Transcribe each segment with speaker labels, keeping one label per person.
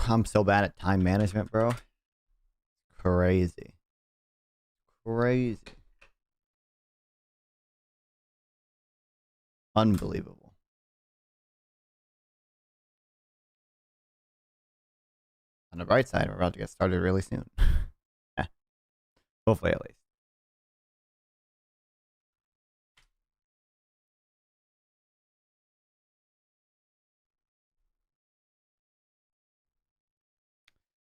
Speaker 1: I'm so bad at time management, bro. Crazy. Crazy. Unbelievable. On the bright side, we're about to get started really soon. Hopefully, at least.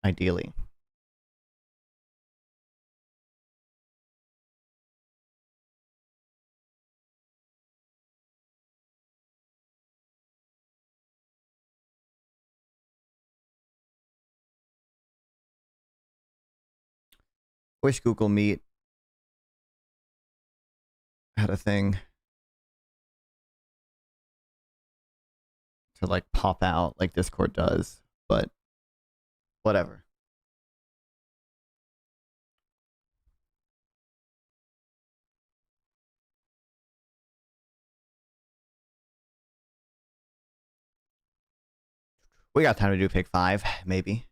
Speaker 1: Ideally. Wish Google Meet had a thing to like pop out like Discord does, but whatever. We got time to do pick 5, maybe.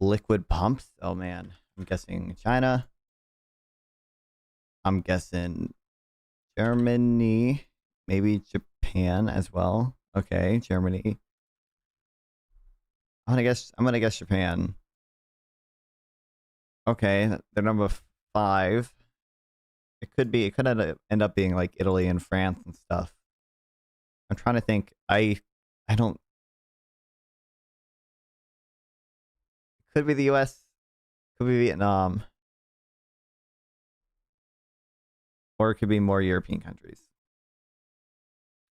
Speaker 1: Liquid pumps. Oh man, I'm guessing China. I'm guessing Germany, maybe Japan as well. Okay, Germany. I'm gonna guess Japan. Okay, they're number 5. It could end up being like Italy and France and stuff. I'm trying to think. I don't. Could be the U.S. Could be Vietnam, or it could be more European countries.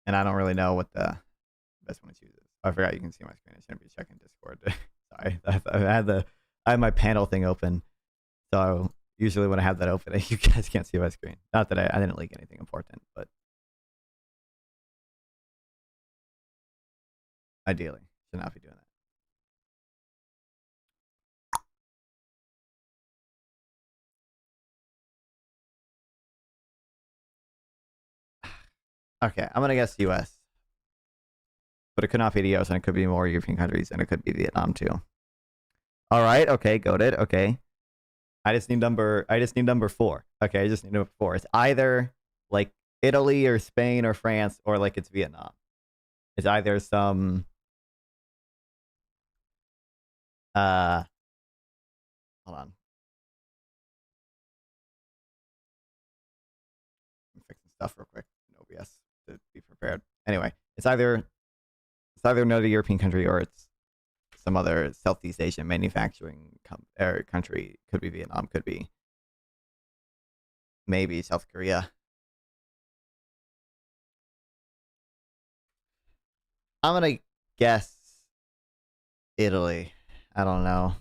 Speaker 1: And I don't really know what the best one to choose is. I forgot you can see my screen. I shouldn't be checking Discord. Sorry, I had my panel thing open. So usually when I have that open, you guys can't see my screen. Not that I didn't leak anything important, but ideally should not be doing that. Okay, I'm gonna guess U.S. But it could not be the US, and it could be more European countries, and it could be Vietnam too. All right, okay, got it. Okay, I just need number 4. Okay, I just need number 4. It's either like Italy or Spain or France, or like it's Vietnam. It's either some hold on. I'm fixing stuff real quick in OBS to be prepared. Anyway, it's either another European country or it's some other Southeast Asian manufacturing country. Could be Vietnam, could be maybe South Korea. I'm gonna guess Italy. I don't know.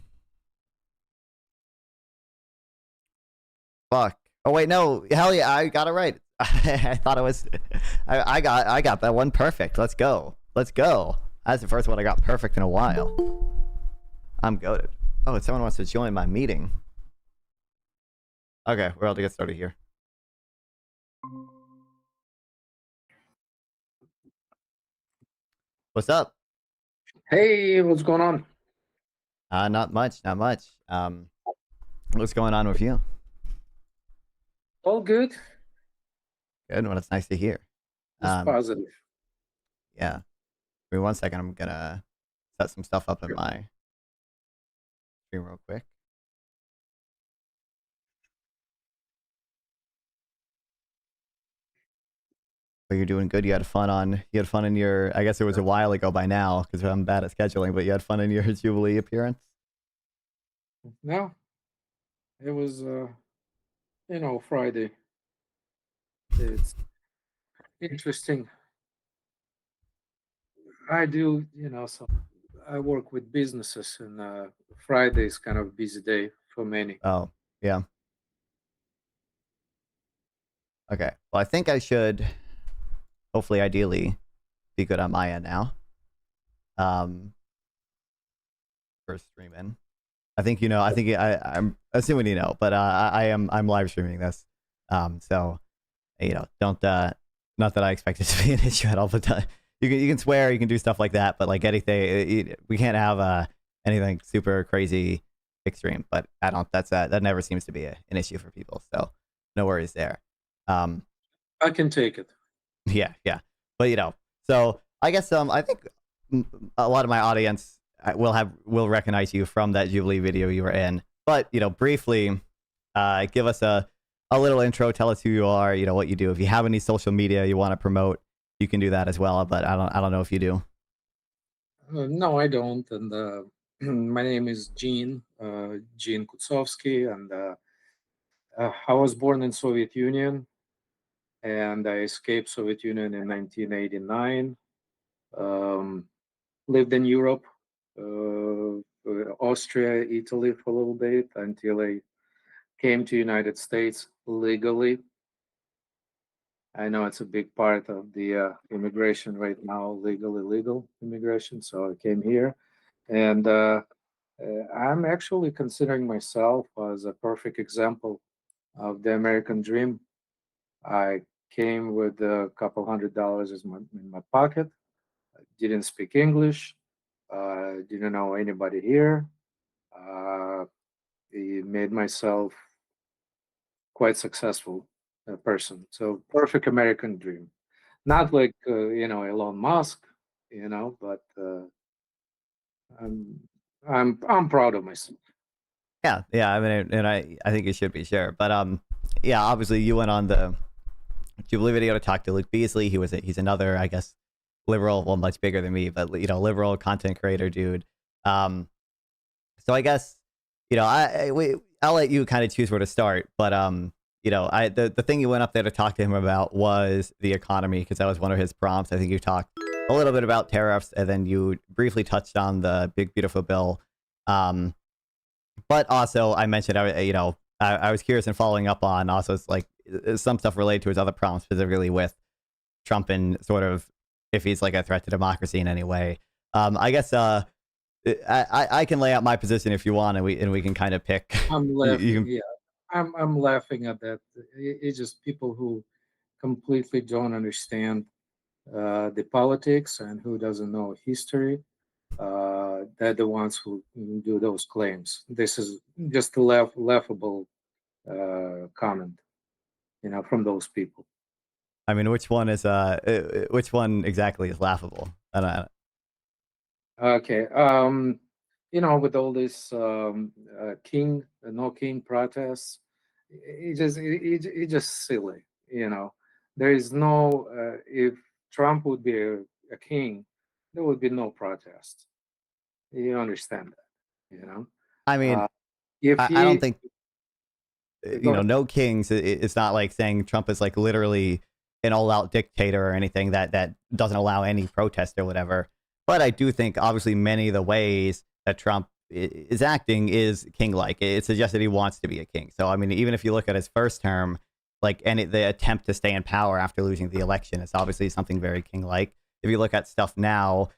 Speaker 1: Fuck. Oh wait, no. Hell yeah, I got it right. I thought it was. I got that one perfect. Let's go. Let's go. That's the first one I got perfect in a while. I'm goated. Oh, someone wants to join my meeting. Okay, we're about to get started here. What's up?
Speaker 2: Hey, what's going on?
Speaker 1: Not much, not much. What's going on with you?
Speaker 2: All good.
Speaker 1: Good. Well, it's nice to hear.
Speaker 2: Just positive.
Speaker 1: Yeah. Give me 1 second. I'm gonna set some stuff up in my stream real quick. But you're doing good. You had fun in your. I guess it was a while ago by now because I'm bad at scheduling. But you had fun in your Jubilee appearance.
Speaker 2: No, it was Friday. It's interesting. I do, so I work with businesses, and Friday is kind of a busy day for many.
Speaker 1: Oh, yeah. Okay. Well, I think I should, hopefully, ideally, be good on my end now. For streaming. I think you know. I think I'm assuming you know, but I'm live streaming this. So don't not that I expect it to be an issue at all, but you can swear, you can do stuff like that, but like anything, we can't have anything super crazy extreme. But I don't. That never seems to be an issue for people. So no worries there.
Speaker 2: I can take it.
Speaker 1: Yeah, yeah, but so I guess I think a lot of my audience will recognize you from that Jubilee video you were in. But briefly, give us a little intro. Tell us who you are. What you do. If you have any social media you want to promote, you can do that as well. But I don't know if you do.
Speaker 2: No, I don't. And my name is Gene Kutsovsky, and I was born in Soviet Union, and I escaped Soviet Union in 1989. Lived in Europe, Austria, Italy for a little bit until I came to United States legally. I know it's a big part of the immigration right now, illegal immigration. So I came here, and I'm actually considering myself as a perfect example of the American dream. I came with a couple $100 in my pocket. I didn't speak English. Didn't know anybody here. Uh, made myself quite successful person. So perfect American dream. Not like Elon Musk, but I'm I'm proud of myself.
Speaker 1: Yeah, yeah. I mean, and I think you should be sure. But yeah. Obviously, you went on the Jubilee video to talk to Luke Beasley. He's another, I guess, liberal, well, much bigger than me, but liberal content creator dude. So I guess I'll let you kind of choose where to start. But the thing you went up there to talk to him about was the economy, because that was one of his prompts. I think you talked a little bit about tariffs, and then you briefly touched on the big beautiful bill. But also I mentioned I was curious and following up on also like some stuff related to his other prompts, specifically with Trump and sort of if he's like a threat to democracy in any way. I guess I can lay out my position if you want, and we can kind of pick.
Speaker 2: I'm laughing. Yeah, I'm laughing at that. It's just people who completely don't understand the politics and who doesn't know history. They're the ones who do those claims. This is just a laughable comment, from those people.
Speaker 1: I mean, which one exactly is laughable? I don't know.
Speaker 2: Okay. With all this no king protests, it just silly. There is no if Trump would be a king, there would be no protest. You understand that?
Speaker 1: I mean,
Speaker 2: If
Speaker 1: I don't think
Speaker 2: Go ahead.
Speaker 1: no kings. It's not like saying Trump is like literally an all-out dictator or anything that doesn't allow any protest or whatever. But I do think obviously many of the ways that Trump is acting is king-like. It suggests that he wants to be a king. So I mean, even if you look at his first term, like the attempt to stay in power after losing the election, it's obviously something very king-like. If you look at stuff now,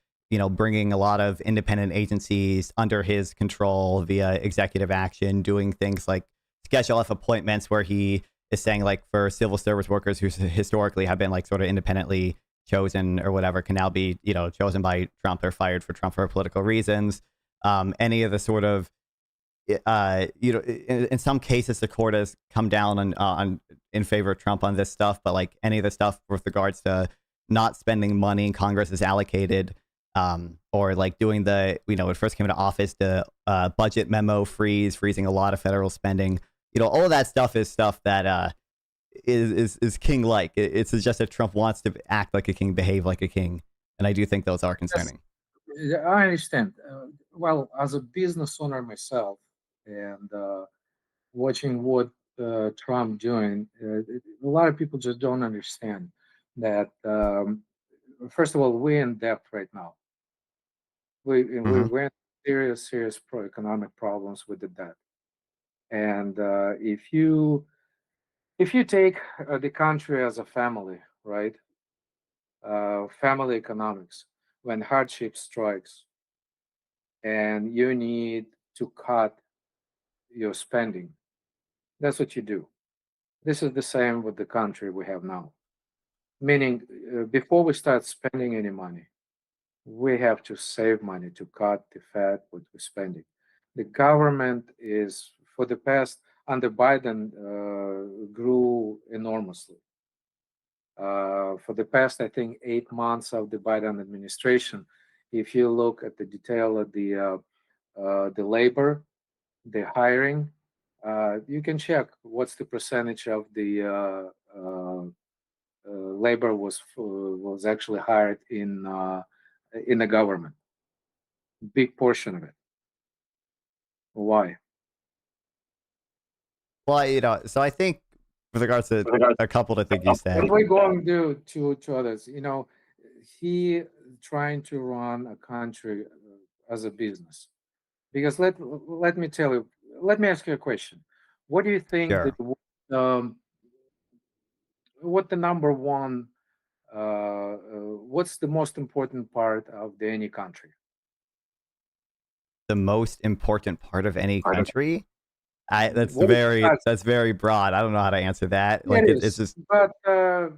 Speaker 1: bringing a lot of independent agencies under his control via executive action, doing things like Schedule F appointments where he is saying like for civil service workers who historically have been like sort of independently chosen or whatever can now be, chosen by Trump or fired for Trump for political reasons. Any of the sort of, in some cases, the court has come down on in favor of Trump on this stuff, but like any of the stuff with regards to not spending money Congress is allocated, or like doing when it first came into office, the budget memo freezing a lot of federal spending. All of that stuff is stuff that is king-like. It suggests that Trump wants to act like a king, behave like a king, and I do think those are
Speaker 2: Yes,
Speaker 1: concerning.
Speaker 2: I understand. Well, as a business owner myself, and watching what Trump doing, a lot of people just don't understand that. First of all, we're in debt right now.
Speaker 1: Hmm.
Speaker 2: We're in serious economic problems with the debt. And if you take the country as a family, right? Family economics, when hardship strikes and you need to cut your spending, that's what you do. This is the same with the country we have now. Meaning, before we start spending any money, we have to save money to cut the fat what we're spending. The government is, for the past, under Biden, grew enormously. For the past, I think, 8 months of the Biden administration, if you look at the detail of the labor, the hiring, you can check what's the percentage of the labor was actually hired in the government. Big portion of it. Why?
Speaker 1: Well, so I think with regards to a couple of things you
Speaker 2: And
Speaker 1: said,
Speaker 2: we're going to others. He trying to run a country as a business. Because let me tell you, let me ask you a question. What do you think
Speaker 1: sure,
Speaker 2: um, what the number one what's the most important part of any country?
Speaker 1: the most important part of any
Speaker 2: I don't.
Speaker 1: country.
Speaker 2: What is that?
Speaker 1: That's very broad. I don't know how to answer that.
Speaker 2: It
Speaker 1: Like it's
Speaker 2: is,
Speaker 1: just
Speaker 2: but
Speaker 1: the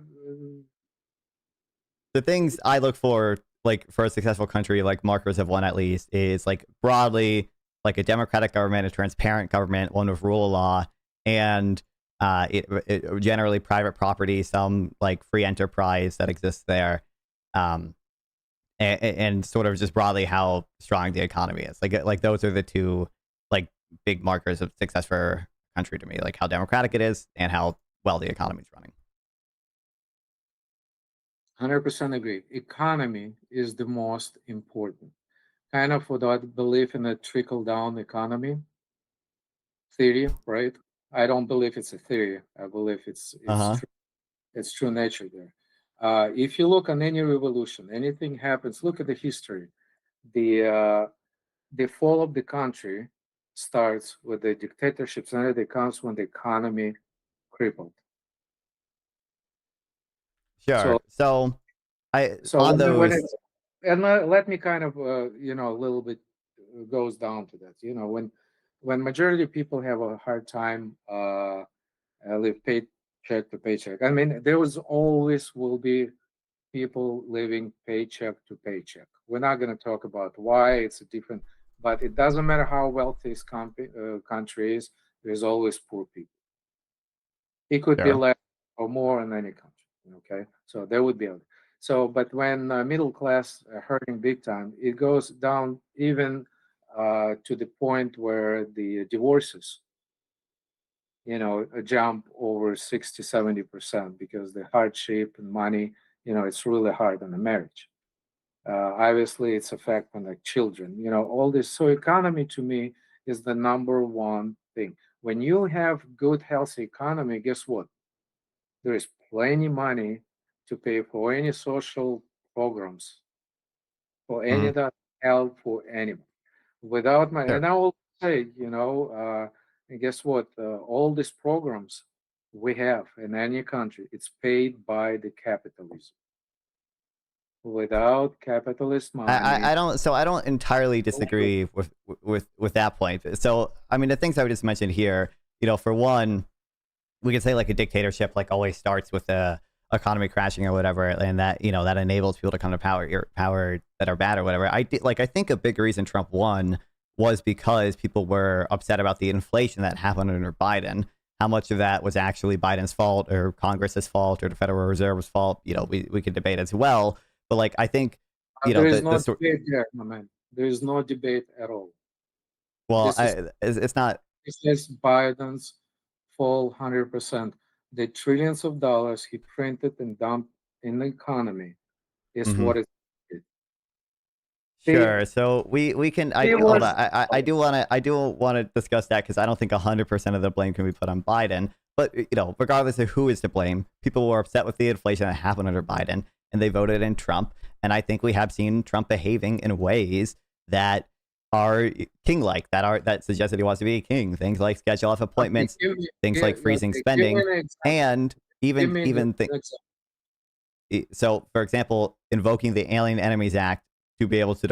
Speaker 1: things I look for, like for a successful country, like markers of one at least, is like broadly like a democratic government, a transparent government, one with rule of law, and generally private property, some like free enterprise that exists there, um, and sort of just broadly how strong the economy is. Like those are the two like big markers of success for a country to me, like how democratic it is and how well the economy is running.
Speaker 2: 100% agree. Economy is the most important. Kind of without belief in a trickle down economy theory, right? I don't believe it's a theory. I believe
Speaker 1: Uh
Speaker 2: it's
Speaker 1: huh.
Speaker 2: true. It's true nature there. If you look on any revolution, anything happens. Look at the history. The fall of the country starts with the dictatorships, and it comes when the economy crippled. So
Speaker 1: Sure. So I
Speaker 2: so
Speaker 1: on
Speaker 2: when
Speaker 1: those.
Speaker 2: it's and let me kind of a little bit goes down to that. When majority of people have a hard time live paycheck to paycheck. I mean, there was always will be people living paycheck to paycheck. We're not going to talk about why it's a different, but it doesn't matter how wealthy this country is. There's always poor people. It could be
Speaker 1: Sure.
Speaker 2: less or more in any country. Okay, so there would be other. So, but when middle class hurting big time, it goes down even to the point where the divorces, jump over 60, 70% because the hardship and money, it's really hard on the marriage. Obviously, it's effect on the children, all this. So economy to me is the number one thing. When you have good, healthy economy, guess what? There is plenty money to pay for any social programs, for any
Speaker 1: Mhm.
Speaker 2: of that help for anyone. Without my,
Speaker 1: Sure.
Speaker 2: and I will say, and guess what? All these programs we have in any country, it's paid by the capitalism. Without capitalist money,
Speaker 1: I don't so I don't entirely disagree with that point. So I mean the things I would just mention here, for one, we could say like a dictatorship like always starts with the economy crashing or whatever, and that that enables people to come to power that are bad or whatever. I think a big reason Trump won was because people were upset about the inflation that happened under Biden. How much of that was actually Biden's fault or Congress's fault or the Federal Reserve's fault? We could debate as well. But like I think
Speaker 2: there is
Speaker 1: the
Speaker 2: no
Speaker 1: sort
Speaker 2: debate there, my man. There is no debate at all.
Speaker 1: well
Speaker 2: This is
Speaker 1: it's not
Speaker 2: this is Biden's full 100%. the trillions of dollars he printed and dumped in the economy is
Speaker 1: Hmm.
Speaker 2: what it is. They,
Speaker 1: Sure. So we can
Speaker 2: he
Speaker 1: hold on.
Speaker 2: was
Speaker 1: I do want to discuss that because I don't think 100% of the blame can be put on Biden. But regardless of who is to blame, people were upset with the inflation that happened under Biden, and they voted in Trump. And I think we have seen Trump behaving in ways that are king-like, that suggest that he wants to be a king. Things like schedule off
Speaker 2: okay.
Speaker 1: appointments, things like freezing
Speaker 2: Give me
Speaker 1: spending,
Speaker 2: an example.
Speaker 1: and
Speaker 2: Give
Speaker 1: even
Speaker 2: me an
Speaker 1: even
Speaker 2: example.
Speaker 1: so, for example, invoking the Alien Enemies Act to be able to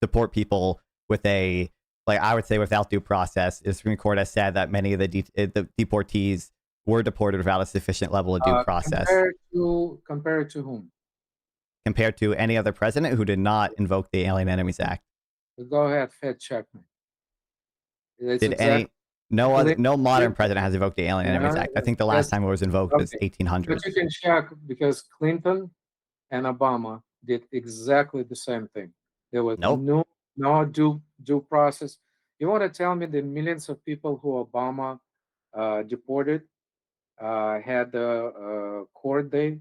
Speaker 1: deport people with a, like, I would say, without due process. The Supreme Court has said that many of the deportees were deported without a sufficient level of due process
Speaker 2: Compared to whom?
Speaker 1: compared to any other president who did not invoke the Alien Enemies Act.
Speaker 2: Go ahead, Fed check me. It's
Speaker 1: Did
Speaker 2: exactly
Speaker 1: no modern
Speaker 2: Clinton.
Speaker 1: president has invoked the Alien Enemies Act? I think the last
Speaker 2: That's
Speaker 1: time it was invoked was
Speaker 2: okay. But
Speaker 1: 1800s.
Speaker 2: you can check because Clinton and Obama did exactly the same thing. There was
Speaker 1: Nope.
Speaker 2: no due process. You want to tell me the millions of people who Obama deported had a court date?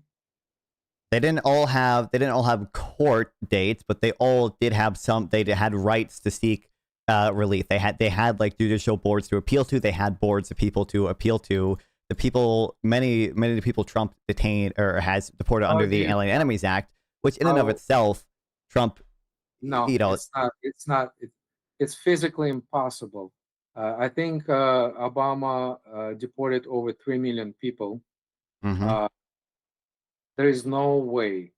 Speaker 1: They didn't all have court dates, but they all did have some. They had rights to seek relief. They had like judicial boards to appeal to. They had boards of people to appeal to. The people, many of the people Trump detained or has deported
Speaker 2: How
Speaker 1: under
Speaker 2: do
Speaker 1: the
Speaker 2: you
Speaker 1: Alien Enemies Act, which in and of
Speaker 2: how
Speaker 1: itself, Trump,
Speaker 2: no,
Speaker 1: you know,
Speaker 2: it's not. It's not. It's physically impossible. I think Obama deported over 3 million people.
Speaker 1: mhm.
Speaker 2: Uh, there is no way.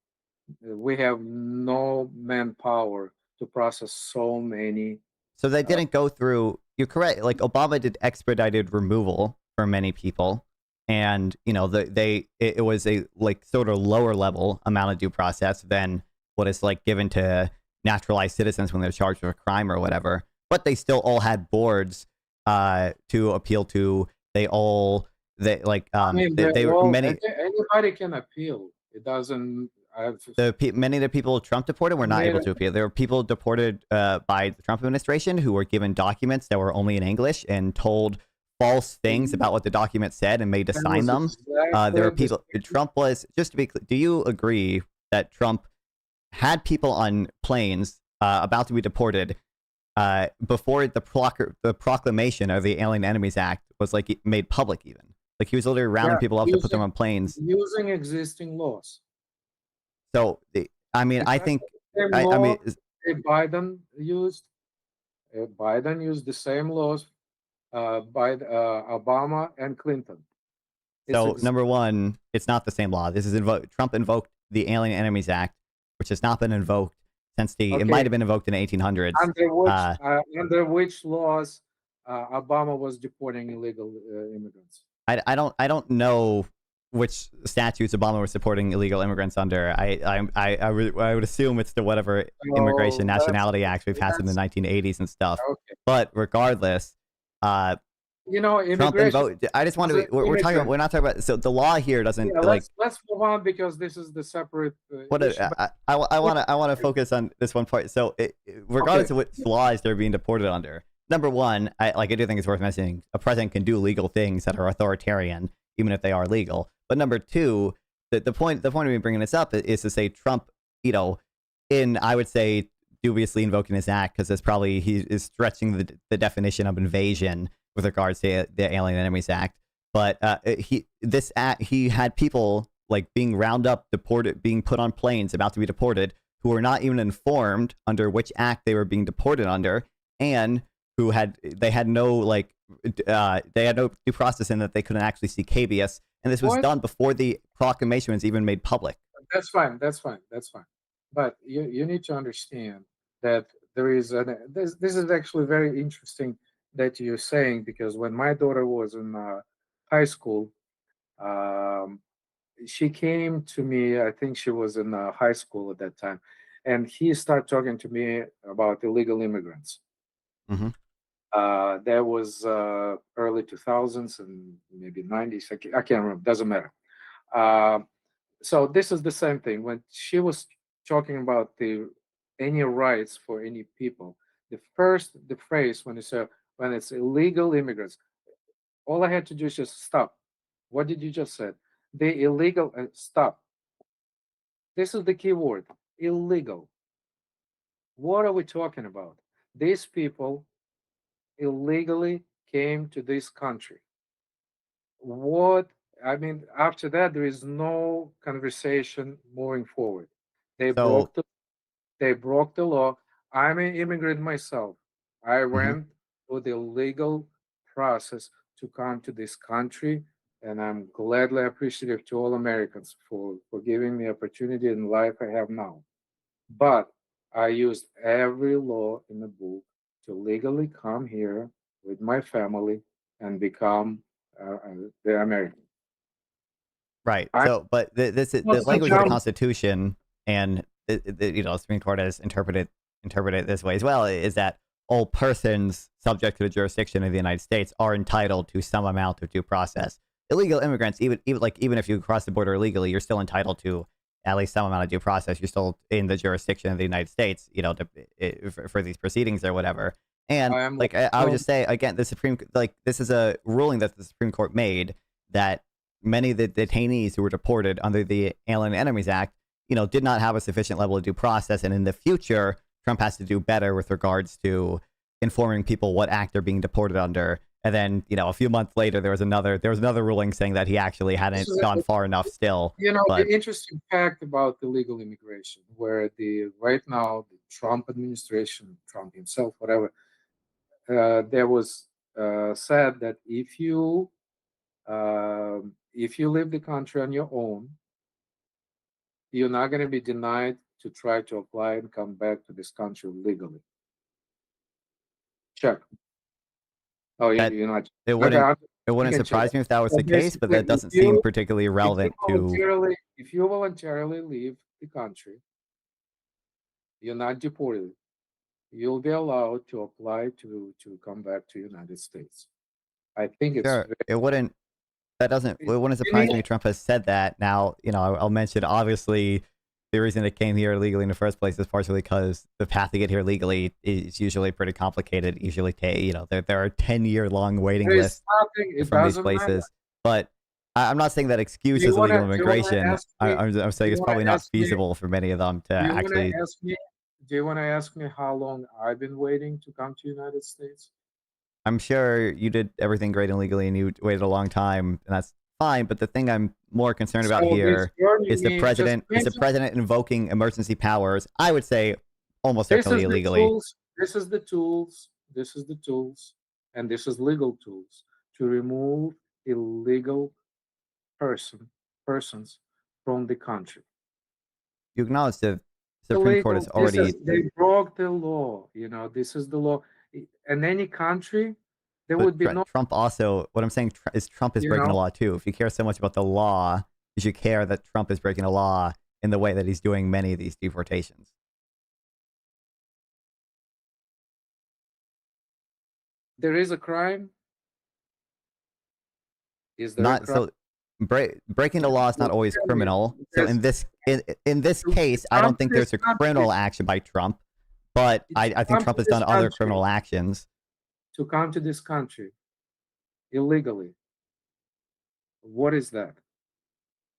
Speaker 2: We have no manpower to process so many.
Speaker 1: So they
Speaker 2: Uh,
Speaker 1: didn't go through. You're correct. Like Obama did expedited removal for many people, and it was a like sort of lower level amount of due process than what is like given to naturalized citizens when they're charged with a crime or whatever. But they still all had boards to appeal to. They like
Speaker 2: I mean,
Speaker 1: they were many
Speaker 2: anybody can appeal. It doesn't.
Speaker 1: many of the people Trump deported were
Speaker 2: I
Speaker 1: not
Speaker 2: mean,
Speaker 1: able to appeal. There were people deported by the Trump administration who were given documents that were only in English and told false things about what the document said and made to
Speaker 2: that
Speaker 1: sign
Speaker 2: was
Speaker 1: them. There
Speaker 2: exactly
Speaker 1: were
Speaker 2: the
Speaker 1: people. Trump was, just to be clear. Do you agree that Trump had people on planes about to be deported before the proclamation of the Alien Enemies Act was like made public? Even like he was literally rounding
Speaker 2: yeah,
Speaker 1: people up to put them on planes.
Speaker 2: using existing laws.
Speaker 1: So I mean, I
Speaker 2: Exactly
Speaker 1: think
Speaker 2: the same
Speaker 1: I
Speaker 2: law
Speaker 1: mean.
Speaker 2: that Biden used. Biden used the same laws by Obama and Clinton. It's
Speaker 1: So number one, it's not the same law. This is Trump invoked the Alien Enemies Act, which has not been invoked since it might
Speaker 2: okay.
Speaker 1: have been invoked in the 1800s.
Speaker 2: Under which laws Obama was deporting illegal immigrants?
Speaker 1: I don't know which statutes Obama was supporting illegal immigrants under. I would assume it's the whatever Immigration
Speaker 2: So
Speaker 1: Nationality Acts we've passed in the
Speaker 2: that's
Speaker 1: 1980s and stuff.
Speaker 2: okay.
Speaker 1: But regardless, uh, Trump
Speaker 2: Immigration
Speaker 1: invoked. I just want
Speaker 2: is an
Speaker 1: to. We're talking about.
Speaker 2: immigrant.
Speaker 1: We're not talking about. So the law here doesn't
Speaker 2: Yeah,
Speaker 1: like
Speaker 2: let's move on because this is the separate
Speaker 1: what
Speaker 2: issue. But
Speaker 1: I want to focus on this one part. So,
Speaker 2: okay,
Speaker 1: regardless of which laws they're being deported under, number one, I do think it's worth mentioning a president can do legal things that are authoritarian, even if they are legal. But number two, the point of me bringing this up is to say Trump, in I would say dubiously invoking this act because he is stretching the definition of invasion with regards to the Alien Enemies Act. But he had people like being round up, deported, being put on planes, about to be deported, who were not even informed under which act they were being deported under, and they had no due process in that they couldn't actually seek habeas, and this was
Speaker 2: what?
Speaker 1: done before the proclamation was even made public.
Speaker 2: That's fine. That's fine. That's fine. But you need to understand that there is this is actually very interesting that you're saying because when my daughter was in high school, um, she came to me. I think she was in high school at that time, and he started talking to me about illegal immigrants.
Speaker 1: Hmm.
Speaker 2: That was early 2000s and maybe 90s. I can't remember. Doesn't matter. Uh, so this is the same thing when she was talking about the any rights for any people. The phrase when it's illegal immigrants, all I had to do is just stop. What did you just say? The illegal, stop. This is the key word, illegal. What are we talking about? These people illegally came to this country. What, I mean, after that, there is no conversation moving forward. They
Speaker 1: So,
Speaker 2: broke the they broke the law. I'm an immigrant myself. I
Speaker 1: mhm.
Speaker 2: went through the legal process to come to this country, and I'm gladly appreciative to all Americans for giving me the opportunity in life I have now. But I used every law in the book to legally come here with my family and become the American.
Speaker 1: Right.
Speaker 2: I'm
Speaker 1: So, but this is
Speaker 2: not
Speaker 1: the
Speaker 2: some
Speaker 1: language of the
Speaker 2: jump.
Speaker 1: Constitution, and the Supreme Court has interpreted it this way as well. Is that all persons subject to the jurisdiction of the United States are entitled to some amount of due process. Illegal immigrants, even if you cross the border illegally, you're still entitled to at least some amount of due process. You're still in the jurisdiction of the United States, for these proceedings or whatever. And
Speaker 2: I am
Speaker 1: like I would
Speaker 2: also,
Speaker 1: just say again, this is a ruling that the Supreme Court made that many of the detainees who were deported under the Alien Enemies Act, did not have a sufficient level of due process. And in the future, Trump has to do better with regards to informing people what act they're being deported under. And then, a few months later, there was another ruling saying that he actually
Speaker 2: this
Speaker 1: hadn't
Speaker 2: is
Speaker 1: gone far enough still.
Speaker 2: the
Speaker 1: But
Speaker 2: interesting fact about illegal immigration, where the right now the Trump administration, Trump himself, whatever, there was said that if you leave the country on your own, you're not going to be denied to try to apply and come back to this country legally. Check. Oh,
Speaker 1: that
Speaker 2: you're not.
Speaker 1: it
Speaker 2: Okay,
Speaker 1: wouldn't it
Speaker 2: you
Speaker 1: wouldn't
Speaker 2: can check.
Speaker 1: surprise me if that was
Speaker 2: So
Speaker 1: the case, but
Speaker 2: basically,
Speaker 1: that doesn't seem particularly relevant to.
Speaker 2: if you voluntarily leave the country, you're not deported. You'll be allowed to apply to come back to United States. I think it's
Speaker 1: Sure, it wouldn't. It wouldn't
Speaker 2: you
Speaker 1: surprise
Speaker 2: need
Speaker 1: me if Trump has said that. Now, I'll mention obviously the reason it came here legally in the first place is partially because the path to get here legally is usually pretty complicated. Usually, there are 10-year long waiting
Speaker 2: there is
Speaker 1: lists
Speaker 2: nothing. It
Speaker 1: from these
Speaker 2: doesn't matter.
Speaker 1: places. But I'm not saying that
Speaker 2: Do you
Speaker 1: excuses
Speaker 2: wanna
Speaker 1: illegal
Speaker 2: do you wanna
Speaker 1: immigration.
Speaker 2: ask me?
Speaker 1: I'm
Speaker 2: Do
Speaker 1: saying
Speaker 2: you
Speaker 1: it's
Speaker 2: wanna
Speaker 1: probably not
Speaker 2: ask me?
Speaker 1: feasible for many of them to
Speaker 2: Do you wanna
Speaker 1: actually.
Speaker 2: ask me? Do you wanna ask me how long I've been waiting to come to United States?
Speaker 1: I'm sure you did everything great and legally, and you waited a long time, and that's fine. But the thing I'm more concerned about
Speaker 2: So this
Speaker 1: here
Speaker 2: journey
Speaker 1: is the
Speaker 2: me just
Speaker 1: president invoking emergency powers. I would say almost
Speaker 2: this
Speaker 1: certainly
Speaker 2: is the
Speaker 1: illegally.
Speaker 2: tools. This is the tools. This is the tools, and this is legal tools to remove illegal person persons from the country.
Speaker 1: You acknowledge the Supreme Court has
Speaker 2: Illegal. This is
Speaker 1: already.
Speaker 2: they broke the law. This is the law. In any country, there
Speaker 1: But
Speaker 2: would be no.
Speaker 1: Trump also. What I'm saying is Trump is
Speaker 2: You
Speaker 1: breaking the
Speaker 2: know,
Speaker 1: law too. If you care so much about the law, you should care that Trump is breaking the law in the way that he's doing many of these deportations.
Speaker 2: there is a crime. Is there a
Speaker 1: Not
Speaker 2: crime?
Speaker 1: so. Breaking the law is not always criminal. So
Speaker 2: Because
Speaker 1: in this
Speaker 2: to
Speaker 1: case, I
Speaker 2: come
Speaker 1: don't
Speaker 2: to
Speaker 1: think
Speaker 2: this
Speaker 1: there's a
Speaker 2: country,
Speaker 1: criminal action by Trump, but
Speaker 2: to
Speaker 1: I think
Speaker 2: come
Speaker 1: Trump
Speaker 2: to
Speaker 1: has
Speaker 2: this
Speaker 1: done other
Speaker 2: country,
Speaker 1: criminal actions.
Speaker 2: to come to this country illegally, what is that?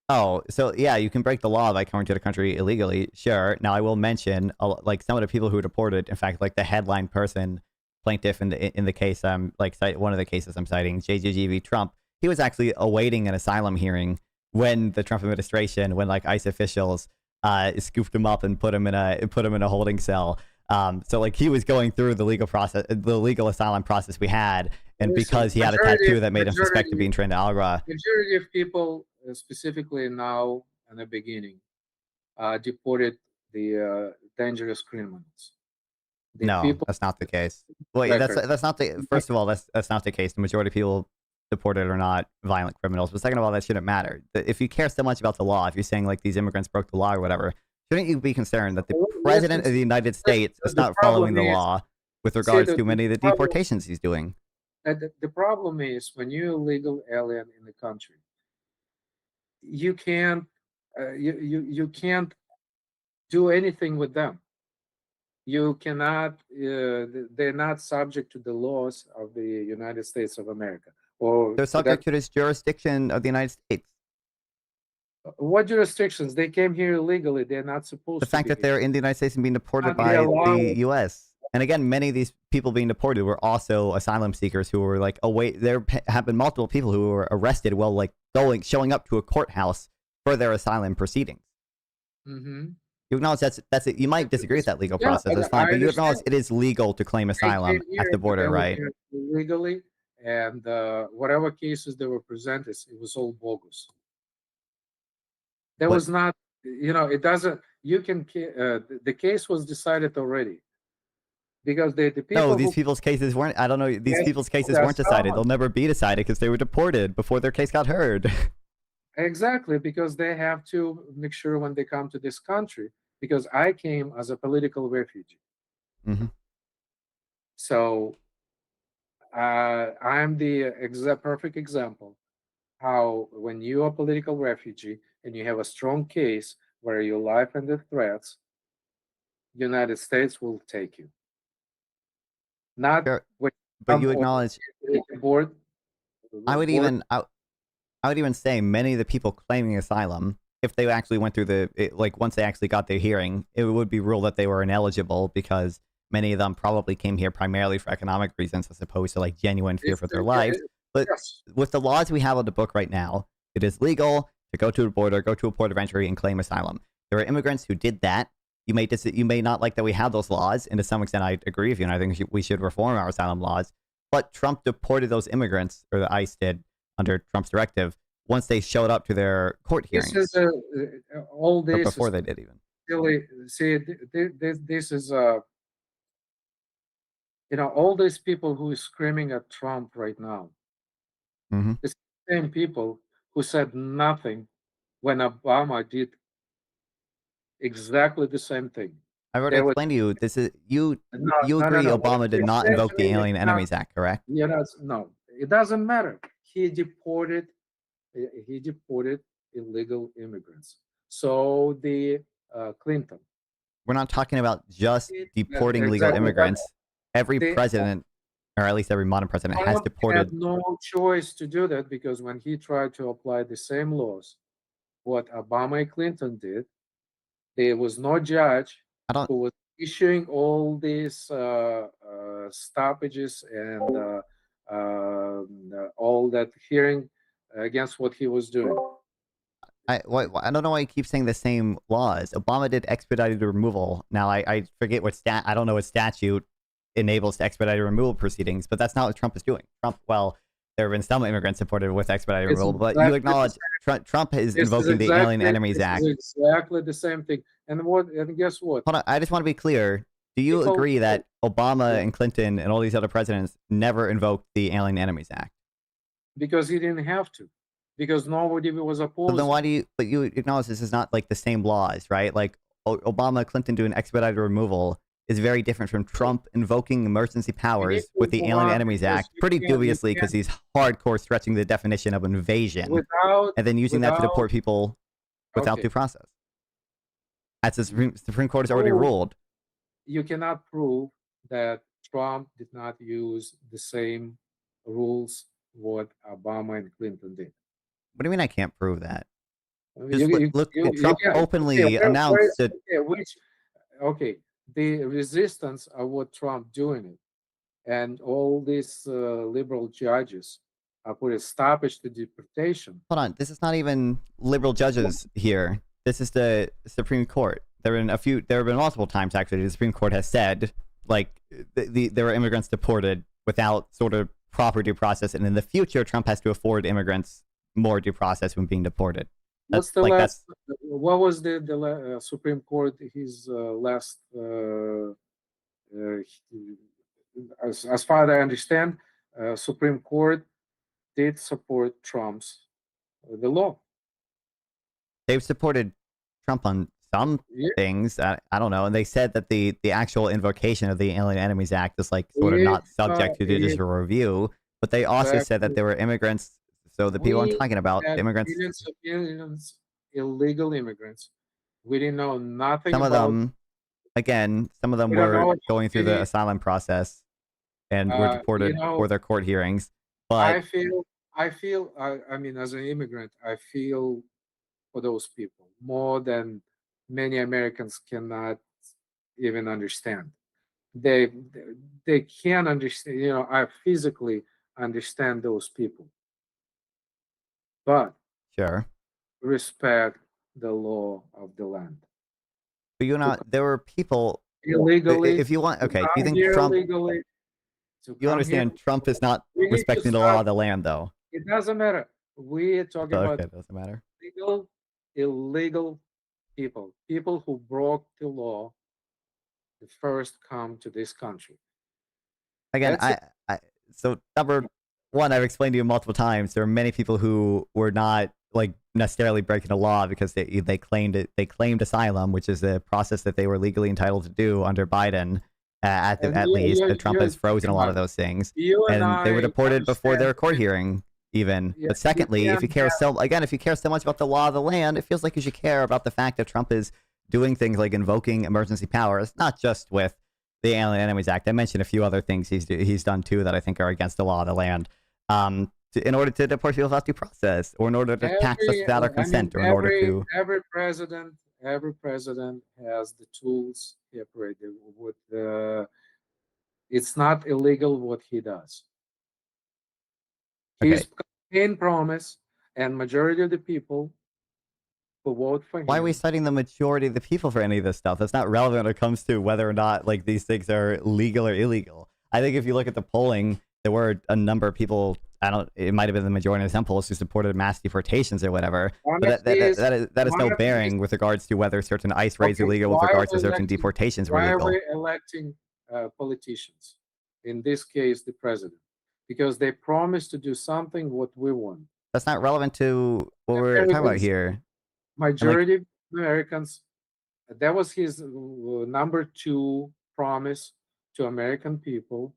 Speaker 1: Oh, so yeah, you can break the law by coming to the country illegally. Sure. Now I will mention like some of the people who were deported. In fact, like the headline person plaintiff in the case one of the cases I'm citing, JJGV Trump. He was actually awaiting an asylum hearing when the Trump administration, when like ICE officials scooped him up and put him in a holding cell. So like he was going through the legal asylum process we had, and
Speaker 2: Listen,
Speaker 1: because he had a tattoo that made him suspect of being trained to Algra.
Speaker 2: majority of people, specifically now in the beginning, deported the dangerous criminals. The
Speaker 1: No,
Speaker 2: people
Speaker 1: that's not the case. Wait,
Speaker 2: record.
Speaker 1: that's not the first of all, that's not the case. The majority of people deported are not violent criminals. But second of all, that shouldn't matter. If you care so much about the law, if you're saying like these immigrants broke the law or whatever, shouldn't you be concerned that the
Speaker 2: Listen,
Speaker 1: president of the United States is
Speaker 2: the
Speaker 1: not following
Speaker 2: problem
Speaker 1: the
Speaker 2: is,
Speaker 1: law with
Speaker 2: see,
Speaker 1: regards to many of the deportations he's doing?
Speaker 2: the problem is when you're a legal alien in the country, you can't you can't do anything with them. You cannot. They're not subject to the laws of the United States of America. or
Speaker 1: They're
Speaker 2: that
Speaker 1: subject to this jurisdiction of the United States.
Speaker 2: what jurisdictions? They came here illegally. They're not
Speaker 1: The
Speaker 2: supposed to
Speaker 1: fact
Speaker 2: be
Speaker 1: that
Speaker 2: here.
Speaker 1: they're in the United States and being deported
Speaker 2: Not be
Speaker 1: by the
Speaker 2: allowed.
Speaker 1: U.S. And again, many of these people being deported were also asylum seekers who were like, there have been multiple people who were arrested while like showing up to a courthouse for their asylum proceedings.
Speaker 2: Mm-hmm.
Speaker 1: You acknowledge that's it. You might disagree with that legal
Speaker 2: Yeah,
Speaker 1: process. That's
Speaker 2: I
Speaker 1: fine, but you acknowledge
Speaker 2: understand.
Speaker 1: it is legal to claim
Speaker 2: They
Speaker 1: asylum
Speaker 2: came
Speaker 1: at the
Speaker 2: here,
Speaker 1: border,
Speaker 2: they were
Speaker 1: right?
Speaker 2: here illegally, and whatever cases they were presented, it was all bogus. There
Speaker 1: But
Speaker 2: was not, it doesn't. You can. The case was decided already because the
Speaker 1: no,
Speaker 2: people
Speaker 1: these
Speaker 2: who
Speaker 1: people's cases weren't. I don't know. These
Speaker 2: yes,
Speaker 1: people's cases
Speaker 2: the
Speaker 1: weren't decided.
Speaker 2: asylum
Speaker 1: They'll never be decided because they were deported before their case got heard.
Speaker 2: exactly because they have to make sure when they come to this country. Because I came as a political refugee,
Speaker 1: hmm
Speaker 2: so I'm the perfect example how when you are a political refugee and you have a strong case where your life under threats, United States will take you. Not
Speaker 1: Sure,
Speaker 2: when you
Speaker 1: but
Speaker 2: come
Speaker 1: you
Speaker 2: on
Speaker 1: acknowledge.
Speaker 2: the board,
Speaker 1: I would
Speaker 2: board.
Speaker 1: even. I would even say many of the people claiming asylum, if they actually went through like once they actually got their hearing, it would be ruled that they were ineligible because many of them probably came here primarily for economic reasons as opposed to like genuine fear
Speaker 2: It's,
Speaker 1: for their lives. But
Speaker 2: yes,
Speaker 1: with the laws we have on the book right now, it is legal to go to a border, go to a port of entry, and claim asylum. There are immigrants who did that. You may not like that we have those laws, and to some extent, I agree with you, and I think we should reform our asylum laws. But Trump deported those immigrants, or the ICE did under Trump's directive, once they showed up to their court
Speaker 2: this
Speaker 1: hearings,
Speaker 2: is all
Speaker 1: or
Speaker 2: this
Speaker 1: before
Speaker 2: is
Speaker 1: they did even.
Speaker 2: really see this is all these people who is screaming at Trump right now.
Speaker 1: Mm-hmm.
Speaker 2: The same people who said nothing when Obama did exactly the same thing.
Speaker 1: I've already
Speaker 2: There was
Speaker 1: explained to you. This is you.
Speaker 2: no,
Speaker 1: You
Speaker 2: no, no,
Speaker 1: agree
Speaker 2: no. What
Speaker 1: Obama did
Speaker 2: you
Speaker 1: not
Speaker 2: said to
Speaker 1: invoke the
Speaker 2: me is
Speaker 1: Alien
Speaker 2: not.
Speaker 1: Enemies Act, correct?
Speaker 2: No. It doesn't matter. He deported. He deported illegal immigrants. So the Clinton.
Speaker 1: We're not talking about just deporting legal
Speaker 2: Exactly.
Speaker 1: immigrants. Every
Speaker 2: The
Speaker 1: president, or at least every modern president, has
Speaker 2: Trump had
Speaker 1: deported.
Speaker 2: no choice to do that because when he tried to apply the same laws, what Obama and Clinton did, there was no judge
Speaker 1: I don't.
Speaker 2: who was issuing all these stoppages and all that hearing against what he was doing.
Speaker 1: I don't know why you keep saying the same laws. Obama did expedited removal. Now I forget what I don't know what statute enables expedited removal proceedings, but that's not what Trump is doing. There have been some immigrants deported with expedited
Speaker 2: It's
Speaker 1: removal, but you
Speaker 2: exactly the
Speaker 1: acknowledge
Speaker 2: same.
Speaker 1: Trump is invoking the Alien Enemies
Speaker 2: This is
Speaker 1: Act.
Speaker 2: exactly the same thing. And guess what?
Speaker 1: Hold on, I just want to be clear. Do you
Speaker 2: People,
Speaker 1: agree that Obama
Speaker 2: yeah,
Speaker 1: and Clinton and all these other presidents never invoked the Alien Enemies Act?
Speaker 2: because he didn't have to, because nobody was
Speaker 1: So then
Speaker 2: opposing.
Speaker 1: why do you? But you acknowledge this is not like the same laws, right? Like Obama, Clinton doing expedited removal is very different from Trump invoking emergency
Speaker 2: You need
Speaker 1: powers
Speaker 2: to
Speaker 1: with the
Speaker 2: move
Speaker 1: Alien
Speaker 2: on
Speaker 1: Enemies
Speaker 2: because
Speaker 1: Act, pretty
Speaker 2: you
Speaker 1: dubiously because
Speaker 2: can't
Speaker 1: he's hardcore stretching the definition of invasion,
Speaker 2: without
Speaker 1: and then using that to
Speaker 2: without
Speaker 1: deport people without
Speaker 2: okay.
Speaker 1: due process. As the Supreme Court has already
Speaker 2: Prove
Speaker 1: ruled.
Speaker 2: You cannot prove that Trump did not use the same rules what Obama and Clinton did.
Speaker 1: What do you mean I can't prove that?
Speaker 2: I mean,
Speaker 1: Just look.
Speaker 2: you
Speaker 1: Trump
Speaker 2: can okay,
Speaker 1: openly announced that.
Speaker 2: okay, the resistance of what Trump doing it and all these liberal judges put a stoppage to deportation.
Speaker 1: Hold on, this is not even liberal judges here. This is the Supreme Court. There have been multiple times actually. The Supreme Court has said like there were immigrants deported without sort of proper due process, and in the future, Trump has to afford immigrants more due process when being deported.
Speaker 2: What's the last? What was the Supreme Court? His last, as far as I understand, Supreme Court did support Trump's the law.
Speaker 1: They've supported Trump on some
Speaker 2: Yeah,
Speaker 1: things. I don't know, and they said that the actual invocation of the Alien Enemies Act is like sort of
Speaker 2: we
Speaker 1: not subject to
Speaker 2: it,
Speaker 1: judicial review. But they also said that
Speaker 2: exactly.
Speaker 1: there were immigrants. So the people I'm
Speaker 2: We
Speaker 1: talking about,
Speaker 2: had
Speaker 1: immigrants,
Speaker 2: millions of millions illegal immigrants. We didn't know nothing
Speaker 1: some of
Speaker 2: about.
Speaker 1: them, again, some of them
Speaker 2: We don't know
Speaker 1: were
Speaker 2: about
Speaker 1: going through the
Speaker 2: any.
Speaker 1: asylum process and were deported
Speaker 2: You
Speaker 1: before
Speaker 2: know,
Speaker 1: their court hearings. But
Speaker 2: I mean, as an immigrant, I feel for those people more than many Americans cannot even understand. They they can't understand. I physically understand those people, but
Speaker 1: sure.
Speaker 2: respect the law of the land.
Speaker 1: But
Speaker 2: To come
Speaker 1: there were people.
Speaker 2: illegally,
Speaker 1: If you want,
Speaker 2: to
Speaker 1: okay. Do you
Speaker 2: come
Speaker 1: think
Speaker 2: here
Speaker 1: Trump?
Speaker 2: illegally, to
Speaker 1: You
Speaker 2: come here,
Speaker 1: understand Trump is not
Speaker 2: we need to
Speaker 1: respecting the law
Speaker 2: start.
Speaker 1: of the land, though.
Speaker 2: It doesn't matter. We're talking
Speaker 1: Okay,
Speaker 2: about
Speaker 1: it doesn't matter.
Speaker 2: legal, illegal people who broke the law the first come to this country.
Speaker 1: Again,
Speaker 2: That's it.
Speaker 1: I so number one, I've explained to you multiple times. There are many people who were not like necessarily breaking the law because they claimed asylum, which is a process that they were legally entitled to do under Biden.
Speaker 2: And
Speaker 1: At least Trump has frozen a lot of
Speaker 2: Iman,
Speaker 1: those things,
Speaker 2: you and
Speaker 1: and they were
Speaker 2: I
Speaker 1: deported before
Speaker 2: understand
Speaker 1: their court
Speaker 2: that.
Speaker 1: hearing even.
Speaker 2: Yeah,
Speaker 1: But
Speaker 2: you
Speaker 1: secondly, if
Speaker 2: can
Speaker 1: you care
Speaker 2: have.
Speaker 1: so again, if you care so much about the law of the land, it feels like you should care about the fact that Trump is doing things like invoking emergency powers, not just with the Alien Enemies Act. I mentioned a few other things he's done too that I think are against the law of the land. In order to deport people without due process, or in order to tax us
Speaker 2: Every,
Speaker 1: without our
Speaker 2: I mean,
Speaker 1: consent, or in order to.
Speaker 2: every president has the tools he operated with. It's not illegal what he does.
Speaker 1: Okay,
Speaker 2: His campaign promise and majority of the people who vote for
Speaker 1: why are we
Speaker 2: him.
Speaker 1: citing the majority of the people for any of this stuff? That's not relevant when it comes to whether or not like these things are legal or illegal. I think if you look at the polling, there were a number of people. I don't. It might have been the majority of some polls who supported mass deportations or whatever.
Speaker 2: One
Speaker 1: But
Speaker 2: of these,
Speaker 1: that is
Speaker 2: one
Speaker 1: no
Speaker 2: of these.
Speaker 1: bearing with regards to whether certain ICE raids are
Speaker 2: Okay,
Speaker 1: legal, with regards to certain deportations were
Speaker 2: why are
Speaker 1: legal.
Speaker 2: we electing politicians? In this case, the president, because they promised to do something what we want.
Speaker 1: That's not relevant to what we're talking about
Speaker 2: Americans,
Speaker 1: here. And like,
Speaker 2: majority of Americans, that was his number two promise to American people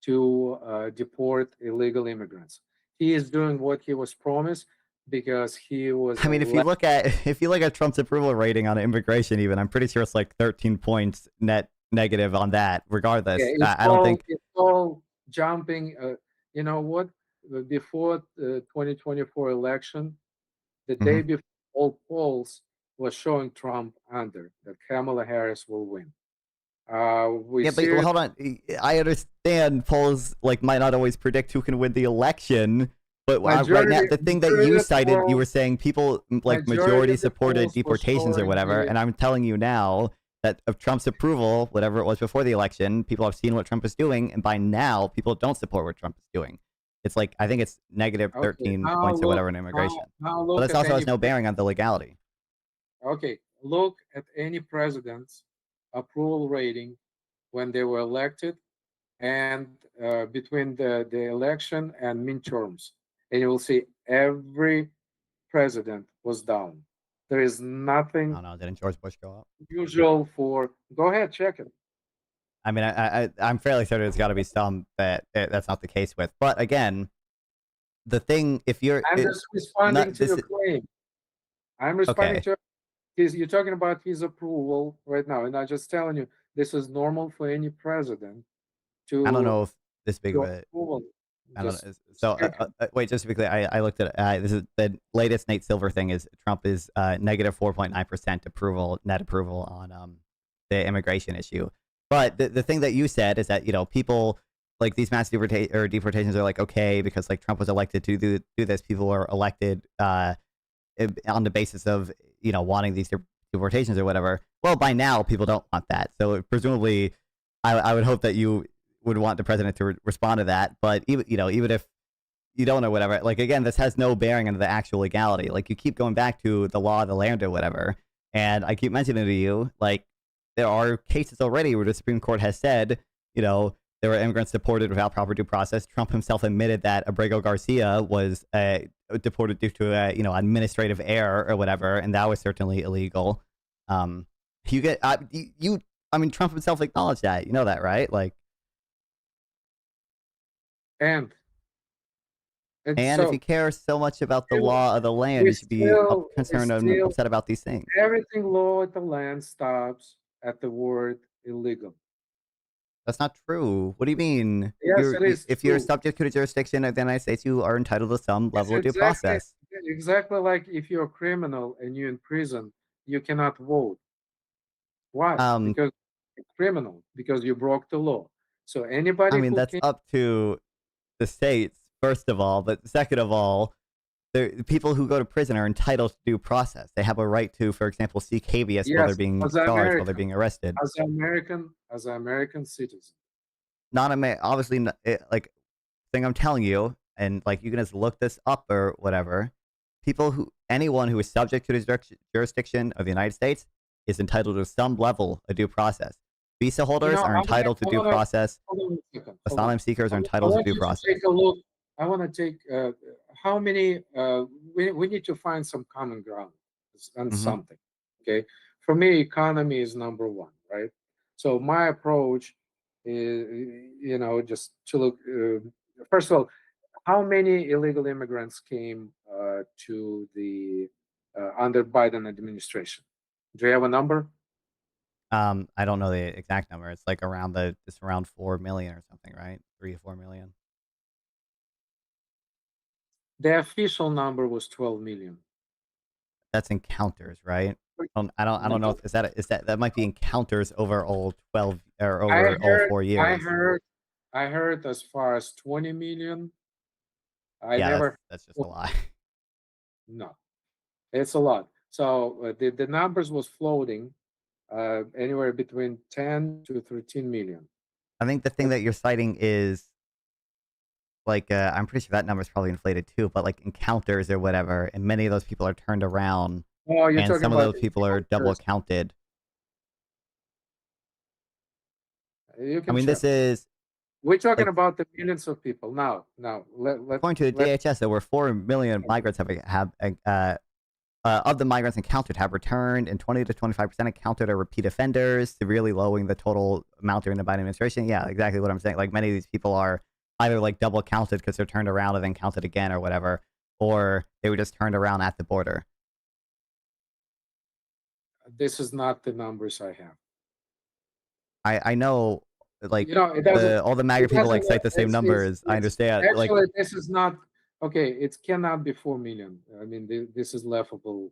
Speaker 2: to deport illegal immigrants. He is doing what he was promised because he was
Speaker 1: I mean, if you look at Trump's approval rating on immigration, even I'm pretty sure it's like 13 points net negative on that.
Speaker 2: yeah,
Speaker 1: Regardless, I don't think.
Speaker 2: it's all jumping. You know what? Before the 2024 election, the day
Speaker 1: Mhm.
Speaker 2: before, all polls was showing Trump under that Kamala Harris will win. We
Speaker 1: Yeah, but well,
Speaker 2: see
Speaker 1: hold on. I understand polls like might not always predict who can win the election, but right now the thing that you cited, you were saying people like
Speaker 2: majority
Speaker 1: majority
Speaker 2: of the
Speaker 1: supported
Speaker 2: polls was
Speaker 1: deportations or
Speaker 2: showing
Speaker 1: whatever,
Speaker 2: the
Speaker 1: and I'm telling you now that of Trump's approval, whatever it was before the election, people have seen what Trump is doing, and by now people don't support what Trump is doing. It's like I think it's negative
Speaker 2: okay.
Speaker 1: 13 points or whatever in immigration,
Speaker 2: Now
Speaker 1: but
Speaker 2: look
Speaker 1: this
Speaker 2: at
Speaker 1: also
Speaker 2: any
Speaker 1: has no bearing on the legality.
Speaker 2: okay. Look at any president's approval rating when they were elected and between the election and midterms, and you will see every president was down. There is
Speaker 1: I
Speaker 2: nothing
Speaker 1: don't know. Didn't George Bush go up?
Speaker 2: usual for. Go ahead, check it.
Speaker 1: I mean, I'm fairly certain there's got to be some that that's not the case with. But again, the thing, if you're
Speaker 2: I'm just responding
Speaker 1: not
Speaker 2: to
Speaker 1: this,
Speaker 2: your claim. I'm responding
Speaker 1: okay.
Speaker 2: to you're talking about his approval right now, and I'm just telling you this is normal for any president
Speaker 1: I don't
Speaker 2: to
Speaker 1: know if this big of
Speaker 2: do
Speaker 1: a.
Speaker 2: approval.
Speaker 1: I don't
Speaker 2: Just
Speaker 1: know. So
Speaker 2: check it.
Speaker 1: wait, just to be clear, I looked at this is the latest Nate Silver thing is Trump is negative 4.9% approval, net approval on the immigration issue. But the thing that you said is that people like these mass deportations are like okay because like Trump was elected to do this. People are elected on the basis of wanting these deportations or whatever. Well, by now people don't want that. So presumably, I would hope that you would want the president to respond to that. But even if you don't or whatever, like again, this has no bearing on the actual legality. Like you keep going back to the law of the land or whatever, and I keep mentioning to you like there are cases already where the Supreme Court has said there were immigrants deported without proper due process. Trump himself admitted that Abrego Garcia was deported due to administrative error or whatever, and that was certainly illegal. You get you. I mean, Trump himself acknowledged that. You know that, right? Like,
Speaker 2: And
Speaker 1: and if
Speaker 2: so
Speaker 1: you care so much about the
Speaker 2: still,
Speaker 1: law of the land,
Speaker 2: we
Speaker 1: you should be
Speaker 2: we
Speaker 1: concerned and
Speaker 2: still
Speaker 1: upset about these things.
Speaker 2: everything law at the land stops at the word illegal.
Speaker 1: That's not true. What do you mean?
Speaker 2: Yes, it is
Speaker 1: If you're
Speaker 2: true.
Speaker 1: subject to the jurisdiction of the United States, you are entitled to some
Speaker 2: It's
Speaker 1: level of due process.
Speaker 2: exactly like if you're a criminal and you're in prison, you cannot vote. Why?
Speaker 1: Um,
Speaker 2: Because you're a criminal, because you broke the law. So
Speaker 1: I
Speaker 2: anybody
Speaker 1: mean,
Speaker 2: who
Speaker 1: that's
Speaker 2: can,
Speaker 1: up to the states, first of all, but second of all, the people who go to prison are entitled to due process. They have a right to, for example, seek habeas while they're
Speaker 2: yes,
Speaker 1: being
Speaker 2: as an
Speaker 1: charged, while they're
Speaker 2: American,
Speaker 1: being arrested.
Speaker 2: as an American citizen.
Speaker 1: Not obviously, like thing I'm telling you, and like you can just look this up or whatever. Anyone who is subject to the jurisdiction of the United States is entitled to some level of due process. Visa
Speaker 2: You
Speaker 1: holders
Speaker 2: know,
Speaker 1: are entitled to
Speaker 2: I
Speaker 1: due
Speaker 2: wanna
Speaker 1: process.
Speaker 2: hold on a second. Hold on.
Speaker 1: Asylum seekers are
Speaker 2: I
Speaker 1: entitled to
Speaker 2: want
Speaker 1: due
Speaker 2: you to
Speaker 1: process.
Speaker 2: take a look. I want to take how many. We need to find some common ground on
Speaker 1: Hmm.
Speaker 2: something. Okay. For me, economy is number one, right? So my approach is, just to look. First of all, how many illegal immigrants came to the under Biden administration? Do you have a number?
Speaker 1: I don't know the exact number. It's like it's around 4 million or something, right? 3 to 4 million.
Speaker 2: The official number was 12 million.
Speaker 1: That's encounters, right? I don't know.
Speaker 2: No,
Speaker 1: If, is that might be encounters over all 12 or
Speaker 2: I
Speaker 1: over all
Speaker 2: heard,
Speaker 1: four
Speaker 2: I
Speaker 1: years.
Speaker 2: heard, I heard as far as 20 million. I
Speaker 1: Yeah,
Speaker 2: never,
Speaker 1: that's just a lie.
Speaker 2: no, it's a lot. So the numbers was floating anywhere between 10 to 13 million.
Speaker 1: I think the thing
Speaker 2: That's,
Speaker 1: that you're citing is like I'm pretty sure that number is probably inflated too, but like encounters or whatever, and many of those people are turned around,
Speaker 2: oh, you're
Speaker 1: and
Speaker 2: talking
Speaker 1: some of
Speaker 2: about
Speaker 1: those people are double
Speaker 2: encounters.
Speaker 1: counted.
Speaker 2: You
Speaker 1: I
Speaker 2: can
Speaker 1: mean,
Speaker 2: check.
Speaker 1: this is
Speaker 2: We're talking
Speaker 1: like
Speaker 2: about the millions of people. Now,
Speaker 1: according to the
Speaker 2: let
Speaker 1: DHS, there were 4 million migrants of the migrants encountered have returned, and 20 to 25% encountered are repeat offenders, severely lowering the total amount during the Biden administration. Yeah, exactly what I'm saying. Like many of these people are either like double counted because they're turned around and then counted again or whatever, or they were just turned around at the border.
Speaker 2: this is not the numbers I have.
Speaker 1: I know, like
Speaker 2: It doesn't.
Speaker 1: all the MAGA
Speaker 2: It
Speaker 1: people like
Speaker 2: doesn't.
Speaker 1: cite the same numbers. I
Speaker 2: It's
Speaker 1: understand. Like,
Speaker 2: actually this is not okay. It cannot be 4 million. I mean, this is laughable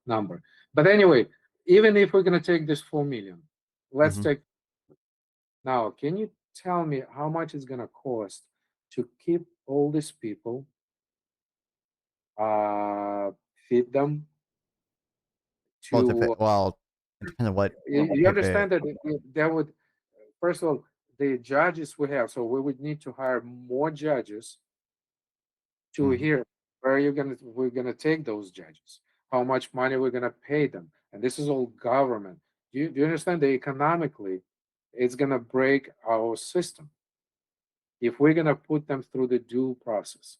Speaker 2: number. But anyway, even if we're gonna take this 4 million, let's
Speaker 1: mhm.
Speaker 2: take now. Can you tell me how much it's gonna cost to keep all these people, uh, feed them
Speaker 1: Well,
Speaker 2: to?
Speaker 1: it depends on what
Speaker 2: You
Speaker 1: type of.
Speaker 2: understand that that would first of all the judges we have, so we would need to hire more judges to
Speaker 1: Mhm.
Speaker 2: hear where we're gonna take those judges, how much money we're gonna pay them, and this is all government. Do you understand that economically, it's gonna break our system if we're gonna put them through the due process.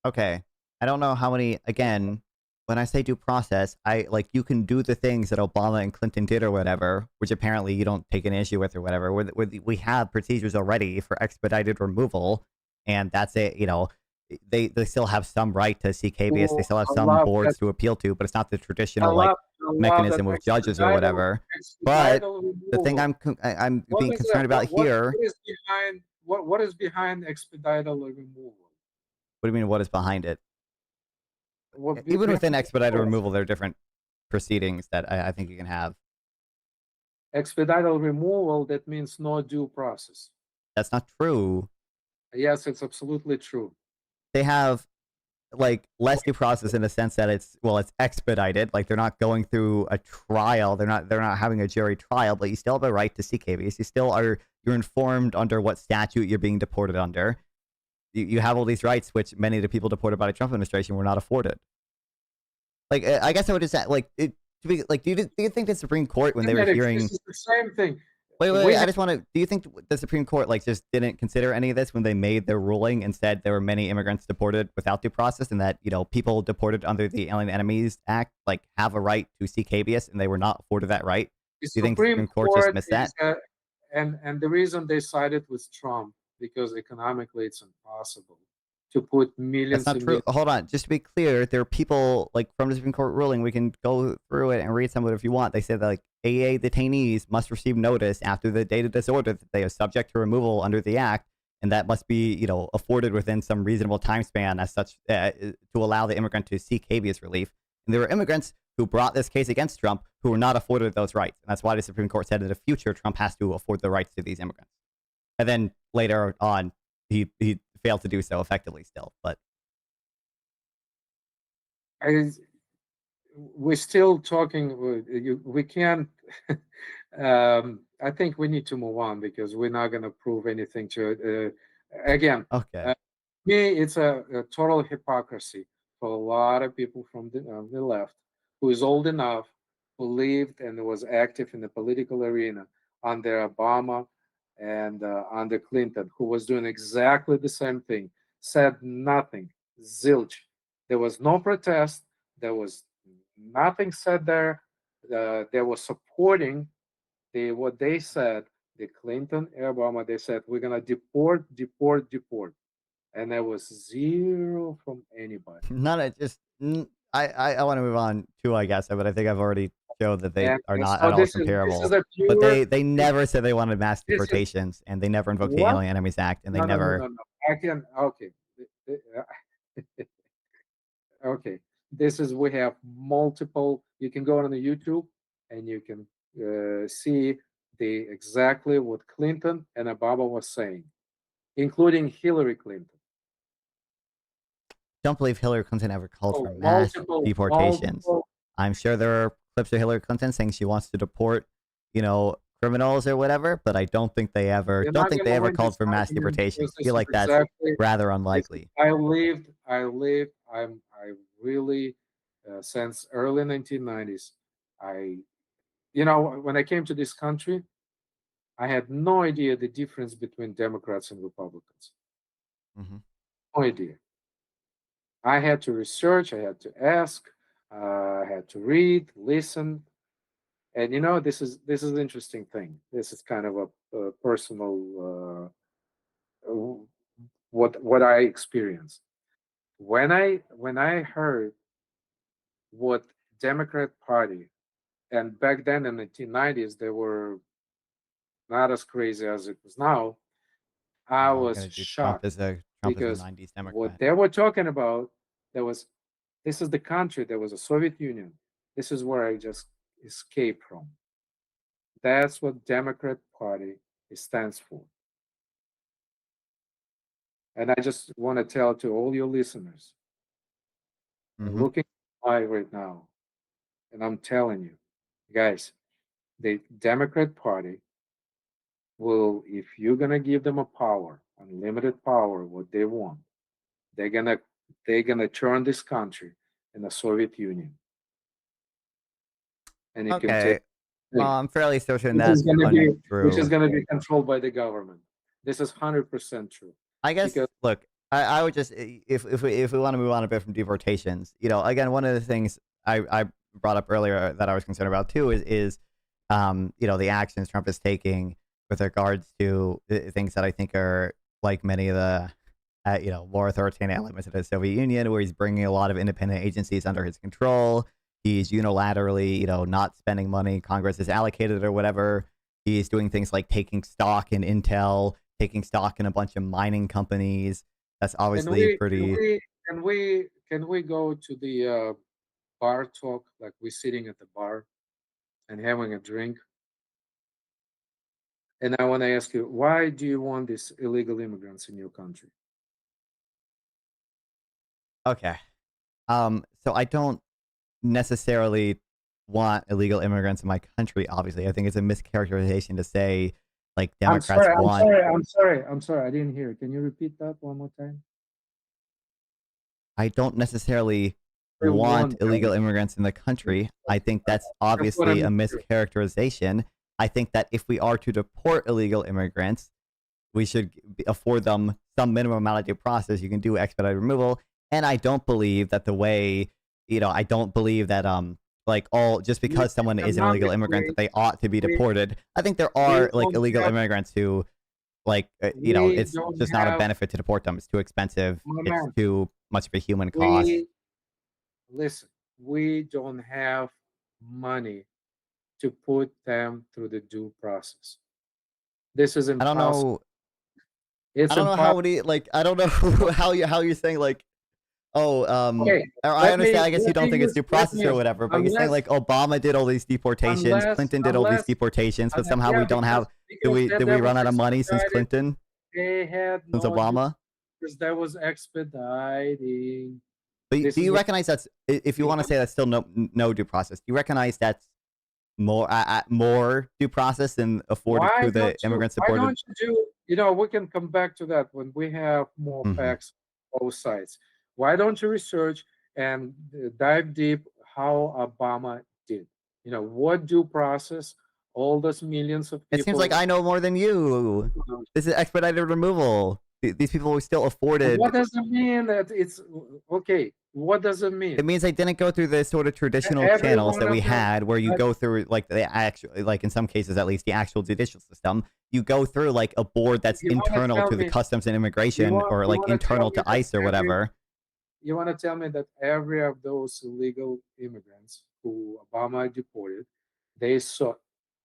Speaker 1: Okay. I don't know how many again, when I say due process, I like you can do the things that Obama and Clinton did or whatever, which apparently you don't take an issue with or whatever. We have procedures already for expedited removal, and that's it. They still have some right to seek habeas. They
Speaker 2: Oh,
Speaker 1: still have
Speaker 2: I
Speaker 1: some
Speaker 2: love that.
Speaker 1: boards to appeal to, but it's not the
Speaker 2: I
Speaker 1: traditional like
Speaker 2: love, I love that
Speaker 1: mechanism with judges or whatever. But
Speaker 2: expedited
Speaker 1: the thing
Speaker 2: removal.
Speaker 1: I'm
Speaker 2: What
Speaker 1: being
Speaker 2: is that?
Speaker 1: concerned about here.
Speaker 2: What is behind what is behind expedited removal?
Speaker 1: What do you mean? What is behind it? Even
Speaker 2: Behind
Speaker 1: within
Speaker 2: the
Speaker 1: expedited
Speaker 2: policy?
Speaker 1: removal, there are different proceedings that I think you can have.
Speaker 2: Expedited removal, that means no due process.
Speaker 1: That's not true.
Speaker 2: Yes, it's absolutely true.
Speaker 1: They have like less due process in the sense that it's expedited. Like they're not going through a trial. They're not having a jury trial, but you still have a right to seek habeas. You're informed under what statute you're being deported under. You have all these rights, which many of the people deported by the Trump administration were not afforded. Like I guess I would just say, like to be like, do you think the Supreme Court when they were
Speaker 2: Genetics,
Speaker 1: hearing.
Speaker 2: this is the same thing.
Speaker 1: Wait.
Speaker 2: We
Speaker 1: I
Speaker 2: have
Speaker 1: just want to. Do you think the Supreme Court like just didn't consider any of this when they made their ruling and said there were many immigrants deported without due process, and that people deported under the Alien Enemies Act like have a right to seek habeas, and they were not afforded that right?
Speaker 2: the
Speaker 1: Do you think the
Speaker 2: Supreme
Speaker 1: Supreme Court just
Speaker 2: Court
Speaker 1: missed
Speaker 2: is
Speaker 1: that?
Speaker 2: and the reason they sided with Trump because economically it's impossible to put
Speaker 1: That's
Speaker 2: millions
Speaker 1: not
Speaker 2: and
Speaker 1: true.
Speaker 2: millions.
Speaker 1: Hold on. Just to be clear, there are people like from the Supreme Court ruling. We can go through it and read some of it if you want. They said that like AA detainees must receive notice after the date of disorder that they are subject to removal under the Act, and that must be afforded within some reasonable time span as such to allow the immigrant to seek habeas relief. And there were immigrants who brought this case against Trump who were not afforded those rights, and that's why the Supreme Court said in the future Trump has to afford the rights to these immigrants. And then later on, he failed to do so effectively still, but.
Speaker 2: We're still talking. We can't. I think we need to move on because we're not going to prove anything to it. Again,
Speaker 1: Okay.
Speaker 2: me, it's a total hypocrisy for a lot of people from the left who is old enough, who lived and was active in the political arena under Obama and under Clinton, who was doing exactly the same thing, said nothing, zilch. There was no protest. There was nothing said there. They were supporting what they said, the Clinton, Obama. They said we're gonna deport, deport, deport, and there was zero from anybody.
Speaker 1: I want to move on too, I guess, but I think I've already showed that they
Speaker 2: And
Speaker 1: are not
Speaker 2: so
Speaker 1: at all
Speaker 2: this is
Speaker 1: comparable.
Speaker 2: a
Speaker 1: But
Speaker 2: pure.
Speaker 1: they never said they wanted mass
Speaker 2: This is
Speaker 1: deportations, and they never invoked the
Speaker 2: what?
Speaker 1: Alien Enemies Act, and they
Speaker 2: No, no, no,
Speaker 1: never.
Speaker 2: no, no. I can. Okay. Okay. This is we have multiple. You can go on the YouTube and you can see the exactly what Clinton and Obama was saying, including Hillary Clinton.
Speaker 1: Don't believe Hillary Clinton ever called for
Speaker 2: Oh,
Speaker 1: mass deportations.
Speaker 2: multiple.
Speaker 1: I'm sure there are clips of Hillary Clinton saying she wants to deport, criminals or whatever, but I don't think they ever
Speaker 2: You're
Speaker 1: don't
Speaker 2: not
Speaker 1: think
Speaker 2: going
Speaker 1: they
Speaker 2: to
Speaker 1: ever
Speaker 2: win
Speaker 1: called
Speaker 2: this
Speaker 1: for mass
Speaker 2: argument because
Speaker 1: deportations. I
Speaker 2: this
Speaker 1: feel
Speaker 2: is
Speaker 1: like that's
Speaker 2: exactly.
Speaker 1: rather unlikely.
Speaker 2: I lived. I really since early 1990s. When I came to this country, I had no idea the difference between Democrats and Republicans.
Speaker 1: Mm-hmm.
Speaker 2: No idea. I had to research. I had to ask. I had to read, listen, and this is an interesting thing. This is kind of a personal what I experienced when I heard what Democrat Party, and back then in the 1990s they were not as crazy as it was now. I
Speaker 1: No, I'm
Speaker 2: was
Speaker 1: gonna do
Speaker 2: shocked
Speaker 1: Trump is a
Speaker 2: because
Speaker 1: '90s
Speaker 2: what
Speaker 1: Democrat.
Speaker 2: they were talking about, there was this is the country, there was a Soviet Union. This is where I just escaped from. That's what Democrat Party stands for. And I just want to tell to all your listeners,
Speaker 1: Mm-hmm.
Speaker 2: looking live right now, and I'm telling you, guys, the Democrat Party will, if you're gonna give them a power, unlimited power, what they want, they're gonna turn this country in the Soviet Union, and it can take.
Speaker 1: Okay. Well, I'm fairly certain
Speaker 2: Which is
Speaker 1: that's
Speaker 2: going to be which is
Speaker 1: untrue.
Speaker 2: going to be controlled by the government. This is 100% true.
Speaker 1: I guess.
Speaker 2: Because
Speaker 1: Look, I would just if we want to move on a bit from deportations, again, one of the things I brought up earlier that I was concerned about too is the actions Trump is taking with regards to things that I think are like many of the more authoritarian elements of the Soviet Union, where he's bringing a lot of independent agencies under his control. He's unilaterally, not spending money Congress has allocated or whatever. He's doing things like taking stock in Intel, taking stock in a bunch of mining companies. That's obviously pretty.
Speaker 2: can we go to the bar talk, like we're sitting at the bar and having a drink? And I want to ask you, why do you want these illegal immigrants in your country?
Speaker 1: Okay. So I don't necessarily want illegal immigrants in my country. Obviously, I think it's a mischaracterization to say like
Speaker 2: I'm
Speaker 1: Democrats
Speaker 2: sorry. I'm
Speaker 1: want.
Speaker 2: sorry. I'm sorry. I'm sorry. I didn't hear it. Can you repeat that one more time?
Speaker 1: I don't necessarily
Speaker 2: I
Speaker 1: want
Speaker 2: want
Speaker 1: illegal
Speaker 2: them.
Speaker 1: immigrants in the country. I think that's
Speaker 2: That's what
Speaker 1: obviously a
Speaker 2: I'm.
Speaker 1: mischaracterization. I think that if we are to deport illegal immigrants, we should afford them some minimum amount of due process. You can do expedited removal, and I don't believe that the way, I don't believe that like all just
Speaker 2: You
Speaker 1: because someone is an illegal immigrant
Speaker 2: economically,
Speaker 1: that they ought to be
Speaker 2: we
Speaker 1: deported. I think there
Speaker 2: we
Speaker 1: are like
Speaker 2: don't
Speaker 1: illegal
Speaker 2: have
Speaker 1: immigrants who like,
Speaker 2: We
Speaker 1: it's
Speaker 2: don't
Speaker 1: just not a
Speaker 2: have,
Speaker 1: benefit to deport them. It's too expensive.
Speaker 2: my
Speaker 1: It's
Speaker 2: man,
Speaker 1: too much of a human cost.
Speaker 2: we, listen, we don't have money to put them through the due process. This is
Speaker 1: I don't
Speaker 2: impossible.
Speaker 1: know. I
Speaker 2: It's
Speaker 1: don't know how
Speaker 2: impossible.
Speaker 1: many like I don't know how you're saying like, oh,
Speaker 2: Okay,
Speaker 1: or I
Speaker 2: let
Speaker 1: understand.
Speaker 2: me
Speaker 1: I guess you
Speaker 2: let
Speaker 1: don't
Speaker 2: me
Speaker 1: think it's
Speaker 2: use
Speaker 1: due
Speaker 2: let
Speaker 1: process
Speaker 2: me
Speaker 1: or whatever, but you're saying
Speaker 2: unless
Speaker 1: like Obama did all these deportations,
Speaker 2: unless
Speaker 1: Clinton did all these
Speaker 2: unless
Speaker 1: deportations, but somehow
Speaker 2: yeah,
Speaker 1: we don't have. Did
Speaker 2: because
Speaker 1: we
Speaker 2: that
Speaker 1: did we
Speaker 2: that was
Speaker 1: run out of money since
Speaker 2: expedited.
Speaker 1: Clinton?
Speaker 2: They had
Speaker 1: Since
Speaker 2: no due
Speaker 1: Obama?
Speaker 2: because that was expediting.
Speaker 1: But
Speaker 2: This
Speaker 1: do
Speaker 2: is
Speaker 1: you
Speaker 2: what
Speaker 1: recognize that's if you
Speaker 2: you
Speaker 1: want to
Speaker 2: want.
Speaker 1: say that's still no due process? Do you recognize that's more due process than afforded to the immigrants
Speaker 2: Why
Speaker 1: deported?
Speaker 2: don't you do, we can come back to that when we have more
Speaker 1: Hmm.
Speaker 2: facts on both sides. Why don't you research and dive deep how Obama did? What due process all those millions of
Speaker 1: It seems like
Speaker 2: people.
Speaker 1: I know more than you. This is expedited removal. These people were still
Speaker 2: What
Speaker 1: afforded.
Speaker 2: does it mean that it's okay? What does it mean?
Speaker 1: It means they didn't go through the sort of traditional
Speaker 2: Every
Speaker 1: channels
Speaker 2: one
Speaker 1: that
Speaker 2: of
Speaker 1: we
Speaker 2: them,
Speaker 1: had, where you
Speaker 2: but
Speaker 1: go through like the actual, like in some cases at least, the actual judicial system. You go through like a board that's
Speaker 2: you want to
Speaker 1: internal
Speaker 2: tell
Speaker 1: to the
Speaker 2: me,
Speaker 1: Customs and
Speaker 2: you
Speaker 1: Immigration,
Speaker 2: want
Speaker 1: or
Speaker 2: you
Speaker 1: like
Speaker 2: want to tell
Speaker 1: internal
Speaker 2: me
Speaker 1: to
Speaker 2: that
Speaker 1: ICE or
Speaker 2: every
Speaker 1: whatever.
Speaker 2: you want to tell me that every of those illegal immigrants who Obama deported, they saw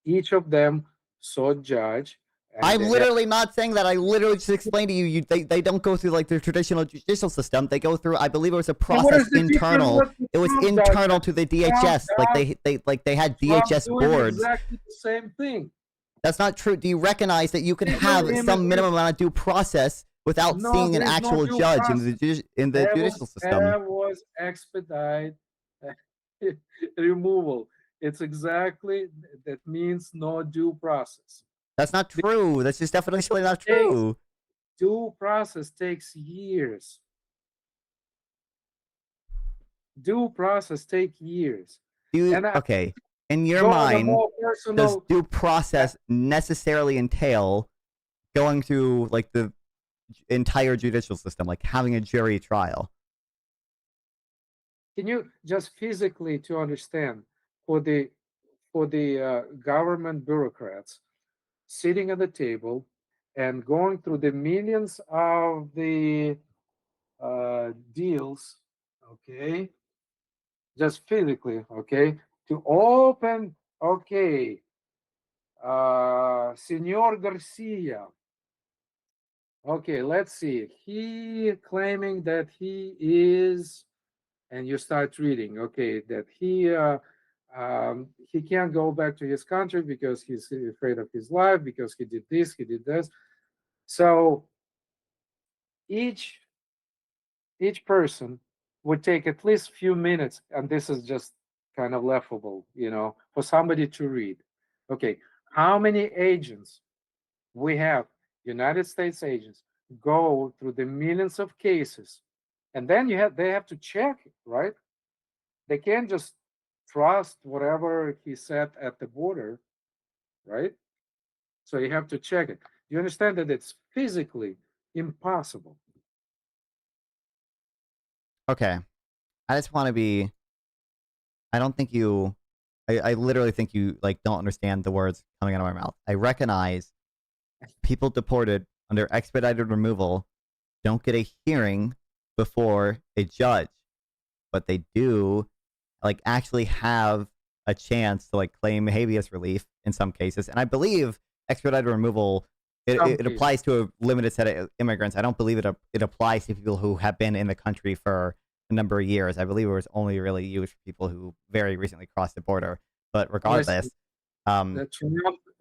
Speaker 2: each of them saw a judge, and
Speaker 1: I'm
Speaker 2: they had.
Speaker 1: literally not saying that. I literally just explained to you, they don't go through like the traditional judicial system. They go through, I believe it was a
Speaker 2: And what
Speaker 1: process
Speaker 2: is the difference?
Speaker 1: internal.
Speaker 2: What
Speaker 1: It was
Speaker 2: Trump does?
Speaker 1: internal
Speaker 2: That
Speaker 1: to the
Speaker 2: Trump
Speaker 1: DHS. Like
Speaker 2: does.
Speaker 1: they had
Speaker 2: Trump
Speaker 1: DHS
Speaker 2: doing
Speaker 1: boards.
Speaker 2: exactly the same thing.
Speaker 1: That's not true. Do you recognize that you can
Speaker 2: Legal
Speaker 1: have some minimum
Speaker 2: immigrants.
Speaker 1: amount of due process without
Speaker 2: No,
Speaker 1: seeing an
Speaker 2: there is no
Speaker 1: actual
Speaker 2: due
Speaker 1: judge in
Speaker 2: process.
Speaker 1: the judicial system?
Speaker 2: That was expedite removal. It's exactly that means no due process.
Speaker 1: That's not true. That's just definitionally not
Speaker 2: Takes
Speaker 1: true.
Speaker 2: due process takes years. Due process take years. And
Speaker 1: Okay, in your
Speaker 2: go on a
Speaker 1: mind,
Speaker 2: more
Speaker 1: does
Speaker 2: personal.
Speaker 1: due
Speaker 2: uh,
Speaker 1: process necessarily entail going through like the entire judicial system, like having a jury trial?
Speaker 2: Can you just physically to understand for the government bureaucrats sitting at the table and going through the millions of the deals, okay, just physically, okay, to open, okay, Senor Garcia, okay, let's see, he claiming that he is, and you start reading, okay, that he can't go back to his country because he's afraid of his life because he did this, he did this. So each each person would take at least few minutes, and this is just kind of laughable, for somebody to read. Okay, how many agents we have, United States agents, go through the millions of cases, and then they have to check, right? They can't just trust whatever he said at the border, right? So you have to check it. You understand that it's physically impossible.
Speaker 1: Okay, I just want to be. I don't think you. I literally think you like don't understand the words coming out of my mouth. I recognize people deported under expedited removal don't get a hearing before a judge, but they do like actually have a chance to like claim habeas relief in some cases. And I believe expedited removal
Speaker 2: Some
Speaker 1: it
Speaker 2: cases.
Speaker 1: applies to a limited set of immigrants. I don't believe it applies to people who have been in the country for a number of years. I believe it was only really used for people who very recently crossed the border. But
Speaker 2: Listen,
Speaker 1: regardless, um,
Speaker 2: the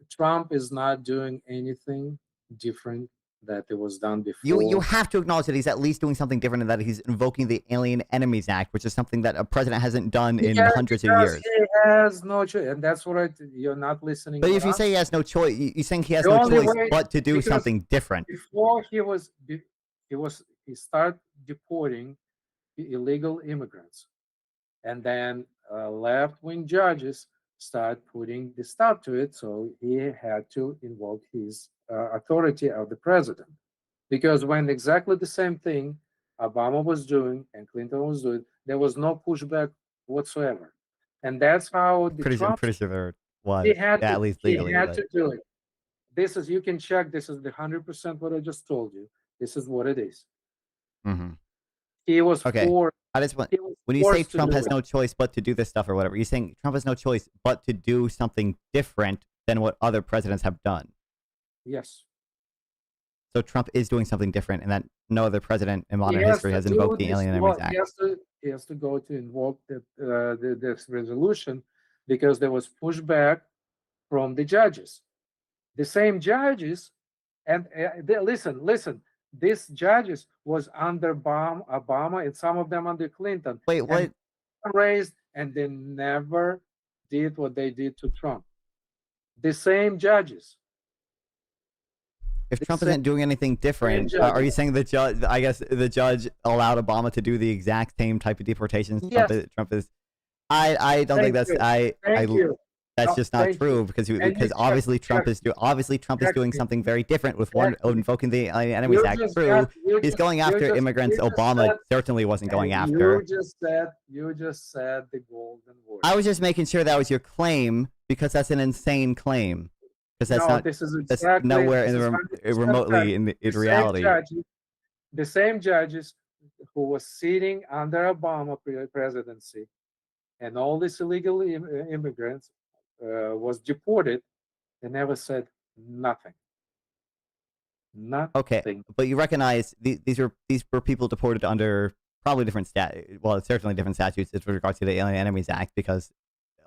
Speaker 2: Trump is not doing anything different that it was done
Speaker 1: you
Speaker 2: before.
Speaker 1: have to acknowledge that he's at least doing something different, and that he's invoking the Alien Enemies Act, which is something that a president hasn't done in hundreds of
Speaker 2: Because
Speaker 1: years.
Speaker 2: he has no choice, and that's what you're not listening.
Speaker 1: But
Speaker 2: What
Speaker 1: if you
Speaker 2: I'm
Speaker 1: say he has no choice, you're saying he has
Speaker 2: the
Speaker 1: no
Speaker 2: only
Speaker 1: choice
Speaker 2: way
Speaker 1: but to do
Speaker 2: because
Speaker 1: something different.
Speaker 2: before he started deporting the illegal immigrants, and then left-wing judges start putting the stop to it. So he had to invoke his authority of the president, because when exactly the same thing Obama was doing and Clinton was doing, there was no pushback whatsoever, and that's how the
Speaker 1: I'm
Speaker 2: Trump
Speaker 1: pretty sure there was,
Speaker 2: he had
Speaker 1: yeah,
Speaker 2: to
Speaker 1: at least
Speaker 2: he
Speaker 1: legally,
Speaker 2: had
Speaker 1: but
Speaker 2: to do it. this is, you can check, this is the 100% what I just told you. This is what it is.
Speaker 1: Mm-hmm.
Speaker 2: He was
Speaker 1: Okay.
Speaker 2: forced.
Speaker 1: I just want,
Speaker 2: He was
Speaker 1: when you say
Speaker 2: forced to
Speaker 1: Trump
Speaker 2: do
Speaker 1: has
Speaker 2: it.
Speaker 1: no choice but to do this stuff or whatever, you're saying Trump has no choice but to do something different than what other presidents have done.
Speaker 2: Yes.
Speaker 1: So Trump is doing something different, and that no other president in
Speaker 2: He
Speaker 1: modern
Speaker 2: has
Speaker 1: history
Speaker 2: to
Speaker 1: has
Speaker 2: do
Speaker 1: invoked the
Speaker 2: this
Speaker 1: Alien
Speaker 2: law.
Speaker 1: Enemies Act.
Speaker 2: He has to go to invoke this resolution because there was pushback from the judges. The same judges, and listen, these judges was under Obama and some of them under Clinton.
Speaker 1: Wait, what?
Speaker 2: And raised, and they never did what they did to Trump. The same judges.
Speaker 1: If Trump isn't doing anything different, are you saying the judge? I guess the judge allowed Obama to do the exact same type of deportations.
Speaker 2: Yes.
Speaker 1: Trump is. I don't think that's. That's just not true because obviously Trump is doing something very different with invoking the Alien Enemies Act. True, he's going after immigrants. Obama certainly wasn't going after.
Speaker 2: You just said the golden word.
Speaker 1: I was just making sure that was your claim because that's an insane claim. Because that's nowhere remotely in reality.
Speaker 2: The same judges who was sitting under Obama presidency, and all these illegal immigrants was deported. They never said nothing. Nothing.
Speaker 1: Okay, but you recognize these were people deported under probably different certainly different statutes with regards to the Alien Enemies Act because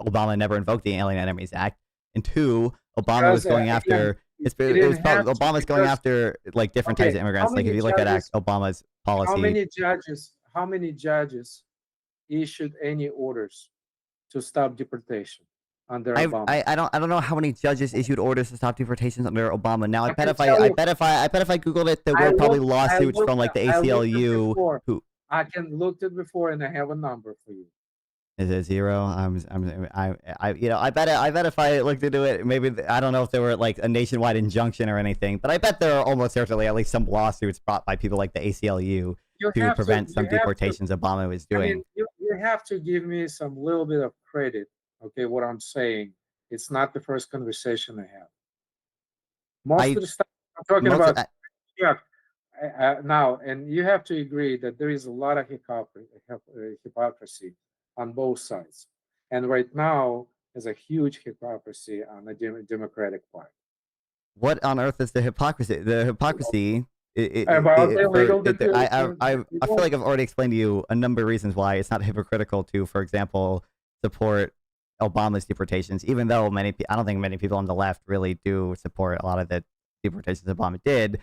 Speaker 1: Obama never invoked the Alien Enemies Act. And two, Obama was going after. Obama's going after like different types of immigrants. Like if you look at Obama's policy,
Speaker 2: how many judges issued any orders to stop deportation under Obama?
Speaker 1: I don't know how many judges issued orders to stop deportations under Obama. Now I bet if I Googled it, there were probably lawsuits from like the ACLU.
Speaker 2: I can looked it before, and I have a number for you.
Speaker 1: Is it 0? I bet if I looked into it, maybe I don't know if there were like a nationwide injunction or anything, but I bet there are almost certainly at least some lawsuits brought by people like the ACLU to prevent some deportations Obama was doing.
Speaker 2: I mean, you have to give me some little bit of credit. Okay, what I'm saying, it's not the first conversation I have. Most of the stuff I'm talking about, now, and you have to agree that there is a lot of hypocrisy on both sides. And right now, there's a huge hypocrisy on the Democratic part.
Speaker 1: What on earth is the hypocrisy? The hypocrisy. I feel like I've already explained to you a number of reasons why it's not hypocritical to, for example, support Obama's deportations, even though I don't think many people on the left really do support a lot of the deportations Obama did,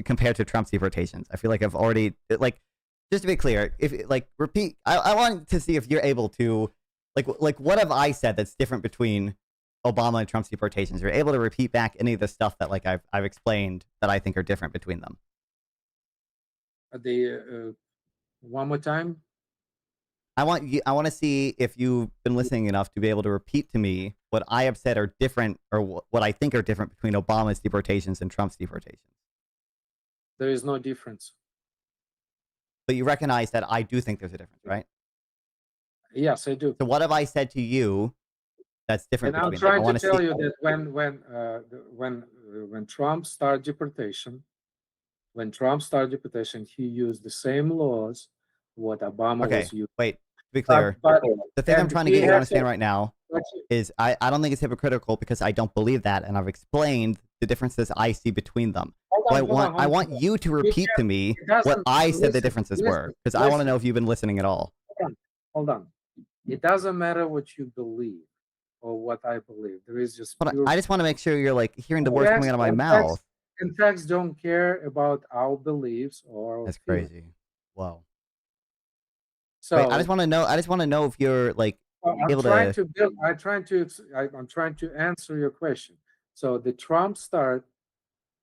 Speaker 1: compared to Trump's deportations. I feel like I've already just to be clear, repeat. I want to see if you're able to what have I said that's different between Obama and Trump's deportations? You're able to repeat back any of the stuff that I've explained that I think are different between them.
Speaker 2: One more time.
Speaker 1: I want to see if you've been listening enough to be able to repeat to me what I have said are different, or what I think are different between Obama's deportations and Trump's deportations.
Speaker 2: There is no difference.
Speaker 1: But you recognize that I do think there's a difference, right?
Speaker 2: Yes, I do.
Speaker 1: So what have I said to you that's different?
Speaker 2: And I'm trying to tell you that when Trump started deportation, he used the same laws what Obama was using.
Speaker 1: Wait, to be clear, the thing I'm trying to get you to understand right now is I don't think it's hypocritical because I don't believe that, and I've explained the differences I see between them. I want you to repeat to me what I said the differences were, because I want to know if you've been listening at all.
Speaker 2: Hold on. It doesn't matter what you believe or what I believe. There is just.
Speaker 1: I just want to make sure you're hearing the words coming out of my mouth.
Speaker 2: And facts don't care about our beliefs or.
Speaker 1: That's crazy. Wow.
Speaker 2: So
Speaker 1: wait, I just want to know. If you're able to.
Speaker 2: I'm trying to answer your question. So the Trump start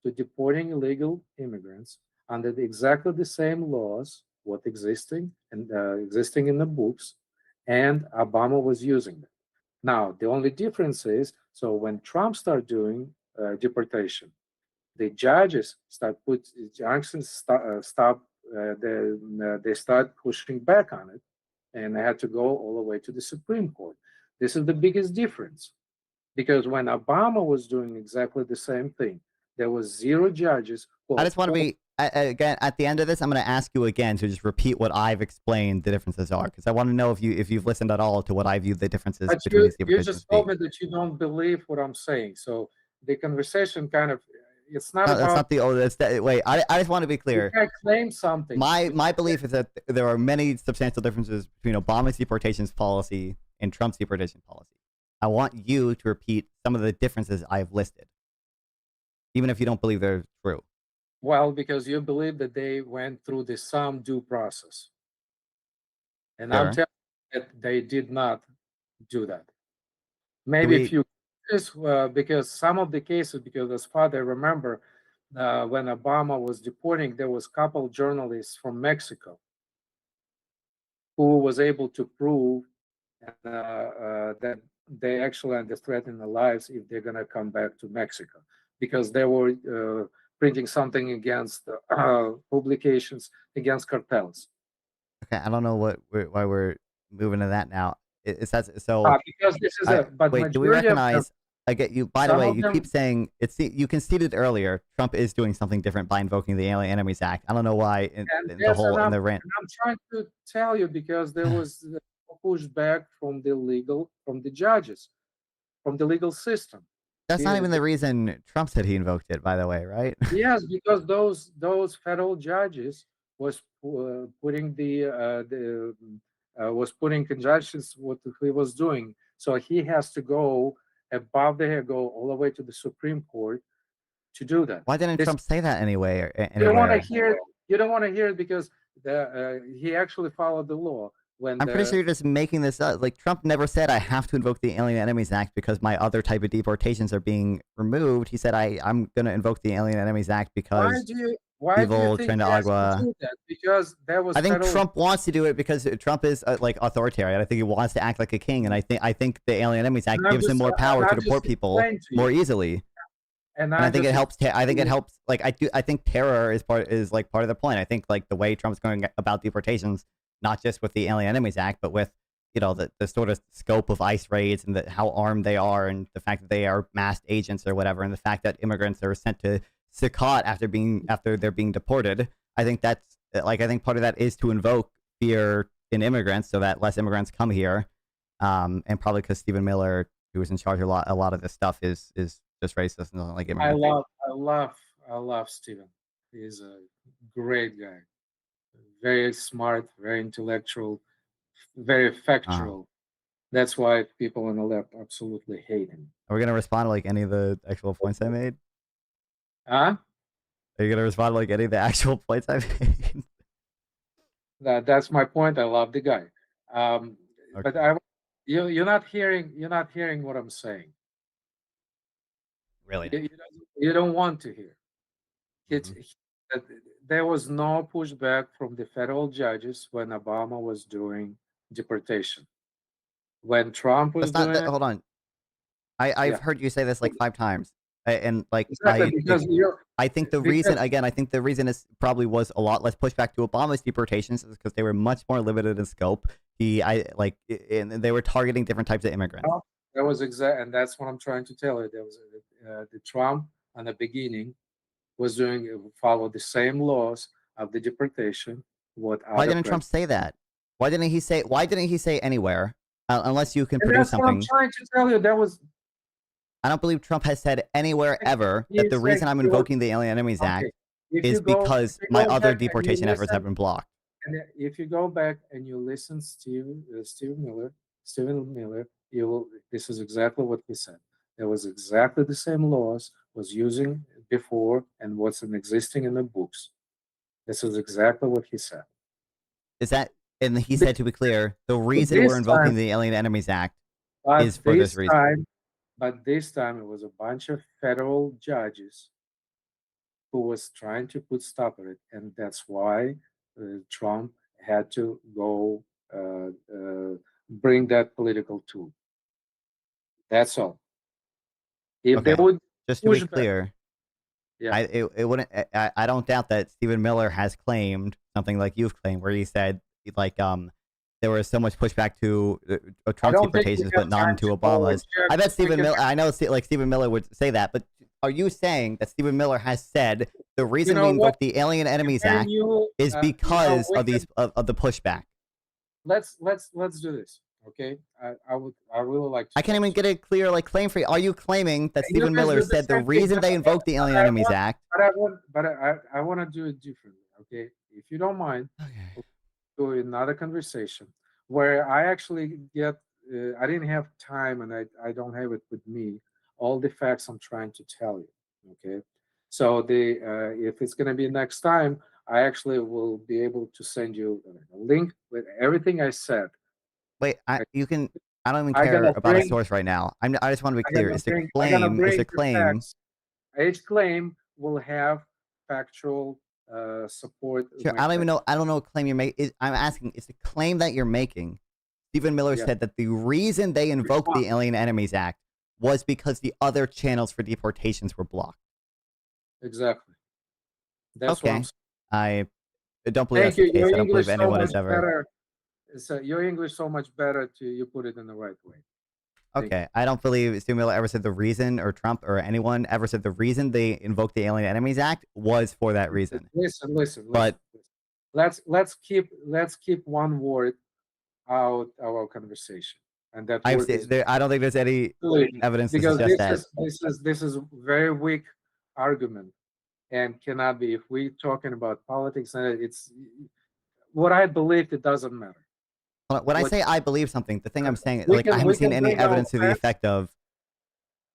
Speaker 2: to deporting illegal immigrants under exactly the same laws what existing in the books, and Obama was using them. Now the only difference is, so when Trump started doing deportation, the judges start they start pushing back on it, and they had to go all the way to the Supreme Court. This is the biggest difference. Because when Obama was doing exactly the same thing, there was 0 judges who
Speaker 1: I just want to
Speaker 2: uphold.
Speaker 1: be again at the end of this. I'm going to ask you again to just repeat what I've explained the differences are, because I want to know if you've listened at all to what I view the differences
Speaker 2: But
Speaker 1: between
Speaker 2: you
Speaker 1: these
Speaker 2: you
Speaker 1: deportations
Speaker 2: just
Speaker 1: to
Speaker 2: told
Speaker 1: be.
Speaker 2: me that you don't believe what I'm saying. So the conversation kind of, it's not
Speaker 1: No, that's
Speaker 2: about
Speaker 1: not the old. That's that. Wait, I just want to be
Speaker 2: the
Speaker 1: clear.
Speaker 2: guy claims something.
Speaker 1: My belief is that there are many substantial differences between Obama's deportations policy and Trump's deportation policy. I want you to repeat some of the differences I've listed, even if you don't believe they're true.
Speaker 2: Well, because you believe that they went through the some due process. And I'm
Speaker 1: Sure.
Speaker 2: telling you that they did not do that.
Speaker 1: Do
Speaker 2: Maybe a
Speaker 1: we?
Speaker 2: few cases, because some of the cases, because as far as I remember, when Obama was deporting, there was a couple journalists from Mexico who was able to prove that they actually under threaten their lives if they're going to come back to Mexico, because they were printing something against publications against cartels.
Speaker 1: Okay, I don't know why we're moving to that now. It says so.
Speaker 2: Because this is a, but
Speaker 1: Wait, do we
Speaker 2: majority of them,
Speaker 1: recognize? I get you. By the
Speaker 2: some
Speaker 1: way,
Speaker 2: of
Speaker 1: you keep
Speaker 2: them,
Speaker 1: saying it's. You conceded earlier. Trump is doing something different by invoking the Alien Enemies Act. I don't know why.
Speaker 2: and
Speaker 1: In the
Speaker 2: that's
Speaker 1: whole in the rant.
Speaker 2: and I'm trying to tell you because there was pushback from the judges, from the legal system.
Speaker 1: That's not
Speaker 2: The,
Speaker 1: even the reason Trump said he invoked it. By the way, right?
Speaker 2: Yes, because those federal judges was putting was putting conjunctions what he was doing. So he has to go above the head, go all the way to the Supreme Court to do that.
Speaker 1: Why didn't
Speaker 2: This
Speaker 1: Trump say that anyway?
Speaker 2: you don't want to
Speaker 1: Anywhere?
Speaker 2: hear it. You don't want to hear it because he actually followed the law when
Speaker 1: I'm pretty
Speaker 2: the
Speaker 1: sure you're just making this up. Like Trump never said I have to invoke the Alien Enemies Act because my other type of deportations are being removed. He said I'm going to invoke the Alien Enemies Act because
Speaker 2: why do you
Speaker 1: evil
Speaker 2: think
Speaker 1: Tren de
Speaker 2: he has to
Speaker 1: Agua.
Speaker 2: do that? Because there was
Speaker 1: I think
Speaker 2: federal.
Speaker 1: Trump wants to do it because Trump is like authoritarian. I think he wants to act like a king, and I think the Alien Enemies Act gives him more
Speaker 2: And
Speaker 1: power to
Speaker 2: I just
Speaker 1: deport people
Speaker 2: explained to
Speaker 1: more
Speaker 2: you,
Speaker 1: easily.
Speaker 2: and
Speaker 1: And
Speaker 2: I
Speaker 1: I think
Speaker 2: just
Speaker 1: it helps. I think it
Speaker 2: explained.
Speaker 1: helps. Like I think terror is like part of the point. I think like the way Trump's going about deportations, not just with the Alien Enemies Act, but with the sort of scope of ICE raids and how armed they are, and the fact that they are masked agents or whatever, and the fact that immigrants are sent to Saqqat after they're being deported. I think that's I think part of that is to invoke fear in immigrants so that less immigrants come here, and probably because Stephen Miller, who was in charge of a lot of this stuff, is just racist and doesn't like
Speaker 2: I
Speaker 1: immigrants.
Speaker 2: love, I love, I love Steven. He's a great guy, very smart, very intellectual, very
Speaker 1: Uh,
Speaker 2: factual. That's why people on the left absolutely hate him.
Speaker 1: are we gonna respond to like any of the actual points I made?
Speaker 2: Huh?
Speaker 1: Are you gonna respond to like any of the actual points I made?
Speaker 2: That's my point. I love the guy. Um, but
Speaker 1: Okay,
Speaker 2: you're not hearing what I'm saying.
Speaker 1: really.
Speaker 2: You don't want to hear. It's
Speaker 1: Mm-hmm.
Speaker 2: that there was no pushback from the federal judges when Obama was doing deportation. When Trump was
Speaker 1: That's not
Speaker 2: doing
Speaker 1: that.
Speaker 2: it,
Speaker 1: Hold on.
Speaker 2: yeah,
Speaker 1: I've heard you say this like 5 times, and like
Speaker 2: exactly because you're
Speaker 1: I think the reason
Speaker 2: because
Speaker 1: again, I think the reason is probably was a lot less pushback to Obama's deportations is because they were much more limited in scope. And they were targeting different types of immigrants.
Speaker 2: that was exact, and that's what I'm trying to tell you. There was the Trump in the beginning was doing follow the same laws of the deportation. What
Speaker 1: Why
Speaker 2: other
Speaker 1: didn't Trump
Speaker 2: presidents?
Speaker 1: say that? Why didn't he say? Why didn't he say anywhere? Unless you can
Speaker 2: And
Speaker 1: produce
Speaker 2: that's what I'm
Speaker 1: something.
Speaker 2: trying to tell you. That was
Speaker 1: I don't believe Trump has said anywhere ever that
Speaker 2: he
Speaker 1: the
Speaker 2: said
Speaker 1: reason I'm
Speaker 2: he was
Speaker 1: invoking the Alien Enemies
Speaker 2: okay.
Speaker 1: Act is because
Speaker 2: If you
Speaker 1: my
Speaker 2: go
Speaker 1: other
Speaker 2: back and you
Speaker 1: deportation efforts have
Speaker 2: listen,
Speaker 1: been blocked.
Speaker 2: and if you go back and you listen, Stephen Miller, you will. This is exactly what he said. There was exactly the same laws was using before and what's in existing in the books. This is exactly what he said.
Speaker 1: Is that? And he
Speaker 2: But
Speaker 1: said, to be clear, the reason we're
Speaker 2: this time,
Speaker 1: invoking the Alien Enemies Act is
Speaker 2: but
Speaker 1: for this
Speaker 2: this
Speaker 1: reason.
Speaker 2: time, but this time it was a bunch of federal judges who was trying to put stop on it, and that's why Trump had to go bring that political tool. That's all. If they
Speaker 1: Okay,
Speaker 2: would
Speaker 1: just to be
Speaker 2: push back,
Speaker 1: clear,
Speaker 2: yeah,
Speaker 1: it wouldn't. I don't doubt that Stephen Miller has claimed something like you've claimed, where he said like there was so much pushback to
Speaker 2: I
Speaker 1: Trump's
Speaker 2: don't think we
Speaker 1: deportations,
Speaker 2: have
Speaker 1: but not
Speaker 2: time
Speaker 1: to
Speaker 2: to go and
Speaker 1: Obama's.
Speaker 2: check.
Speaker 1: I bet
Speaker 2: We
Speaker 1: Stephen
Speaker 2: can
Speaker 1: Miller. I know, like Stephen Miller would say that, but are you saying that Stephen Miller has said the
Speaker 2: You
Speaker 1: reason we
Speaker 2: know what?
Speaker 1: invoked the Alien Enemies
Speaker 2: When
Speaker 1: Act
Speaker 2: you,
Speaker 1: is because
Speaker 2: we
Speaker 1: of
Speaker 2: can,
Speaker 1: of the pushback?
Speaker 2: let's do this. Okay, I really like to
Speaker 1: I can't
Speaker 2: talk
Speaker 1: even
Speaker 2: to
Speaker 1: get a clear like claim for you. Are you claiming that
Speaker 2: you. You
Speaker 1: Stephen
Speaker 2: can
Speaker 1: Miller
Speaker 2: do the
Speaker 1: said the
Speaker 2: same thing,
Speaker 1: reason they invoked the
Speaker 2: but
Speaker 1: Alien
Speaker 2: I
Speaker 1: Enemies
Speaker 2: want,
Speaker 1: Act?
Speaker 2: I want to do it differently. Okay, if you don't mind,
Speaker 1: Okay.
Speaker 2: we'll do another conversation where I actually get. I didn't have time, and I don't have it with me. All the facts I'm trying to tell you. Okay, so the if it's going to be next time, I actually will be able to send you a link with everything I said.
Speaker 1: Wait,
Speaker 2: I,
Speaker 1: you can. I don't even
Speaker 2: I
Speaker 1: care
Speaker 2: gotta
Speaker 1: about a
Speaker 2: bring
Speaker 1: source right now. I just want to be clear.
Speaker 2: I gotta
Speaker 1: Is
Speaker 2: bring
Speaker 1: a
Speaker 2: the
Speaker 1: claim.
Speaker 2: facts. Each claim will have factual support.
Speaker 1: Sure, I don't even know. I don't know what claim you're making. I'm asking, is the claim that you're making? Stephen Miller
Speaker 2: Yeah,
Speaker 1: said that the reason they invoked
Speaker 2: respond.
Speaker 1: the Alien Enemies Act was because the other channels for deportations were blocked.
Speaker 2: Exactly. That's what I'm
Speaker 1: Okay.
Speaker 2: saying.
Speaker 1: I don't believe
Speaker 2: Thank
Speaker 1: that's the
Speaker 2: you. Your
Speaker 1: case. I don't believe
Speaker 2: English so
Speaker 1: anyone
Speaker 2: much
Speaker 1: has ever.
Speaker 2: better. So your English so much better to you put it in the right way. Thank you.
Speaker 1: Okay. I don't believe Stephen Miller ever said the reason, or Trump or anyone ever said the reason they invoked the Alien Enemies Act was for that reason.
Speaker 2: Listen.
Speaker 1: But
Speaker 2: Let's keep one word out of our conversation, and that
Speaker 1: I've
Speaker 2: word
Speaker 1: seen
Speaker 2: is
Speaker 1: there. I don't think there's any evidence to
Speaker 2: because
Speaker 1: suggest that.
Speaker 2: this is very weak argument and cannot be. If we're talking about politics, and it's what I believe, it doesn't matter.
Speaker 1: When I
Speaker 2: What
Speaker 1: say I believe something, the thing I'm saying, like, I haven't
Speaker 2: we
Speaker 1: seen
Speaker 2: can
Speaker 1: any
Speaker 2: bring our
Speaker 1: evidence to the
Speaker 2: facts.
Speaker 1: effect of.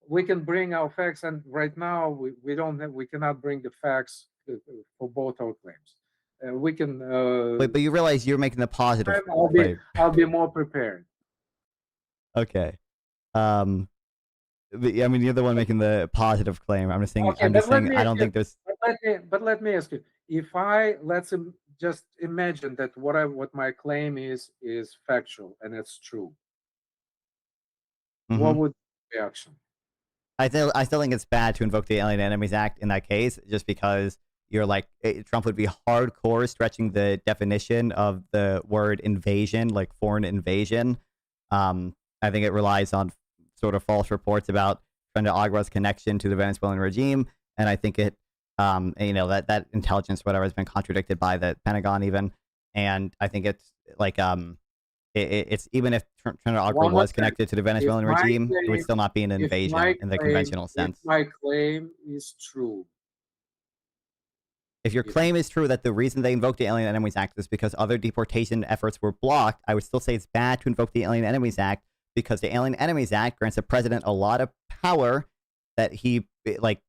Speaker 2: We can bring our facts, and right now we don't have, we cannot bring the facts for both our claims. We can.
Speaker 1: Wait, but you realize you're making the positive claim.
Speaker 2: I'll be more prepared.
Speaker 1: Okay. Um. I mean, you're the one making the positive claim. I'm just saying.
Speaker 2: Okay,
Speaker 1: I'm just
Speaker 2: but let
Speaker 1: saying.
Speaker 2: me
Speaker 1: I don't think there's.
Speaker 2: let me ask you. If let's just imagine that what my claim is factual and it's true. What
Speaker 1: Mhm.
Speaker 2: would be the reaction?
Speaker 1: I still think it's bad to invoke the Alien Enemies Act in that case, just because you're like Trump would be hardcore stretching the definition of the word invasion, like foreign invasion. I think it relies on sort of false reports about Brenda Agua's connection to the Venezuelan regime, and I think it, that intelligence, whatever, has been contradicted by the Pentagon even, and I think it's like it's even if Trinidad Agua
Speaker 2: One more
Speaker 1: was
Speaker 2: time.
Speaker 1: connected to the
Speaker 2: If
Speaker 1: Venezuelan
Speaker 2: my
Speaker 1: regime, it would
Speaker 2: claim,
Speaker 1: still not be an invasion in the conventional
Speaker 2: if
Speaker 1: sense.
Speaker 2: my claim is true,
Speaker 1: If your
Speaker 2: if
Speaker 1: claim is true that the reason they invoked the Alien Enemies Act is because other deportation efforts were blocked, I would still say it's bad to invoke the Alien Enemies Act because the Alien Enemies Act grants the president a lot of power that he like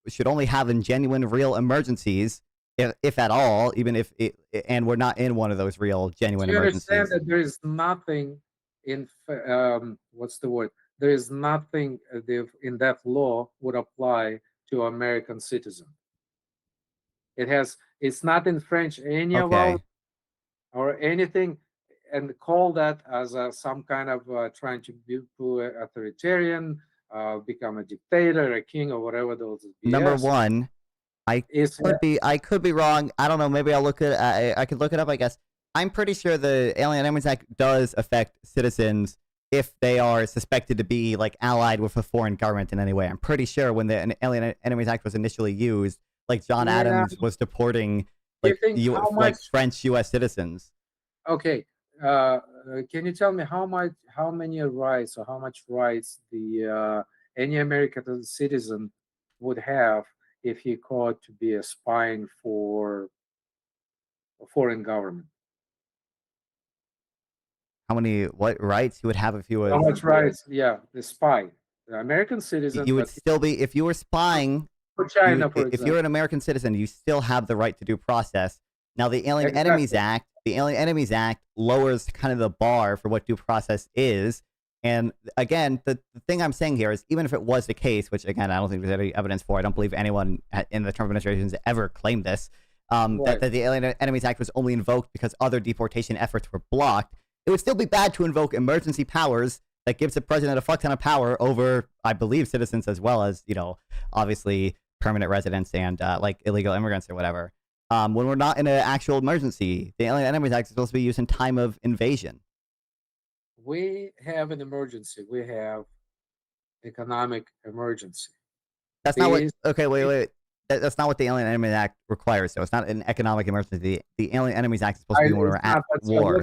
Speaker 1: should only have in genuine, real emergencies, if at all, even if it, and we're not in one of those real, genuine
Speaker 2: do you understand
Speaker 1: emergencies.
Speaker 2: that there is nothing in what's the word? There is nothing in that law would apply to American citizen. It's not in French any of our
Speaker 1: Okay.
Speaker 2: or anything, and call that as some kind of trying to be authoritarian, become a dictator, a king, or whatever those
Speaker 1: Number
Speaker 2: BS
Speaker 1: one,
Speaker 2: is.
Speaker 1: I could be wrong. I don't know. Maybe I'll look at. I could look it up. I guess I'm pretty sure the Alien Enemies Act does affect citizens if they are suspected to be like allied with a foreign government in any way. I'm pretty sure when the Alien Enemies Act was initially used, like John
Speaker 2: Yeah,
Speaker 1: Adams was deporting
Speaker 2: you think how much?
Speaker 1: like French U.S. citizens.
Speaker 2: Okay, can you tell me how many rights or how much rights the any American citizen would have if he caught to be a spying for a foreign government?
Speaker 1: How many what rights he would have if he
Speaker 2: How
Speaker 1: was?
Speaker 2: much rights? Yeah, the spy, the American citizen,
Speaker 1: You would
Speaker 2: but
Speaker 1: still be if you were spying.
Speaker 2: for China, for
Speaker 1: If you're
Speaker 2: example.
Speaker 1: an American citizen, you still have the right to due process. Now,
Speaker 2: Exactly.
Speaker 1: The Alien Enemies Act lowers kind of the bar for what due process is. And again, the thing I'm saying here is even if it was the case, which again, I don't think there's any evidence for, I don't believe anyone in the Trump administration has ever claimed this,
Speaker 2: Right.
Speaker 1: that the Alien Enemies Act was only invoked because other deportation efforts were blocked. It would still be bad to invoke emergency powers that gives the president a fuck ton of power over, I believe, citizens as well as, obviously permanent residents and like illegal immigrants or whatever. when we're not in an actual emergency. The Alien Enemies Act is supposed to be used in time of invasion.
Speaker 2: We have an emergency. We have economic emergency.
Speaker 1: That's not what. Okay, wait. That's not what the Alien Enemies Act requires. So it's not an economic emergency. The Alien Enemies Act is supposed to be when we're at war.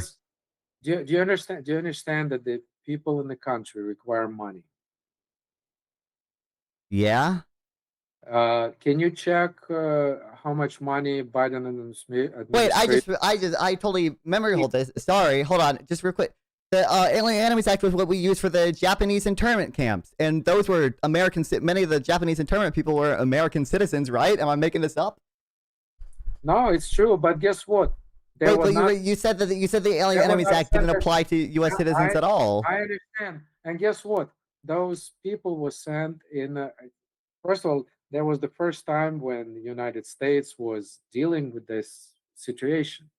Speaker 2: Do you understand? Do you understand that the people in the country require money?
Speaker 1: Yeah.
Speaker 2: Can you check how much money Biden administration?
Speaker 1: Wait, I totally memory hold this. Sorry, hold on, just real quick. The Alien Enemies Act was what we used for the Japanese internment camps, and those were American. Many of the Japanese internment people were American citizens, right? Am I making this up?
Speaker 2: No, it's true. But guess what?
Speaker 1: You said that the Alien Enemies Act didn't apply to U.S. citizens at all.
Speaker 2: I understand. And guess what? Those people were sent in. First of all, there was the first time when the United States was dealing with this situation.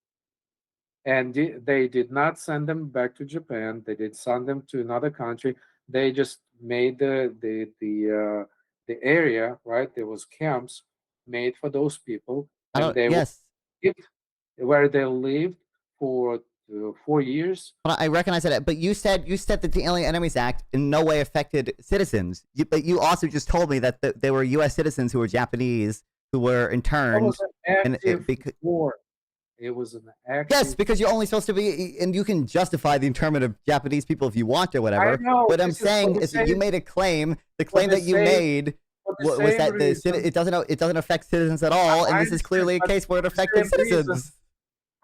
Speaker 2: And they did not send them back to Japan. They did send them to another country. They just made the area, right? There was camps made for those people, and they lived where they lived for 4 years.
Speaker 1: Well, I recognize that, but you said that the Alien Enemies Act in no way affected citizens. But you also just told me that there were U.S. citizens who were Japanese who were interned.
Speaker 2: It was an active war. It was an active.
Speaker 1: Yes, because you're only supposed to be, and you can justify the internment of Japanese people if you want or whatever.
Speaker 2: I know.
Speaker 1: What I'm saying is that you made a claim. The claim that you made was that it doesn't affect citizens at all, and this is clearly a case where it affected citizens.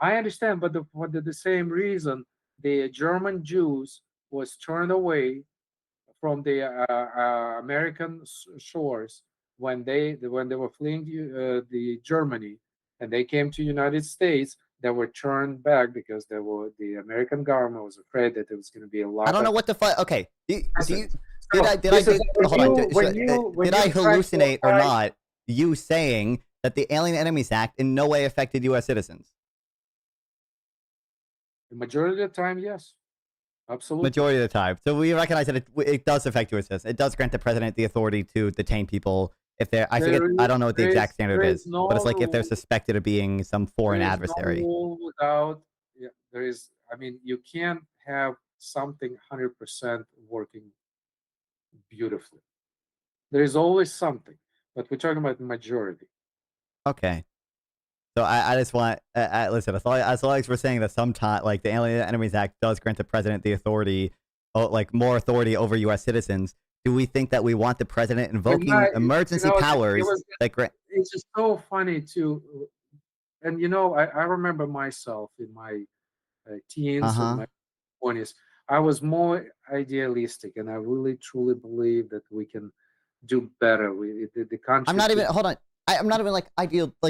Speaker 2: I understand, but for the same reason, the German Jews was turned away from the American shores when they were fleeing the Germany, and they came to United States. They were turned back because the American government was afraid that there was going to be a lot.
Speaker 1: I don't know what the fuck. Okay, did I hallucinate or not? You saying that the Alien Enemies Act in no way affected U.S. citizens?
Speaker 2: The majority of the time, yes. Absolutely.
Speaker 1: Majority of the time. So we recognize that it does affect U.S. citizens. It does grant the president the authority to detain people if they're, I don't know what the exact standard is, but it's like if they're suspected of being some foreign adversary.
Speaker 2: You can't have something 100% working beautifully. There is always something, but we're talking about the majority.
Speaker 1: Okay. So I just want listen. As long as we're saying that sometimes, like the Alien Enemies Act does grant the president the authority, like more authority over U.S. citizens. Do we think that we want the president invoking emergency powers that grant?
Speaker 2: It's just so funny too, and I remember myself in my teens and my 20s. I was more idealistic, and I really truly believe that we can do better. The country.
Speaker 1: I'm not even. Hold on. I'm not even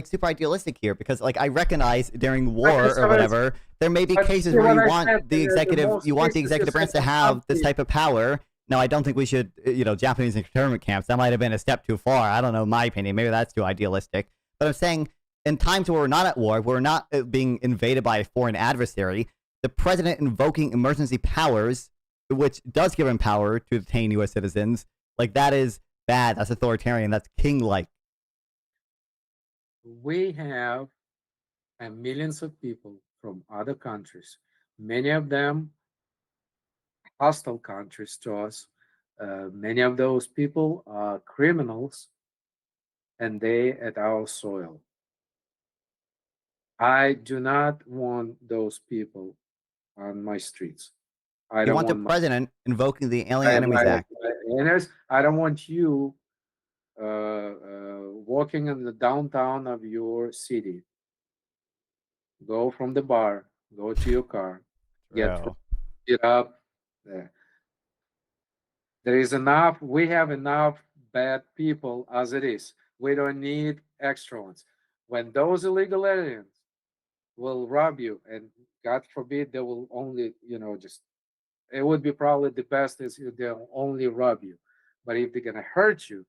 Speaker 1: super idealistic here, because like I recognize during war or whatever, there may be cases where you want the executive branch to have this type of power. Now, I don't think we should, Japanese internment camps. That might have been a step too far. I don't know, my opinion. Maybe that's too idealistic. But I'm saying in times where we're not at war, we're not being invaded by a foreign adversary, the president invoking emergency powers, which does give him power to detain U.S. citizens, like that is bad. That's authoritarian. That's king-like.
Speaker 2: We have millions of people from other countries, many of them hostile countries to us. Many of those people are criminals, and they at our soil. I do not want those people on my streets.
Speaker 1: I don't want the president invoking the Alien Enemies Act.
Speaker 2: I don't want you walking in the downtown of your city. Go from the bar, go to your car, get up. There is enough. We have enough bad people as it is. We don't need extra ones. When those illegal aliens will rob you, and God forbid they will only, it would be probably the best is they'll only rob you. But if they're gonna hurt you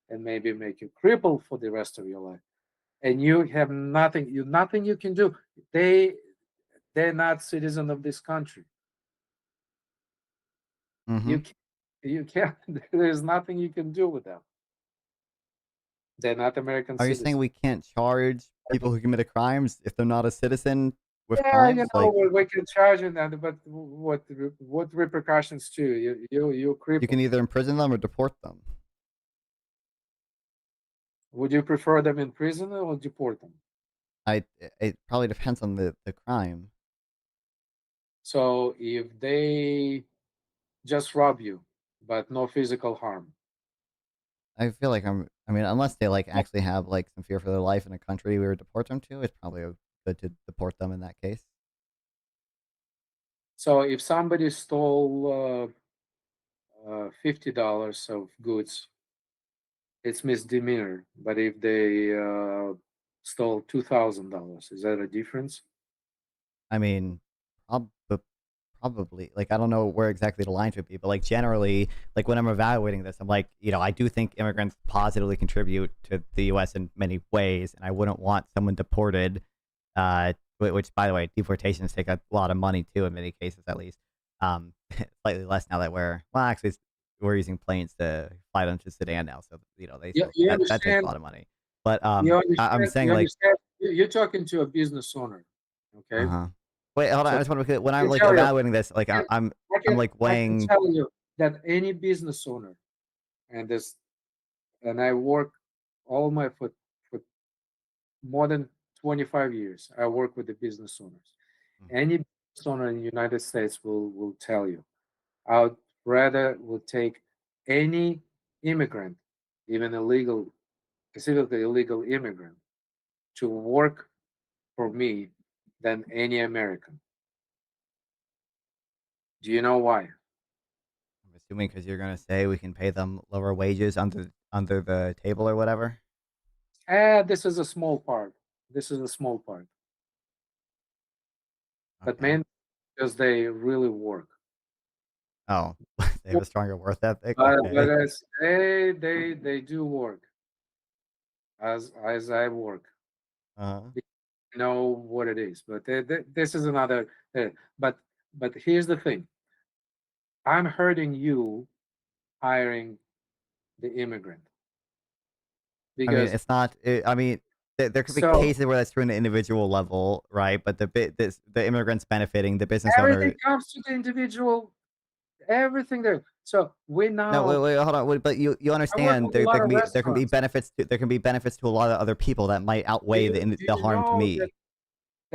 Speaker 2: and maybe make you crippled for the rest of your life, and you have nothing you can do, they're not citizen of this country. You can't. There's nothing you can do with them. They're not American citizens.
Speaker 1: Are you saying we can't charge people who commit crimes if they're not a citizen with
Speaker 2: Yeah,
Speaker 1: crimes? Like,
Speaker 2: we can charge it, and but what repercussions too? You
Speaker 1: you
Speaker 2: cripple.
Speaker 1: can either imprison them or deport them.
Speaker 2: Would you prefer them in prison or deport them?
Speaker 1: It probably depends on the crime.
Speaker 2: So if they just rob you, but no physical harm,
Speaker 1: I feel like I mean, unless they, like, actually have, like, some fear for their life in a country we would deport them to, it's probably good to deport them in that case.
Speaker 2: so if somebody stole $50 of goods, it's misdemeanor. But if they stole $2,000, is that a difference?
Speaker 1: I mean, prob probably, like, I don't know where exactly the lines would be, but, like, generally, like, when I'm evaluating this, I'm like, I do think immigrants positively contribute to the US in many ways, and I wouldn't want someone deported, which, by the way, deportations take a lot of money too in many cases, at least. Um, slightly less now that actually, we're using planes to fly them to Sudan now, so, they
Speaker 2: You,
Speaker 1: still
Speaker 2: you
Speaker 1: that takes a
Speaker 2: understand?
Speaker 1: lot of money. But,
Speaker 2: You
Speaker 1: I'm
Speaker 2: understand?
Speaker 1: saying,
Speaker 2: You
Speaker 1: like,
Speaker 2: understand? You're talking to a business owner, okay?
Speaker 1: uh-huh. Wait, hold on.
Speaker 2: So
Speaker 1: I just want to when
Speaker 2: I
Speaker 1: I'm
Speaker 2: can
Speaker 1: like
Speaker 2: tell you,
Speaker 1: evaluating this, like
Speaker 2: can
Speaker 1: I'm like
Speaker 2: I can
Speaker 1: weighing.
Speaker 2: tell you that any business owner, and this and I work all my for more than 25 years. I work with the business owners.
Speaker 1: Mhm.
Speaker 2: Any business owner in the United States will tell you, I would rather will take any immigrant, even illegal, specifically illegal immigrant, to work for me than any American. Do you know why?
Speaker 1: I'm assuming because you're gonna say we can pay them lower wages under the table or whatever.
Speaker 2: This is a small part. This is a small part. But
Speaker 1: Okay.
Speaker 2: mainly because they really work.
Speaker 1: Oh, they have a stronger worth ethic.
Speaker 2: But
Speaker 1: Okay.
Speaker 2: as they do work as I work.
Speaker 1: Uh-huh.
Speaker 2: They know what it is. But this is another. But here's the thing. I'm hurting you hiring the immigrant
Speaker 1: I mean,
Speaker 2: because
Speaker 1: it's not. I mean, there could be
Speaker 2: so
Speaker 1: cases where that's true in the individual level, right? But the immigrants benefiting, the business
Speaker 2: everything
Speaker 1: owner.
Speaker 2: comes to the individual. Everything there. So we
Speaker 1: No,
Speaker 2: now.
Speaker 1: hold on. Wait, but you
Speaker 2: I work
Speaker 1: understand
Speaker 2: with a lot of
Speaker 1: there can be
Speaker 2: restaurants.
Speaker 1: benefits to a lot of other people that might outweigh
Speaker 2: Do
Speaker 1: the
Speaker 2: you
Speaker 1: harm to
Speaker 2: know that
Speaker 1: me.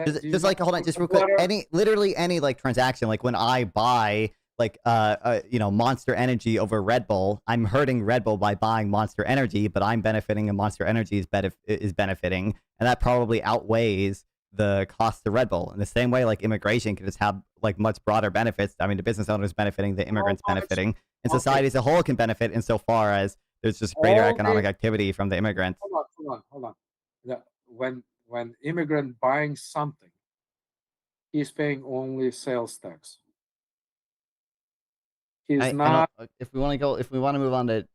Speaker 2: do you
Speaker 1: Just
Speaker 2: know
Speaker 1: like hold on,
Speaker 2: I
Speaker 1: just
Speaker 2: work
Speaker 1: real
Speaker 2: with a
Speaker 1: quick.
Speaker 2: lot of
Speaker 1: Literally any like transaction, like when I buy like Monster Energy over Red Bull, I'm hurting Red Bull by buying Monster Energy, but I'm benefiting and Monster Energy is benefiting, and that probably outweighs the cost to Red Bull. In the same way, like immigration can just have like much broader benefits. I mean, the business owners benefiting, the
Speaker 2: how
Speaker 1: immigrants
Speaker 2: much.
Speaker 1: benefiting, and
Speaker 2: Okay,
Speaker 1: society as a whole can benefit insofar as there's just greater
Speaker 2: all the
Speaker 1: economic activity from the immigrants.
Speaker 2: hold on. When immigrant buying something, he's paying only sales tax. He's
Speaker 1: I don't.
Speaker 2: not.
Speaker 1: If we want to move on to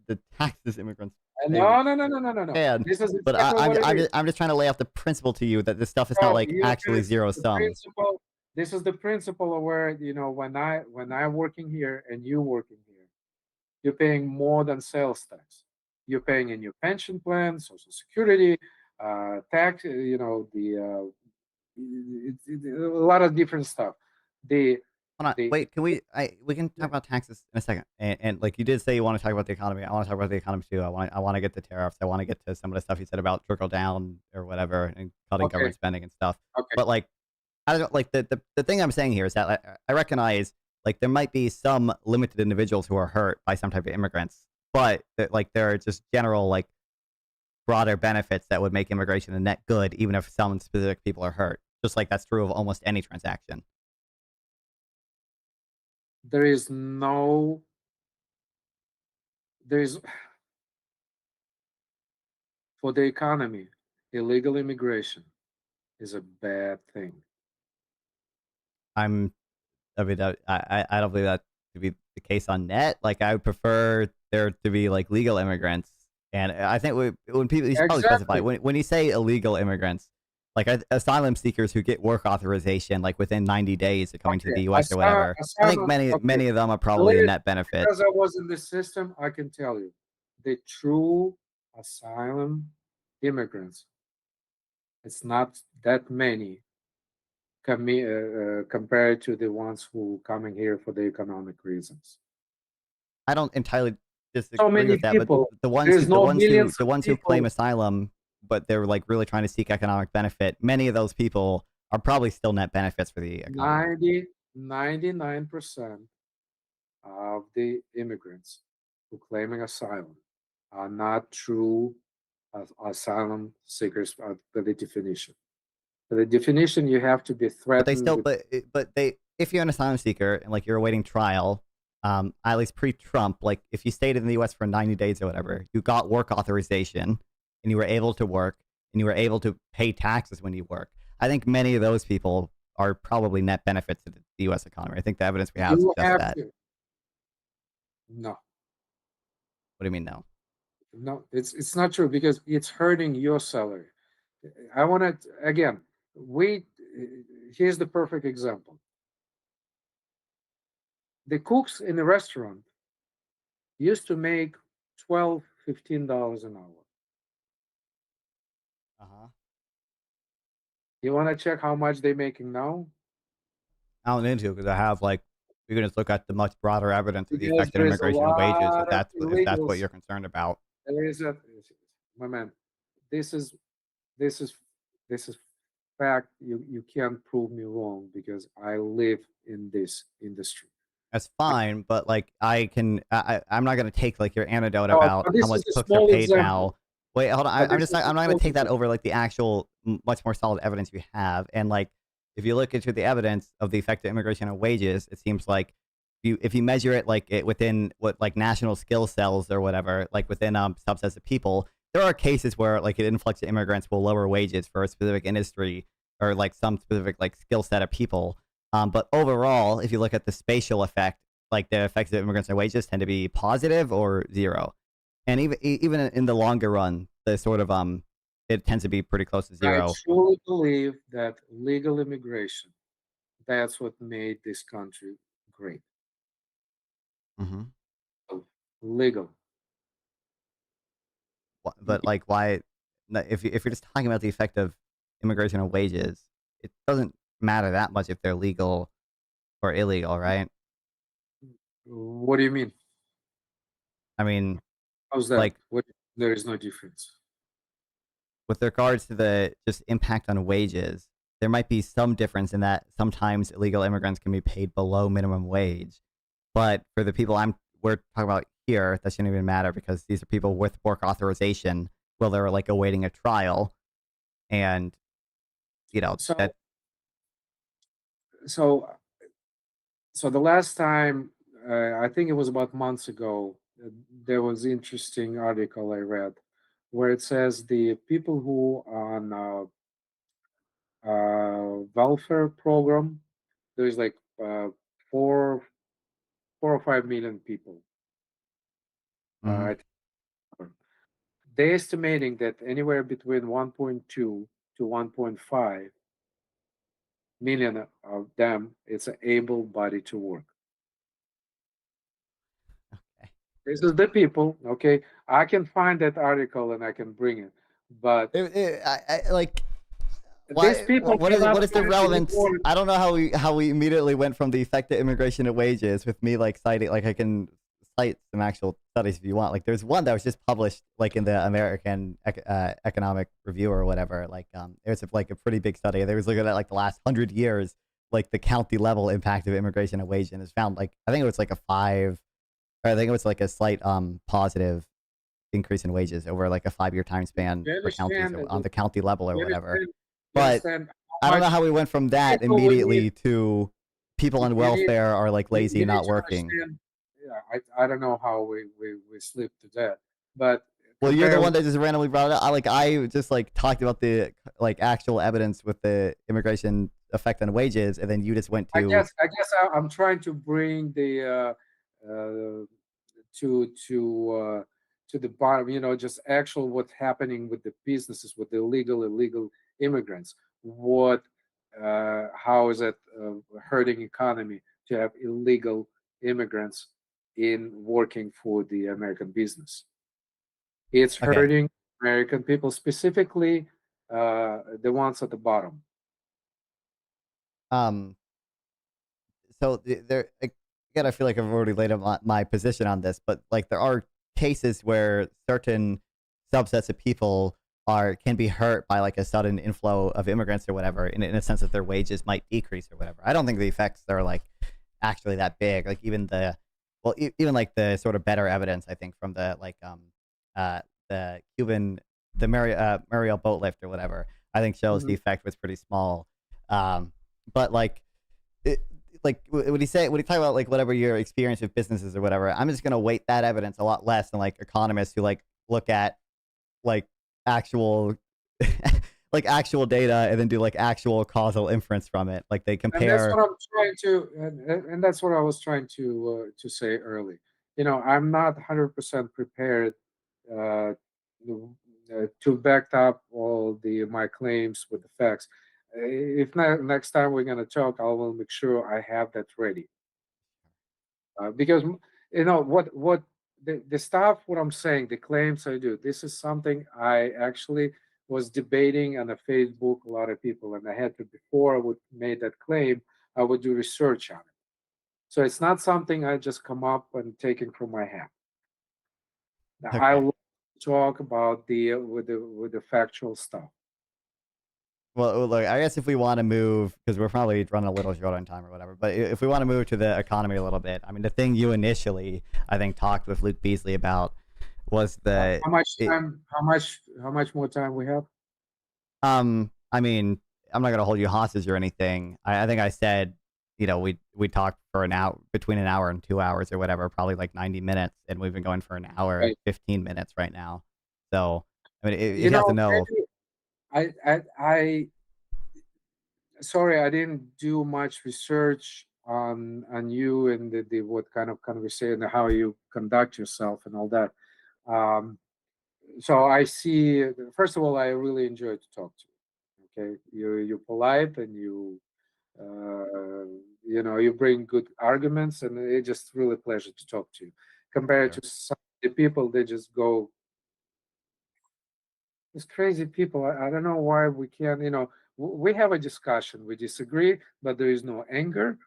Speaker 1: the taxes immigrants pay,
Speaker 2: No, no, no, no, no, no, no.
Speaker 1: can.
Speaker 2: This is
Speaker 1: But
Speaker 2: exactly what it is.
Speaker 1: I'm just trying to lay out the principle to you that this stuff is not
Speaker 2: So
Speaker 1: like
Speaker 2: you
Speaker 1: actually
Speaker 2: can
Speaker 1: zero
Speaker 2: the
Speaker 1: sum.
Speaker 2: principle. This is the principle of where when I working here and you working here, you're paying more than sales tax. You're paying in your pension plan, social security, tax. A lot of different stuff. The
Speaker 1: Hold on,
Speaker 2: the
Speaker 1: wait. Can we can talk about taxes in a second. And like you did say, you want to talk about the economy. I want to talk about the economy too. I want to get to tariffs. I want to get to some of the stuff you said about trickle down or whatever and cutting
Speaker 2: okay,
Speaker 1: government spending and stuff.
Speaker 2: okay.
Speaker 1: But like I don't like the thing I'm saying here is that I recognize like there might be some limited individuals who are hurt by some type of immigrants, but that, like there are just general like broader benefits that would make immigration a net good, even if some specific people are hurt. Just like that's true of almost any transaction.
Speaker 2: There is no. There is for the economy. Illegal immigration is a bad thing.
Speaker 1: I'm I mean, I don't believe that to be the case on net. Like, I would prefer there to be like legal immigrants, and I think when people you should probably specify
Speaker 2: Exactly.
Speaker 1: when you say illegal immigrants, like asylum seekers who get work authorization like within 90 days of coming to
Speaker 2: Okay.
Speaker 1: the U.S. or whatever. I think
Speaker 2: Okay.
Speaker 1: many of them are probably a
Speaker 2: Believe
Speaker 1: net benefit.
Speaker 2: because I was in this system, I can tell you the true asylum immigrants It's not that many compared to the ones who coming here for the economic reasons.
Speaker 1: I don't entirely
Speaker 2: So
Speaker 1: disagree
Speaker 2: many
Speaker 1: with that, but
Speaker 2: people.
Speaker 1: the ones who
Speaker 2: There's no millions
Speaker 1: the
Speaker 2: of
Speaker 1: ones who claim
Speaker 2: people.
Speaker 1: asylum, but they're like really trying to seek economic benefit, many of those people are probably still net benefits for the economy.
Speaker 2: 99% of the immigrants who claiming asylum are not true asylum seekers by the definition. For the definition, you have to be
Speaker 1: But they
Speaker 2: threatened
Speaker 1: still,
Speaker 2: with.
Speaker 1: but they, if you're an asylum seeker and like you're awaiting trial, at least pre-Trump, like if you stayed in the U.S. for 90 days or whatever, you got work authorization and you were able to work and you were able to pay taxes when you work. I think many of those people are probably net benefits to the U.S. economy. I think the evidence we have
Speaker 2: You
Speaker 1: suggests
Speaker 2: have
Speaker 1: that.
Speaker 2: to. No,
Speaker 1: What do you mean, no?
Speaker 2: no, it's not true because it's hurting your salary. I want to again. We Here's the perfect example. The cooks in the restaurant used to make $12, $15 an hour.
Speaker 1: Uh-huh.
Speaker 2: You want to check how much they're making now?
Speaker 1: I don't need to because I have like we can just look at the much broader evidence of the
Speaker 2: Because
Speaker 1: effect of
Speaker 2: there is a
Speaker 1: immigration and wages
Speaker 2: lot of
Speaker 1: if that's what
Speaker 2: illegals.
Speaker 1: you're concerned about.
Speaker 2: There is a My man. This is this is this is fact. You can't prove me wrong because I live in this industry.
Speaker 1: That's fine, but like I'm not gonna take like your anecdote
Speaker 2: So,
Speaker 1: about
Speaker 2: so
Speaker 1: how
Speaker 2: this
Speaker 1: much
Speaker 2: is a
Speaker 1: cooks are
Speaker 2: small
Speaker 1: paid
Speaker 2: example.
Speaker 1: now. Wait, hold on.
Speaker 2: But this is
Speaker 1: I'm
Speaker 2: a
Speaker 1: not gonna
Speaker 2: small
Speaker 1: take that
Speaker 2: example.
Speaker 1: over like the actual much more solid evidence we have. And like if you look into the evidence of the effect of immigration on wages, it seems like if you measure it like it within what like national skill cells or whatever, like within subsets of people, there are cases where like an influx of immigrants will lower wages for a specific industry or like some specific like skill set of people. But overall, if you look at the spatial effect, like the effects of immigrants on wages tend to be positive or zero. And even in the longer run, the sort of it tends to be pretty close to
Speaker 2: I
Speaker 1: zero.
Speaker 2: truly believe that legal immigration, that's what made this country great.
Speaker 1: Mm-hmm.
Speaker 2: So, legal.
Speaker 1: But like, why? If you're just talking about the effect of immigration on wages, it doesn't matter that much if they're legal or illegal, right?
Speaker 2: What do you mean?
Speaker 1: I mean,
Speaker 2: How's that?
Speaker 1: like
Speaker 2: What? There is no difference.
Speaker 1: with regards to the just impact on wages, there might be some difference in that sometimes illegal immigrants can be paid below minimum wage. But for the people we're talking about here, that shouldn't even matter because these are people with work authorization while they're like awaiting a trial, and
Speaker 2: So,
Speaker 1: that.
Speaker 2: so, so the last time, I think it was about months ago, there was interesting article I read where it says the people who are on welfare program, there's like four, 4 or 5 million people.
Speaker 1: Mhm.
Speaker 2: I think they're estimating that anywhere between 1.2 to 1.5 million of them, it's an able body to work.
Speaker 1: Okay.
Speaker 2: This is the people, okay? I can find that article and I can bring it, but
Speaker 1: Like
Speaker 2: these
Speaker 1: why?
Speaker 2: people
Speaker 1: What
Speaker 2: cannot
Speaker 1: is the
Speaker 2: find the
Speaker 1: relevance?
Speaker 2: report.
Speaker 1: I don't know how we immediately went from the effect of immigration to wages with me like citing like I can cite some actual studies if you want. Like there's one that was just published like in the American Economic Review or whatever. Like it was like a pretty big study. They was looking at like the last 100 years, like the county level impact of immigration and wage, and it's found like I think it was like a five, or I think it was like a slight positive increase in wages over like a 5 year time span
Speaker 2: You
Speaker 1: for counties
Speaker 2: understand
Speaker 1: or
Speaker 2: that
Speaker 1: on the county level or
Speaker 2: you
Speaker 1: whatever.
Speaker 2: understand you
Speaker 1: But
Speaker 2: understand
Speaker 1: I
Speaker 2: how
Speaker 1: don't know
Speaker 2: much
Speaker 1: how we went from that
Speaker 2: people we need.
Speaker 1: immediately to people on
Speaker 2: You need
Speaker 1: welfare are like lazy
Speaker 2: you
Speaker 1: and
Speaker 2: need
Speaker 1: not
Speaker 2: to
Speaker 1: working.
Speaker 2: understand. Yeah, I don't know how we slipped to that, but
Speaker 1: Well, you're the
Speaker 2: compare.
Speaker 1: one that just randomly brought it up. I just like talked about the like actual evidence with the immigration effect on wages, and then you just went to
Speaker 2: I'm trying to bring the uh, to to uh, to the bottom. Just actual what's happening with the businesses, with the illegal immigrants. How is it hurting economy to have illegal immigrants in working for the American business? It's
Speaker 1: okay.
Speaker 2: hurting American people, specifically the ones at the bottom.
Speaker 1: Um, so there again, I feel like I've already laid out my position on this, but like there are cases where certain subsets of people can be hurt by like a sudden inflow of immigrants or whatever, in a sense that their wages might decrease or whatever. I don't think the effects are like actually that big. Like even even like the sort of better evidence I think from the the Cuban Mariel boat lift or whatever, I think shows the effect was pretty small. But like it, like when he talk about like whatever your experience with businesses or whatever, I'm just gonna weight that evidence a lot less than like economists who like look at like actual like actual data and then do like actual causal inference from it. Like they
Speaker 2: And that's
Speaker 1: compare.
Speaker 2: what I'm trying to, and that's what I was trying to say early. I'm not 100% prepared uh, to back up all my claims with the facts. If not, next time we're gonna talk, I will make sure I have that ready. Because what the stuff, what I'm saying, the claims I do, this is something I actually was debating on a Facebook, a lot of people, and I had to, before I would made that claim, I would do research on it. So it's not something I just come up and taking from my head. I
Speaker 1: Okay.
Speaker 2: will talk about the factual stuff.
Speaker 1: Well, look, I guess if we want to move, because we're probably running a little short on time or whatever, but if we want to move to the economy a little bit, I mean, the thing you initially, I think, talked with Luke Beasley about was
Speaker 2: How much time? How much more time we have?
Speaker 1: I mean, I'm not gonna hold you hostage or anything. I think I said, we talked for an hour, between an hour and 2 hours or whatever, probably like 90 minutes, and we've been going for an hour and
Speaker 2: Right.
Speaker 1: 15 minutes right now. So, I mean,
Speaker 2: You
Speaker 1: you have to
Speaker 2: know,
Speaker 1: know.
Speaker 2: maybe I sorry, I didn't do much research on you and the what kind of conversation, how you conduct yourself and all that. Um, so I see. First of all, I really enjoy to talk to you. Okay, you're polite and you bring good arguments, and it's just really a pleasure to talk to you. Compared
Speaker 1: Sure.
Speaker 2: to some of the people, they just go, these crazy people. I don't know why we can't. We have a discussion. We disagree, but there is no anger.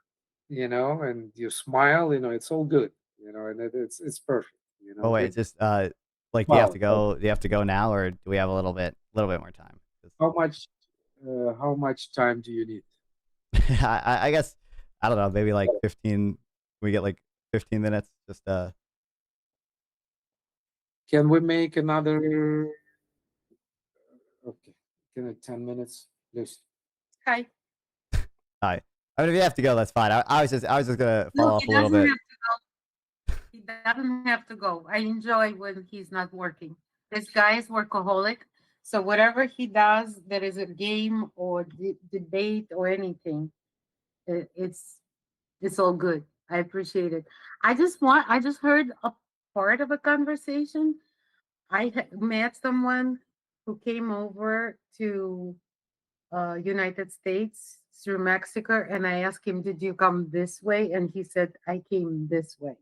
Speaker 2: And you smile. It's all good. And it's perfect.
Speaker 1: Oh
Speaker 2: But
Speaker 1: wait, just like, do you have to
Speaker 2: well,
Speaker 1: go? Do you have to go now, or do we have a little bit more time? 'Cause
Speaker 2: how much time do you need?
Speaker 1: I guess I don't know, maybe like 15. We get like 15 minutes. Just
Speaker 2: Can we make another? Okay, can I 10 minutes, please?
Speaker 3: Hi.
Speaker 1: hi. I mean, if you have to go, that's fine. I was just gonna
Speaker 3: No,
Speaker 1: follow up
Speaker 3: he
Speaker 1: a little
Speaker 3: doesn't
Speaker 1: bit.
Speaker 3: have to go. He doesn't have to go. I enjoy when he's not working. This guy is workaholic. So whatever he does, there is a game or debate or anything. It's all good. I appreciate it. I just heard a part of a conversation. Met someone who came over to United States through Mexico, and I asked him, "Did you come this way?" And he said, "I came this way."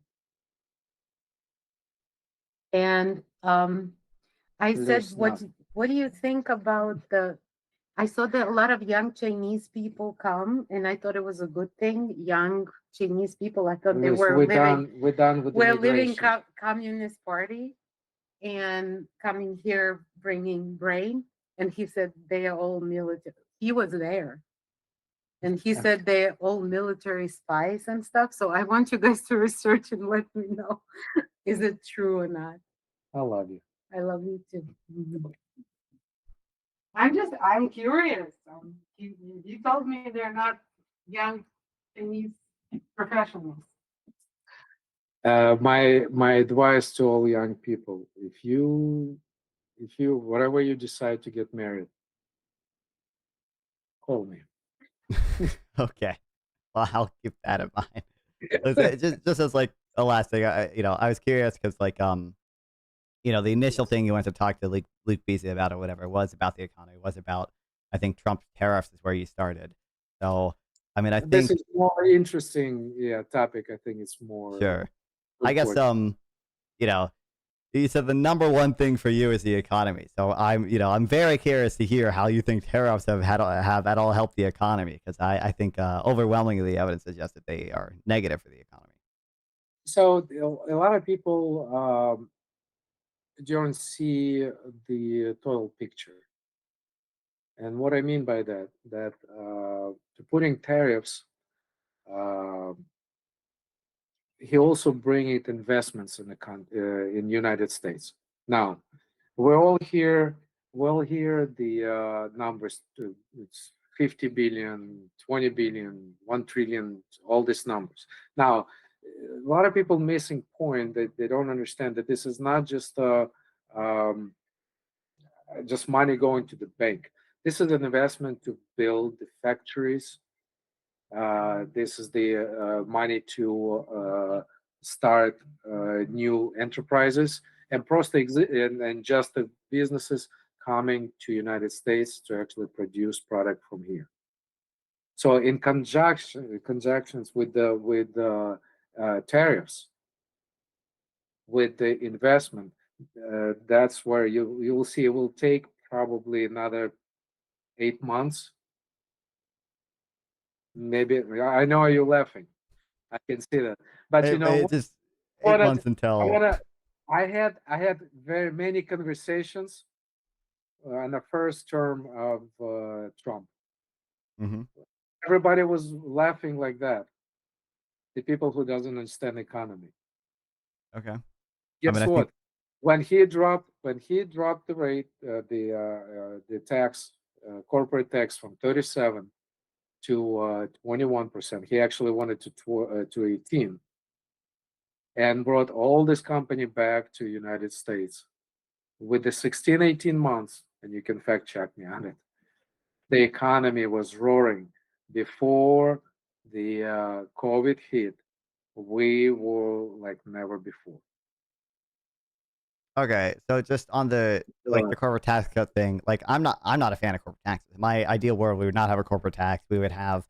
Speaker 3: And I said,
Speaker 2: Listen
Speaker 3: "What
Speaker 2: up.
Speaker 3: what do you think about the?" I saw that a lot of young Chinese people come, and I thought it was a good thing. Young Chinese people, I thought they
Speaker 2: Listen,
Speaker 3: were living
Speaker 2: we're done with immigration.
Speaker 3: Communist Party and coming here bringing brain. And he said they are all military. He was there. And he said they're all military spies and stuff. So I want you guys to research and let me know, is it true or not?
Speaker 2: I love you.
Speaker 3: I love you too. Mhm. I'm curious. You told me they're not young Chinese professionals.
Speaker 2: My advice to all young people: if you whatever you decide to get married, call me.
Speaker 1: Okay. Well, I'll keep that in mind. Just as like a last thing, I was curious because like the initial thing you went to talk to Luke Beasley about or whatever was about the economy, was about, I think, Trump tariffs is where you started. So I mean, I
Speaker 2: This
Speaker 1: think
Speaker 2: is more interesting, topic. I think it's more
Speaker 1: sure. I
Speaker 2: good
Speaker 1: guess
Speaker 2: for.
Speaker 1: you know You said the number one thing for you is the economy. So I'm very curious to hear how you think tariffs have at all helped the economy, because I think overwhelmingly the evidence suggests that they are negative for the economy.
Speaker 2: So a lot of people don't see the total picture. And what I mean by that, to putting tariffs, uh, he also bringing investments in in United States. Now, we all hear the numbers. It's 50 billion, 20 billion, 1 trillion, all these numbers. Now, a lot of people missing point that they don't understand that this is not um, just money going to the bank. This is an investment to build the factories. This is the money to start new enterprises and and just the businesses coming to United States to actually produce product from here. So in conjunctions with the tariffs, with the investment, that's where you will see it will take probably another 8 months. Maybe I know you're laughing. I can see that, but you know,
Speaker 1: It's just
Speaker 2: I
Speaker 1: 8 months
Speaker 2: I
Speaker 1: until.
Speaker 2: wanna. I had very many conversations on the first term of Trump.
Speaker 1: Mhm.
Speaker 2: Everybody was laughing like that. The people who doesn't understand economy.
Speaker 1: Okay. I mean,
Speaker 2: Guess
Speaker 1: I think.
Speaker 2: what? When he dropped the rate, the tax, corporate tax from 37 to 21%. He actually wanted to 18, and brought all this company back to United States with the 16, 18 months, and you can fact check me on it. The economy was roaring before the COVID hit. We were like never before.
Speaker 1: Okay, so just on the
Speaker 2: Uh,
Speaker 1: corporate tax cut thing, I'm not a fan of corporate taxes. My ideal world, we would not have a corporate tax. We would have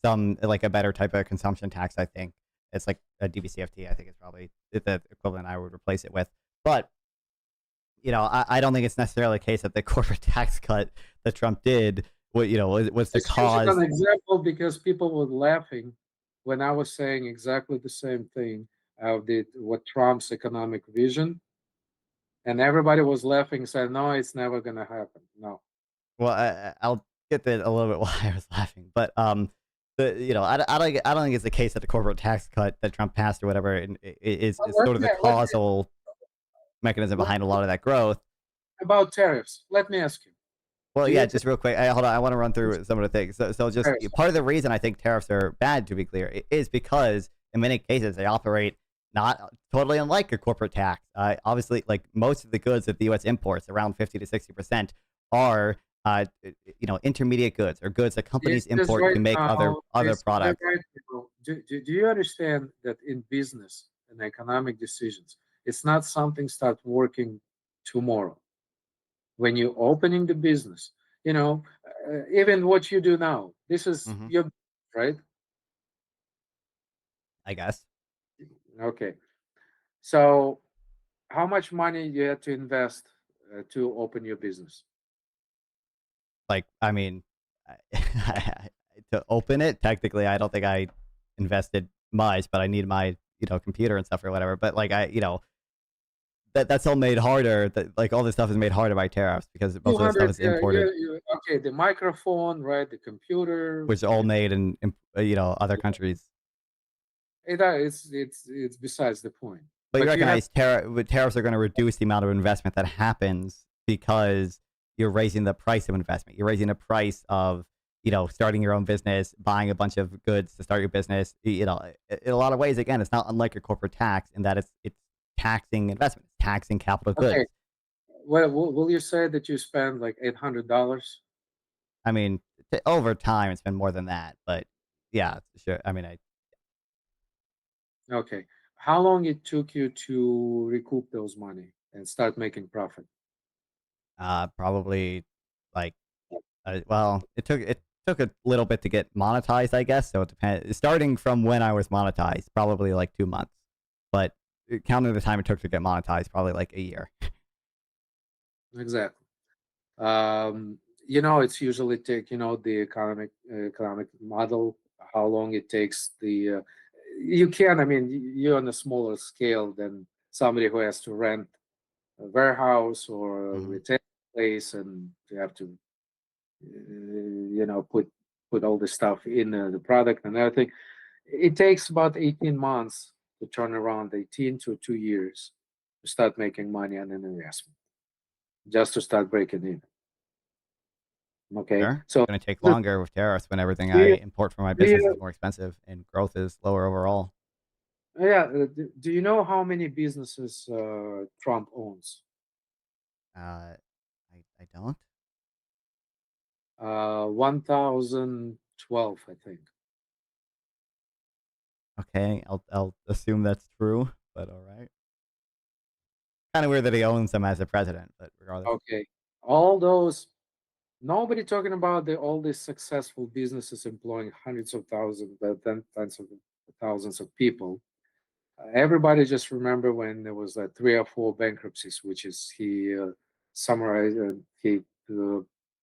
Speaker 1: some a better type of consumption tax. I think it's like a DBCFT. I think it's probably the equivalent I would replace it with. But I don't think it's necessarily the case that the corporate tax cut that Trump did, was the
Speaker 2: Just using
Speaker 1: cause.
Speaker 2: an example because people were laughing when I was saying exactly the same thing of what Trump's economic vision, and everybody was laughing, saying, "No, it's never going to happen." No,
Speaker 1: Well, I'll get to a little bit why I was laughing, but I don't think it's the case that the corporate tax cut that Trump passed or whatever
Speaker 2: Well,
Speaker 1: is sort of the causal mechanism
Speaker 2: let
Speaker 1: behind a
Speaker 2: me
Speaker 1: lot of that growth.
Speaker 2: about tariffs. Let me ask you:
Speaker 1: Well,
Speaker 2: Do
Speaker 1: yeah,
Speaker 2: you
Speaker 1: just real quick. Hold on, I want to run
Speaker 2: think
Speaker 1: through some of the things. So just
Speaker 2: tariffs?
Speaker 1: part of the reason I think tariffs are bad, to be clear, is because in many cases they operate not totally unlike a corporate tax. Obviously, like most of the goods that the U.S. imports, around 50 to 60%, are intermediate goods or goods that
Speaker 2: This
Speaker 1: companies
Speaker 2: is
Speaker 1: import
Speaker 2: right
Speaker 1: to make
Speaker 2: now.
Speaker 1: other
Speaker 2: This is
Speaker 1: products.
Speaker 2: right now. Do you understand that in business and economic decisions, it's not something start working tomorrow. When you're opening the business, even what you do now, this is
Speaker 1: Hmm.
Speaker 2: your right.
Speaker 1: I guess.
Speaker 2: Okay, so how much money you had to invest to open your business?
Speaker 1: I mean, to open it, technically, I don't think I invested much, but I need my computer and stuff or whatever. But that's all made harder. That all this stuff is made harder by tariffs because most of the stuff
Speaker 2: 200.
Speaker 1: is imported,
Speaker 2: Okay, the microphone, right? The computer.
Speaker 1: which are all made in other countries.
Speaker 2: It's besides the point.
Speaker 1: But you
Speaker 2: But you have
Speaker 1: recognize tariffs are going to reduce the amount of investment that happens because you're raising the price of investment. You're raising the price of starting your own business, buying a bunch of goods to start your business. In a lot of ways, again, it's not unlike a corporate tax in that it's taxing investment, it's taxing capital goods.
Speaker 2: okay. Well, will you say that you spend like $800?
Speaker 1: I mean, over time, it's been more than that, but yeah, sure. I mean,
Speaker 2: Okay. How long it took you to recoup those money and start making profit?
Speaker 1: probably like well, it took a little bit to get monetized, I guess. So it depends. Starting from when I was monetized, probably like 2 months. But counting the time it took to get monetized, probably like a year.
Speaker 2: Exactly. It's usually take, the economic model, how long it takes you can, I mean, you're on a smaller scale than somebody who has to rent a warehouse or a retail place, and you have to, put all the stuff in the product and everything. It takes about 18 months to turn around, 18 to 2 years to start making money on an investment, just to start breaking in. Okay,
Speaker 1: Sure.
Speaker 2: so
Speaker 1: It's going to take longer with tariffs when everything
Speaker 2: do
Speaker 1: I
Speaker 2: you,
Speaker 1: import for my
Speaker 2: do
Speaker 1: business is
Speaker 2: you,
Speaker 1: more expensive and growth is lower overall.
Speaker 2: yeah, do you know how many businesses Trump owns?
Speaker 1: I don't.
Speaker 2: 1012, I think.
Speaker 1: Okay, I'll assume that's true, but all right. Kind of weird that he owns them as a president, but regardless.
Speaker 2: Okay, all those. Nobody talking about all these successful businesses employing hundreds of thousands, then tens of thousands of people. Everybody just remember when there was 3 or 4 bankruptcies, which is he summarized, he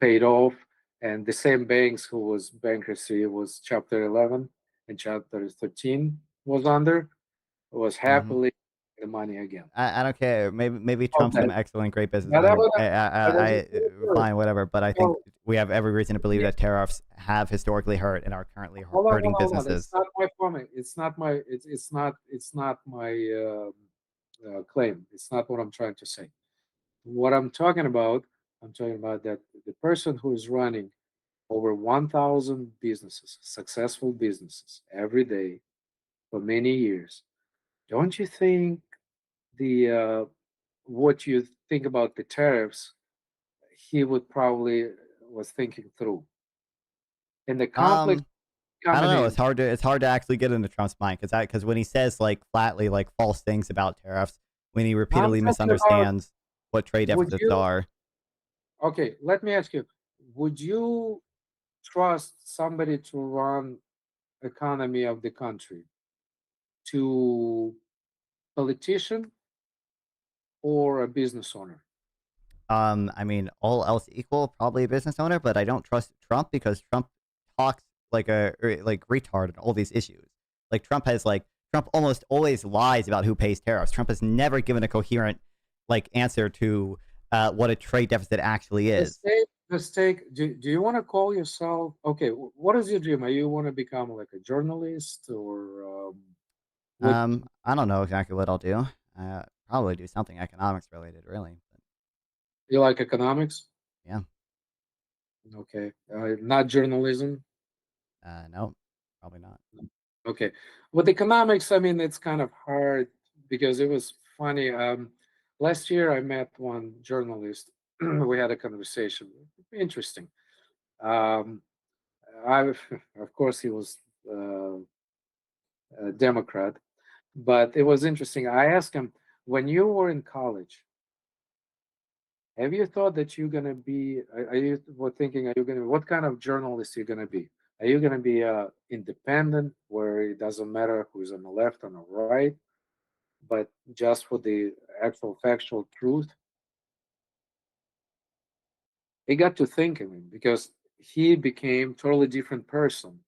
Speaker 2: paid off, and the same banks who was bankruptcy was Chapter 11 and Chapter 13 was under, was happily the money again.
Speaker 1: I don't care. Maybe
Speaker 2: Oh,
Speaker 1: Trump's an excellent, great
Speaker 2: that
Speaker 1: businessman.
Speaker 2: wasn't
Speaker 1: Fine, whatever. But I think
Speaker 2: so,
Speaker 1: we have every reason to believe
Speaker 2: yeah,
Speaker 1: that tariffs have historically hurt and are currently
Speaker 2: hold on,
Speaker 1: hurting
Speaker 2: hold on, hold on. It's
Speaker 1: businesses.
Speaker 2: not my comment. It's not my claim. It's not what I'm trying to say. What I'm talking about that the person who is running over 1,000 businesses, successful businesses, every day for many years. Don't you think what you think about the tariffs, he would probably was thinking through, and the conflict
Speaker 1: I don't
Speaker 2: coming
Speaker 1: know.
Speaker 2: in.
Speaker 1: It's hard to actually get into Trump's mind because when he says like flatly like false things about tariffs, when he
Speaker 2: I'm
Speaker 1: repeatedly
Speaker 2: talking about,
Speaker 1: misunderstands what trade
Speaker 2: would
Speaker 1: deficits
Speaker 2: you?
Speaker 1: are.
Speaker 2: Okay, let me ask you: would you trust somebody to run economy of the country to politician or a business owner?
Speaker 1: I mean, all else equal, probably a business owner, but I don't trust Trump because Trump talks like a like retard on all these issues. Like Trump almost always lies about who pays tariffs. Trump has never given a coherent like answer to what a trade deficit actually is.
Speaker 2: Do you want to call yourself, okay, what is your dream? Are you want to become like a journalist, or what?
Speaker 1: I don't know exactly what I'll do. Probably do something economics related, really. But
Speaker 2: You like economics?
Speaker 1: yeah,
Speaker 2: Okay, not journalism.
Speaker 1: no, probably not.
Speaker 2: Okay, with economics, I mean, it's kind of hard because it was funny. Last year I met one journalist. We had a conversation. Interesting. Um, I, of course, he was a Democrat, but it was interesting. I asked him, when you were in college, have you thought that you're gonna be? Are you were thinking? Are you gonna? What kind of journalist you're gonna be? Are you gonna be independent, where it doesn't matter who's on the left or on the right, but just for the actual factual truth? He got to thinking because he became totally different person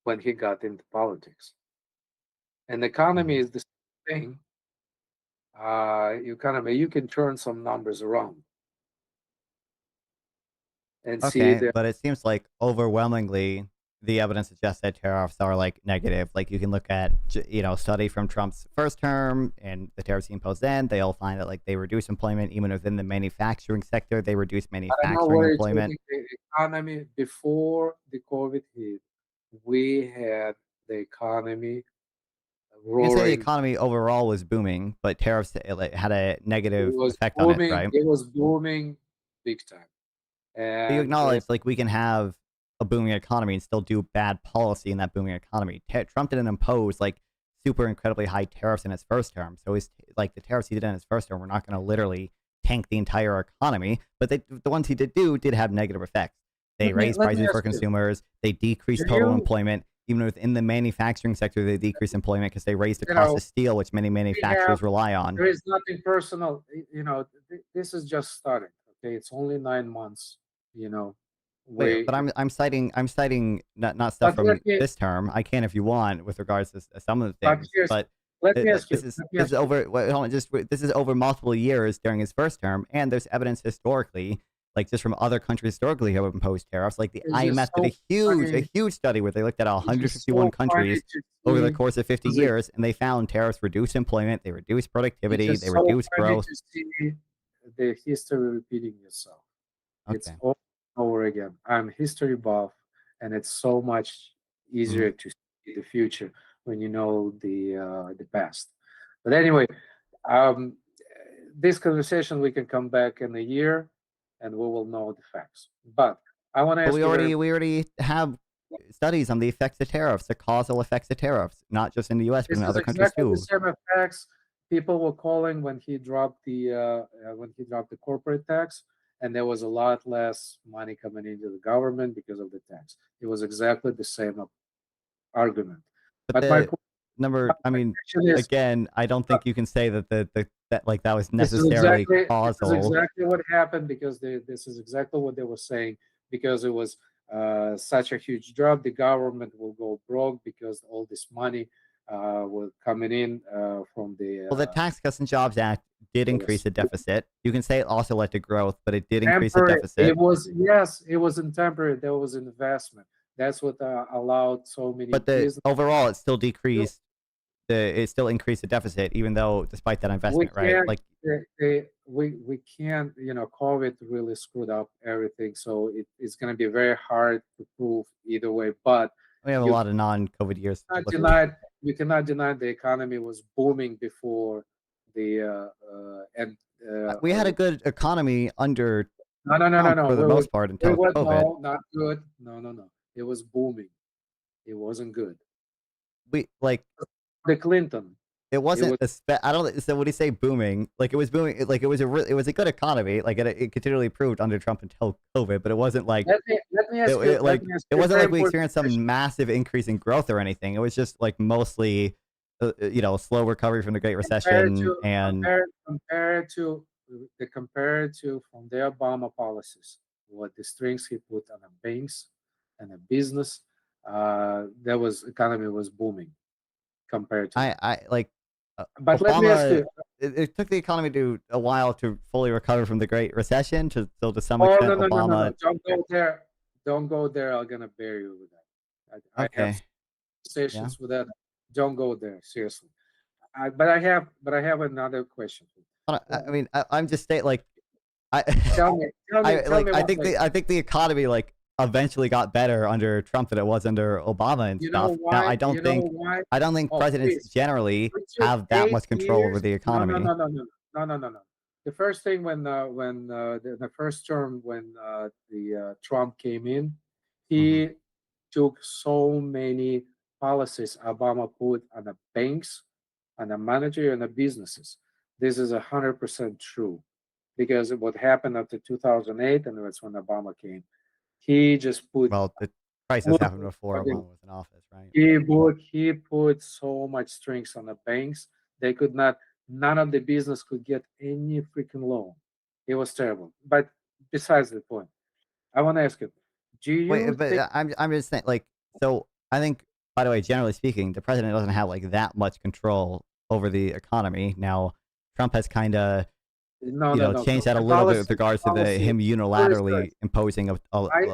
Speaker 2: when he got into politics. And the economy
Speaker 1: Mhm.
Speaker 2: is the same thing. You can turn some numbers around and see
Speaker 1: Okay,
Speaker 2: that.
Speaker 1: but it seems like overwhelmingly the evidence suggests that tariffs are like negative. Like you can look at study from Trump's first term and the tariffs he imposed then. They all find that like they reduce employment even within the manufacturing sector. They reduce
Speaker 2: I don't know
Speaker 1: manufacturing
Speaker 2: where it's
Speaker 1: employment.
Speaker 2: taking the economy. Before the COVID hit, we had the economy
Speaker 1: You can say the
Speaker 2: roaring.
Speaker 1: economy overall was booming, but tariffs like, had a
Speaker 2: It
Speaker 1: negative
Speaker 2: was
Speaker 1: effect on it,
Speaker 2: booming.
Speaker 1: right?
Speaker 2: It was booming big time.
Speaker 1: But you
Speaker 2: And
Speaker 1: acknowledge like we can have a booming economy and still do bad policy in that booming economy. Trump didn't impose like super incredibly high tariffs in his first term, so he's like the tariffs he did in his first term were not going to literally tank the entire economy. But the ones he did have negative effects. They raised
Speaker 2: let me
Speaker 1: prices for
Speaker 2: ask you:
Speaker 1: consumers. They decreased
Speaker 2: Do
Speaker 1: total
Speaker 2: you
Speaker 1: employment. even within the manufacturing sector, they decrease employment because they raise the
Speaker 2: You
Speaker 1: cost
Speaker 2: know,
Speaker 1: of steel, which many
Speaker 2: we have
Speaker 1: manufacturers rely on.
Speaker 2: there is nothing personal. This is just starting. Okay, it's only 9 months. You know,
Speaker 1: Wait,
Speaker 2: we
Speaker 1: but I'm citing not stuff
Speaker 2: but let
Speaker 1: from
Speaker 2: me
Speaker 1: this term. I can if you want with regards to some of the
Speaker 2: but
Speaker 1: things,
Speaker 2: here's
Speaker 1: but
Speaker 2: let me ask you.
Speaker 1: this is
Speaker 2: Let me
Speaker 1: this is
Speaker 2: ask you.
Speaker 1: over. Wait, hold on, this is over multiple years during his first term, and there's evidence historically, like just from other countries historically who have imposed tariffs. Like the
Speaker 2: It's just
Speaker 1: IMF did
Speaker 2: so
Speaker 1: a
Speaker 2: funny.
Speaker 1: huge study where they looked at
Speaker 2: It's just
Speaker 1: 151
Speaker 2: so funny
Speaker 1: countries
Speaker 2: to
Speaker 1: over the
Speaker 2: see.
Speaker 1: course of 50
Speaker 2: 'Cause
Speaker 1: years, and they found tariffs reduce employment, they reduce
Speaker 2: it's
Speaker 1: productivity,
Speaker 2: just
Speaker 1: they
Speaker 2: so
Speaker 1: reduce
Speaker 2: funny
Speaker 1: growth.
Speaker 2: to see the history repeating itself. It's
Speaker 1: Okay.
Speaker 2: over and over again. I'm history buff, and it's so much
Speaker 1: Mhm.
Speaker 2: easier to see the future when you know the past. But anyway, um, this conversation we can come back in a year, and we will know the facts. But I want to
Speaker 1: But
Speaker 2: ask you very.
Speaker 1: we already have studies on the effects of tariffs, the causal effects of tariffs, not just in the U.S. but
Speaker 2: This
Speaker 1: in
Speaker 2: is
Speaker 1: other countries
Speaker 2: exactly the
Speaker 1: too.
Speaker 2: same effects people were calling when he dropped the corporate tax, and there was a lot less money coming into the government because of the tax. It was exactly the same argument.
Speaker 1: But
Speaker 2: But my
Speaker 1: the number, I mean,
Speaker 2: question is,
Speaker 1: again, I don't
Speaker 2: uh,
Speaker 1: think you can say that that like that was necessarily
Speaker 2: this is
Speaker 1: causal.
Speaker 2: exactly what happened because this is exactly what they were saying because it was such a huge drop. The government will go broke because all this money was coming in from
Speaker 1: Well, the Tax Cuts and Jobs Act did
Speaker 2: it
Speaker 1: increase
Speaker 2: was
Speaker 1: the deficit. You can say it also led to growth, but it did increase the
Speaker 2: temporary.
Speaker 1: deficit.
Speaker 2: It was in temporary. There was investment. That's what allowed so many
Speaker 1: But the
Speaker 2: business.
Speaker 1: overall, it still decreased. It still increased the deficit, even though despite that
Speaker 2: We
Speaker 1: investment, right?
Speaker 2: can't
Speaker 1: Like
Speaker 2: we can't, COVID really screwed up everything, so it's going to be very hard to prove either way, but
Speaker 1: we have a
Speaker 2: you
Speaker 1: lot of non-COVID years to
Speaker 2: cannot
Speaker 1: look at.
Speaker 2: deny you cannot deny the economy was booming before the and
Speaker 1: We had a good economy under
Speaker 2: no
Speaker 1: Trump
Speaker 2: no
Speaker 1: for the most part
Speaker 2: we
Speaker 1: until
Speaker 2: were
Speaker 1: COVID.
Speaker 2: no not good, no, it was booming, it wasn't good.
Speaker 1: We like
Speaker 2: The Clinton,
Speaker 1: it
Speaker 2: it
Speaker 1: wasn't
Speaker 2: was
Speaker 1: a I don't. So when you say booming, like it was booming, like it was a good economy. Like it continually improved under Trump until COVID, but it wasn't like
Speaker 2: let me ask
Speaker 1: it
Speaker 2: you a
Speaker 1: wasn't
Speaker 2: very
Speaker 1: like we
Speaker 2: important
Speaker 1: experienced
Speaker 2: question.
Speaker 1: some massive increase in growth or anything. It was just like mostly, slow recovery from the Great
Speaker 2: compared
Speaker 1: Recession
Speaker 2: to
Speaker 1: and
Speaker 2: compared to from the Obama policies, what the strings he put on the banks and a business, there was economy was booming compared to that.
Speaker 1: I like
Speaker 2: But let me ask
Speaker 1: Obama.
Speaker 2: you,
Speaker 1: It took the economy to a while to fully recover from the Great Recession. To still to some
Speaker 2: oh
Speaker 1: extent,
Speaker 2: no,
Speaker 1: Obama.
Speaker 2: don't go there. I'm gonna bury you with that. I have
Speaker 1: Okay, yeah.
Speaker 2: conversations with that. Don't go there seriously. But I have another question.
Speaker 1: I mean, I'm just saying, like, I,
Speaker 2: Tell me
Speaker 1: I
Speaker 2: one
Speaker 1: think
Speaker 2: thing.
Speaker 1: the economy like eventually got better under Trump than it was under Obama and
Speaker 2: You know
Speaker 1: stuff. Now,
Speaker 2: why? You know why?
Speaker 1: I don't think
Speaker 2: Oh,
Speaker 1: presidents
Speaker 2: please.
Speaker 1: generally
Speaker 2: It took
Speaker 1: have that
Speaker 2: eight
Speaker 1: much control over
Speaker 2: years.
Speaker 1: the
Speaker 2: No, no,
Speaker 1: economy.
Speaker 2: no, no, no, no, no, no, no. The first thing when the first term when the Trump came in,
Speaker 1: Hmm.
Speaker 2: he took so many policies Obama put on the banks, on the manager, and the businesses. This is 100% true because what happened after 2008, and that's when Obama came. He just
Speaker 1: Well, the crisis
Speaker 2: put
Speaker 1: happened before Obama was in office, right?
Speaker 2: he put so much strings on the banks. They could not. None of the business could get any freaking loan. It was terrible. But besides the point, I want to ask you: do
Speaker 1: Wait,
Speaker 2: you
Speaker 1: but
Speaker 2: think?
Speaker 1: I'm just saying, like, so I think, by the way, generally speaking, the president doesn't have like that much control over the economy. Now, Trump has kind of
Speaker 2: No, no, no.
Speaker 1: changed that a
Speaker 2: The
Speaker 1: little bit with
Speaker 2: policy,
Speaker 1: regards to
Speaker 2: policy.
Speaker 1: him
Speaker 2: Listen,
Speaker 1: unilaterally imposing
Speaker 2: I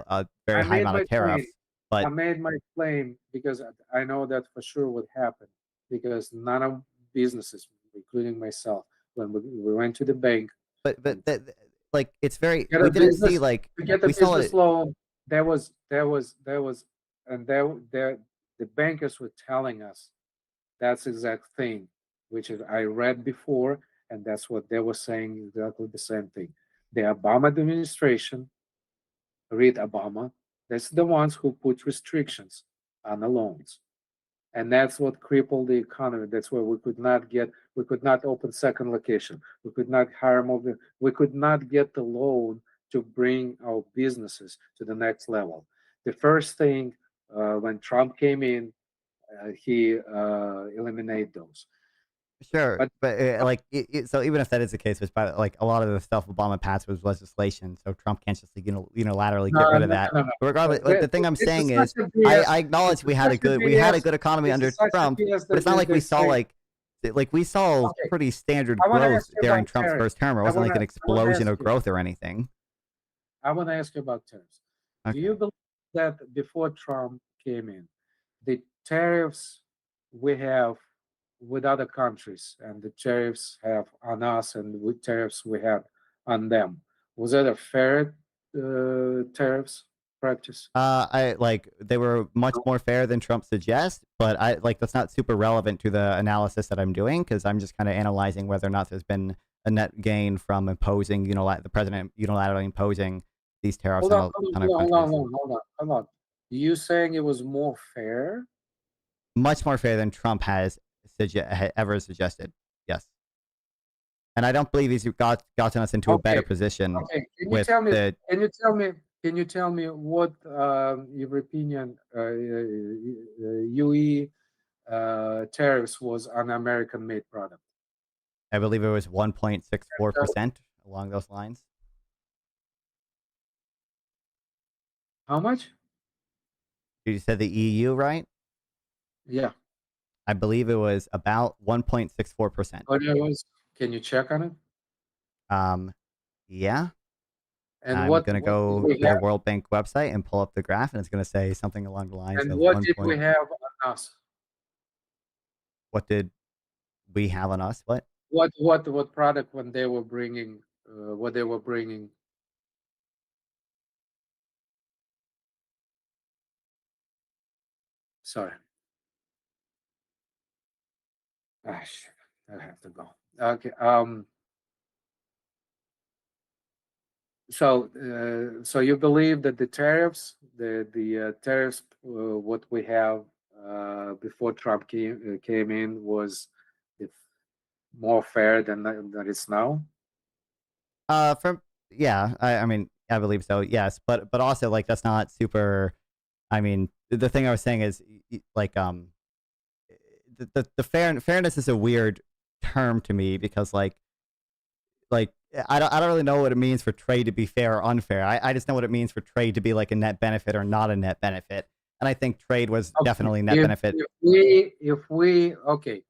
Speaker 1: a very
Speaker 2: I
Speaker 1: high
Speaker 2: made
Speaker 1: amount
Speaker 2: my
Speaker 1: of
Speaker 2: claim.
Speaker 1: tariffs.
Speaker 2: I
Speaker 1: But
Speaker 2: made my claim because I know that for sure would happen because none of businesses, including myself, when we went to the bank and
Speaker 1: like it's very
Speaker 2: get
Speaker 1: we
Speaker 2: a
Speaker 1: didn't see
Speaker 2: business
Speaker 1: like
Speaker 2: to get a
Speaker 1: we saw
Speaker 2: business
Speaker 1: it.
Speaker 2: loan, there was and there the bankers were telling us that's exact thing, which is I read before, and that's what they were saying exactly the same thing. The Obama administration, read Obama, that's the ones who put restrictions on the loans. And that's what crippled the economy. That's why we could not open second location. We could not hire more, we could not get the loan to bring our businesses to the next level. The first thing when Trump came in, he eliminated those.
Speaker 1: Sure,
Speaker 2: But
Speaker 1: but like, so even if that is the case, which by like a lot of the stuff Obama passed was legislation, so Trump can't just unilaterally get
Speaker 2: no,
Speaker 1: rid
Speaker 2: no,
Speaker 1: of that.
Speaker 2: no, no.
Speaker 1: But regardless, like, the thing I'm
Speaker 2: This is
Speaker 1: saying
Speaker 2: such
Speaker 1: is,
Speaker 2: a BS.
Speaker 1: I acknowledge
Speaker 2: This is such a
Speaker 1: we had a
Speaker 2: BS.
Speaker 1: good economy
Speaker 2: This
Speaker 1: under
Speaker 2: is such a
Speaker 1: Trump,
Speaker 2: BS
Speaker 1: but it's
Speaker 2: that
Speaker 1: not like
Speaker 2: they
Speaker 1: we saw
Speaker 2: say.
Speaker 1: like we saw
Speaker 2: Okay,
Speaker 1: pretty standard
Speaker 2: I want to
Speaker 1: growth
Speaker 2: ask you
Speaker 1: during
Speaker 2: about
Speaker 1: Trump's
Speaker 2: tariffs.
Speaker 1: first term. It
Speaker 2: I
Speaker 1: wasn't
Speaker 2: want
Speaker 1: like an
Speaker 2: to
Speaker 1: explosion
Speaker 2: ask
Speaker 1: of
Speaker 2: you.
Speaker 1: growth or anything.
Speaker 2: I want to ask you about tariffs. Do
Speaker 1: Okay.
Speaker 2: you believe that before Trump came in, the tariffs we have with other countries and the tariffs have on us and with tariffs we have on them, was that a fair tariffs practice?
Speaker 1: I like they were much more fair than Trump suggests, but I like that's not super relevant to the analysis that I'm doing because I'm just kind of analyzing whether or not there's been a net gain from imposing the president unilaterally imposing these tariffs
Speaker 2: Hold
Speaker 1: on
Speaker 2: on,
Speaker 1: a
Speaker 2: hold
Speaker 1: ton
Speaker 2: on,
Speaker 1: of
Speaker 2: hold on,
Speaker 1: countries.
Speaker 2: hold on. You saying it was more fair?
Speaker 1: Much more fair than Trump has ever suggested. Yes, and I don't believe he's gotten us into a better position
Speaker 2: Okay. Can you
Speaker 1: with
Speaker 2: tell me?
Speaker 1: the.
Speaker 2: Can you tell me? Can you tell me what your opinion UE tariffs was on American-made product?
Speaker 1: I believe it was 1.64% along those lines.
Speaker 2: How much?
Speaker 1: You said the EU, right?
Speaker 2: Yeah.
Speaker 1: I believe it was about 1.64%.
Speaker 2: What it was? Can you check on it?
Speaker 1: Yeah.
Speaker 2: And
Speaker 1: I'm gonna
Speaker 2: did
Speaker 1: go
Speaker 2: we
Speaker 1: to the
Speaker 2: have?
Speaker 1: World Bank website and pull up the graph, and it's gonna say something along the lines
Speaker 2: And
Speaker 1: of
Speaker 2: what
Speaker 1: one
Speaker 2: did we
Speaker 1: point.
Speaker 2: have on us?
Speaker 1: What did we have on us? What?
Speaker 2: What product when they were bringing? What they were bringing? Sorry. Ah, shit. I have to go. Okay. So you believe that the tariffs, the tariffs, what we have before Trump came in was if more fair than it's now?
Speaker 1: From yeah, I mean, I believe so. Yes, but also like that's not super. I mean, the thing I was saying is like the fairness is a weird term to me because like I don't really know what it means for trade to be fair or unfair. I just know what it means for trade to be like a net benefit or not a net benefit. And I think trade was
Speaker 2: Okay.
Speaker 1: definitely net benefit.
Speaker 2: If we okay,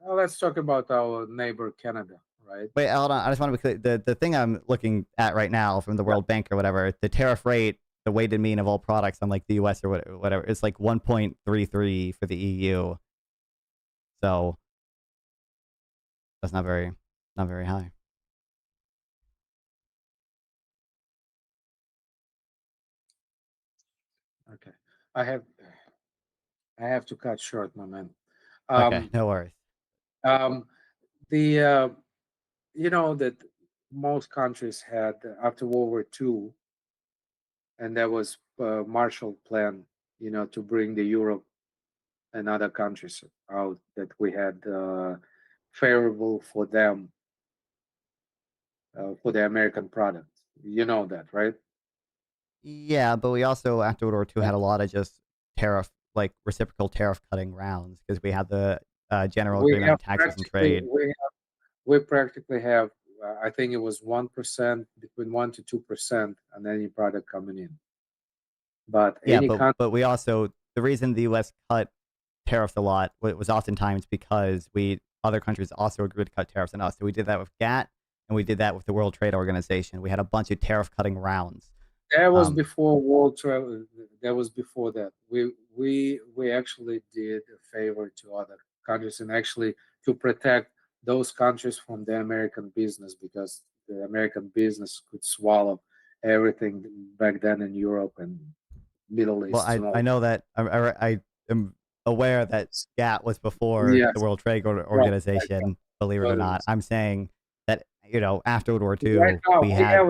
Speaker 2: well, let's talk about our neighbor Canada, right?
Speaker 1: Wait, hold on. I just want to be clear. The thing I'm looking at right now from the World Bank or whatever, the tariff rate, the weighted mean of all products on like the US or whatever, it's like 1.33 for the EU. So that's not very high.
Speaker 2: Okay. I have to cut short, my man.
Speaker 1: Okay, no worries.
Speaker 2: The you know that most countries had after World War II, and there was a Marshall Plan, to bring the Europe and other countries out that we had favorable for them for the American product. You know that, right?
Speaker 1: Yeah, but we also after World War II
Speaker 2: Yeah.
Speaker 1: had a lot of just reciprocal tariff cutting rounds because we had the general
Speaker 2: We
Speaker 1: agreement
Speaker 2: have
Speaker 1: on taxes and trade.
Speaker 2: we practically have I think it was 1%, between 1 to 2% on any product coming in. But
Speaker 1: Yeah,
Speaker 2: any country,
Speaker 1: but we also the reason the U.S. cut tariffs a lot was oftentimes because other countries also agreed to cut tariffs on us. So we did that with GATT and we did that with the World Trade Organization. We had a bunch of tariff cutting rounds.
Speaker 2: that was before World Trade. That was before that. We actually did a favor to other countries and actually to protect those countries from the American business because the American business could swallow everything back then in Europe and Middle East.
Speaker 1: Well, I know that I am aware that GATT was before
Speaker 2: Yes,
Speaker 1: the World Trade
Speaker 2: right,
Speaker 1: Organization. Believe it or
Speaker 2: but
Speaker 1: not, I'm saying that after World War
Speaker 2: right
Speaker 1: II
Speaker 2: now
Speaker 1: we had.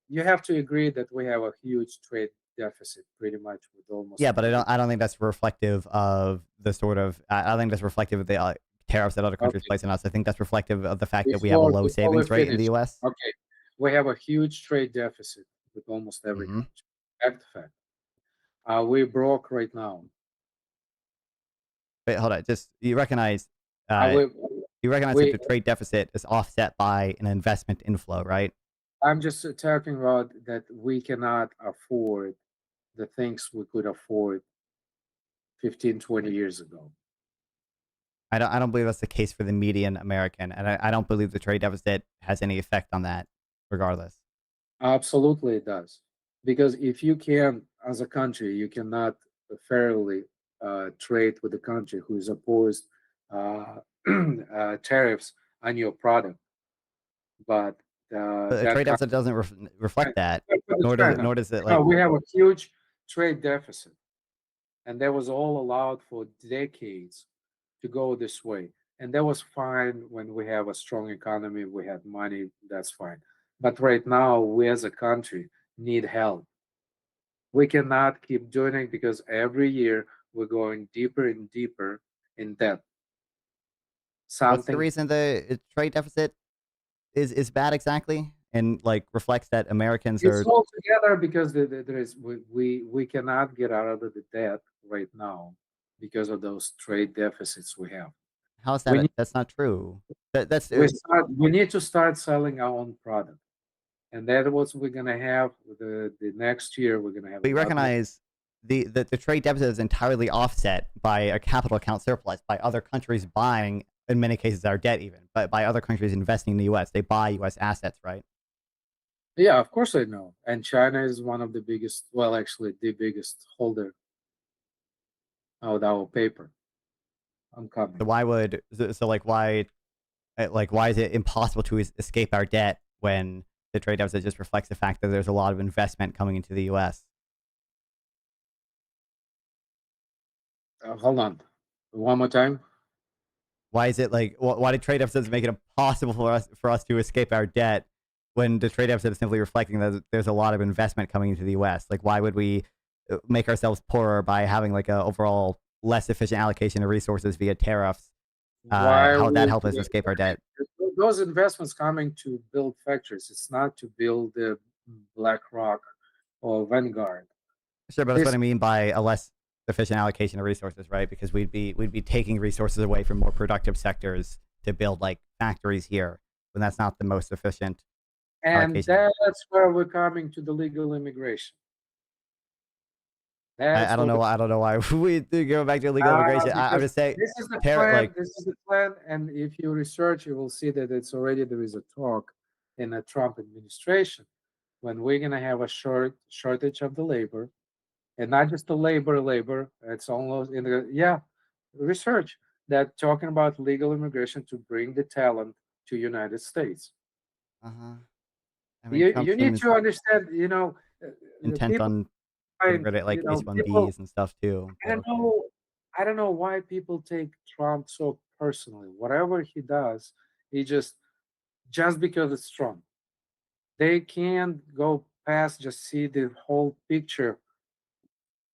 Speaker 2: you have to agree that we have a huge trade deficit pretty much with almost
Speaker 1: Yeah, but I don't think that's reflective of the sort of. I don't think that's reflective of the tariffs that other countries
Speaker 2: okay.
Speaker 1: place on us. I think that's reflective of the fact that we have a low
Speaker 2: Before we
Speaker 1: savings rate in the
Speaker 2: finish,
Speaker 1: U.S.
Speaker 2: okay, we have a huge trade deficit with almost every
Speaker 1: Hmm.
Speaker 2: country. Fact to fact. We broke right now.
Speaker 1: Wait, hold on. Just you recognize
Speaker 2: We,
Speaker 1: that the
Speaker 2: we
Speaker 1: trade deficit is offset by an investment inflow, right?
Speaker 2: I'm just talking about that we cannot afford the things we could afford 15, 20 years ago.
Speaker 1: I don't believe that's the case for the median American, and I don't believe the trade deficit has any effect on that, regardless.
Speaker 2: Absolutely, it does. Because if you can, as a country, you cannot fairly trade with a country who is opposed uh, tariffs on your product. But
Speaker 1: But the
Speaker 2: that
Speaker 1: trade
Speaker 2: kind
Speaker 1: deficit doesn't reflect that,
Speaker 2: of
Speaker 1: nor does it
Speaker 2: no,
Speaker 1: like.
Speaker 2: we have a huge trade deficit, and that was all allowed for decades to go this way. And that was fine when we have a strong economy, we had money, that's fine. But right now, we as a country need help. We cannot keep doing it because every year we're going deeper and deeper in debt.
Speaker 1: What's the
Speaker 2: Something
Speaker 1: reason the trade deficit is bad exactly, and like reflects that Americans
Speaker 2: it's
Speaker 1: are.
Speaker 2: all together because there is we cannot get out of the debt right now because of those trade deficits we have.
Speaker 1: How is
Speaker 2: We
Speaker 1: that?
Speaker 2: need
Speaker 1: That's not true. That's
Speaker 2: we need to start selling our own product, and that's what we're gonna have the next year. We're gonna have a
Speaker 1: we
Speaker 2: lot more.
Speaker 1: recognize the trade deficit is entirely offset by a capital account surplus, by other countries buying, in many cases, our debt, even, but by other countries investing in the U.S. They buy U.S. assets, right?
Speaker 2: Yeah, of course I know. And China is one of the biggest, well, actually the biggest holder of our paper. I'm
Speaker 1: So
Speaker 2: coming.
Speaker 1: why would so like why is it impossible to escape our debt when the trade deficit just reflects the fact that there's a lot of investment coming into the U.S.?
Speaker 2: Hold on. One more time.
Speaker 1: Why is it like why do trade deficits make it impossible for us to escape our debt when the trade deficit is simply reflecting that there's a lot of investment coming into the U.S.? Like, why would we make ourselves poorer by having like a overall less efficient allocation of resources via tariffs?
Speaker 2: Why
Speaker 1: How would that
Speaker 2: would
Speaker 1: help us escape our debt?
Speaker 2: those investments coming to build factories? It's not to build the BlackRock or Vanguard.
Speaker 1: Sure, but that's what
Speaker 2: This
Speaker 1: I mean by a less efficient allocation of resources, right? Because we'd be taking resources away from more productive sectors to build like factories here, when that's not the most efficient
Speaker 2: and
Speaker 1: allocation.
Speaker 2: that's where we're coming to the legal immigration.
Speaker 1: I
Speaker 2: That's
Speaker 1: don't
Speaker 2: what
Speaker 1: know
Speaker 2: we
Speaker 1: why we do go back to illegal immigration. I'm
Speaker 2: because
Speaker 1: just saying,
Speaker 2: this is the
Speaker 1: like,
Speaker 2: plan. This is the plan, and if you research, you will see that it's already there is a talk in the Trump administration when we're gonna have a shortage of the labor, and not just the labor. It's almost in the research that talking about legal immigration to bring the talent to United States.
Speaker 1: uh-huh. I mean, Trump
Speaker 2: You need
Speaker 1: seems
Speaker 2: to understand. The
Speaker 1: intent
Speaker 2: people
Speaker 1: on getting
Speaker 2: find
Speaker 1: rid of like
Speaker 2: people
Speaker 1: H-1Bs and stuff too.
Speaker 2: I
Speaker 1: But
Speaker 2: don't
Speaker 1: okay.
Speaker 2: know. I don't know why people take Trump so personally. Whatever he does, he just because it's Trump. They can't go past just see the whole picture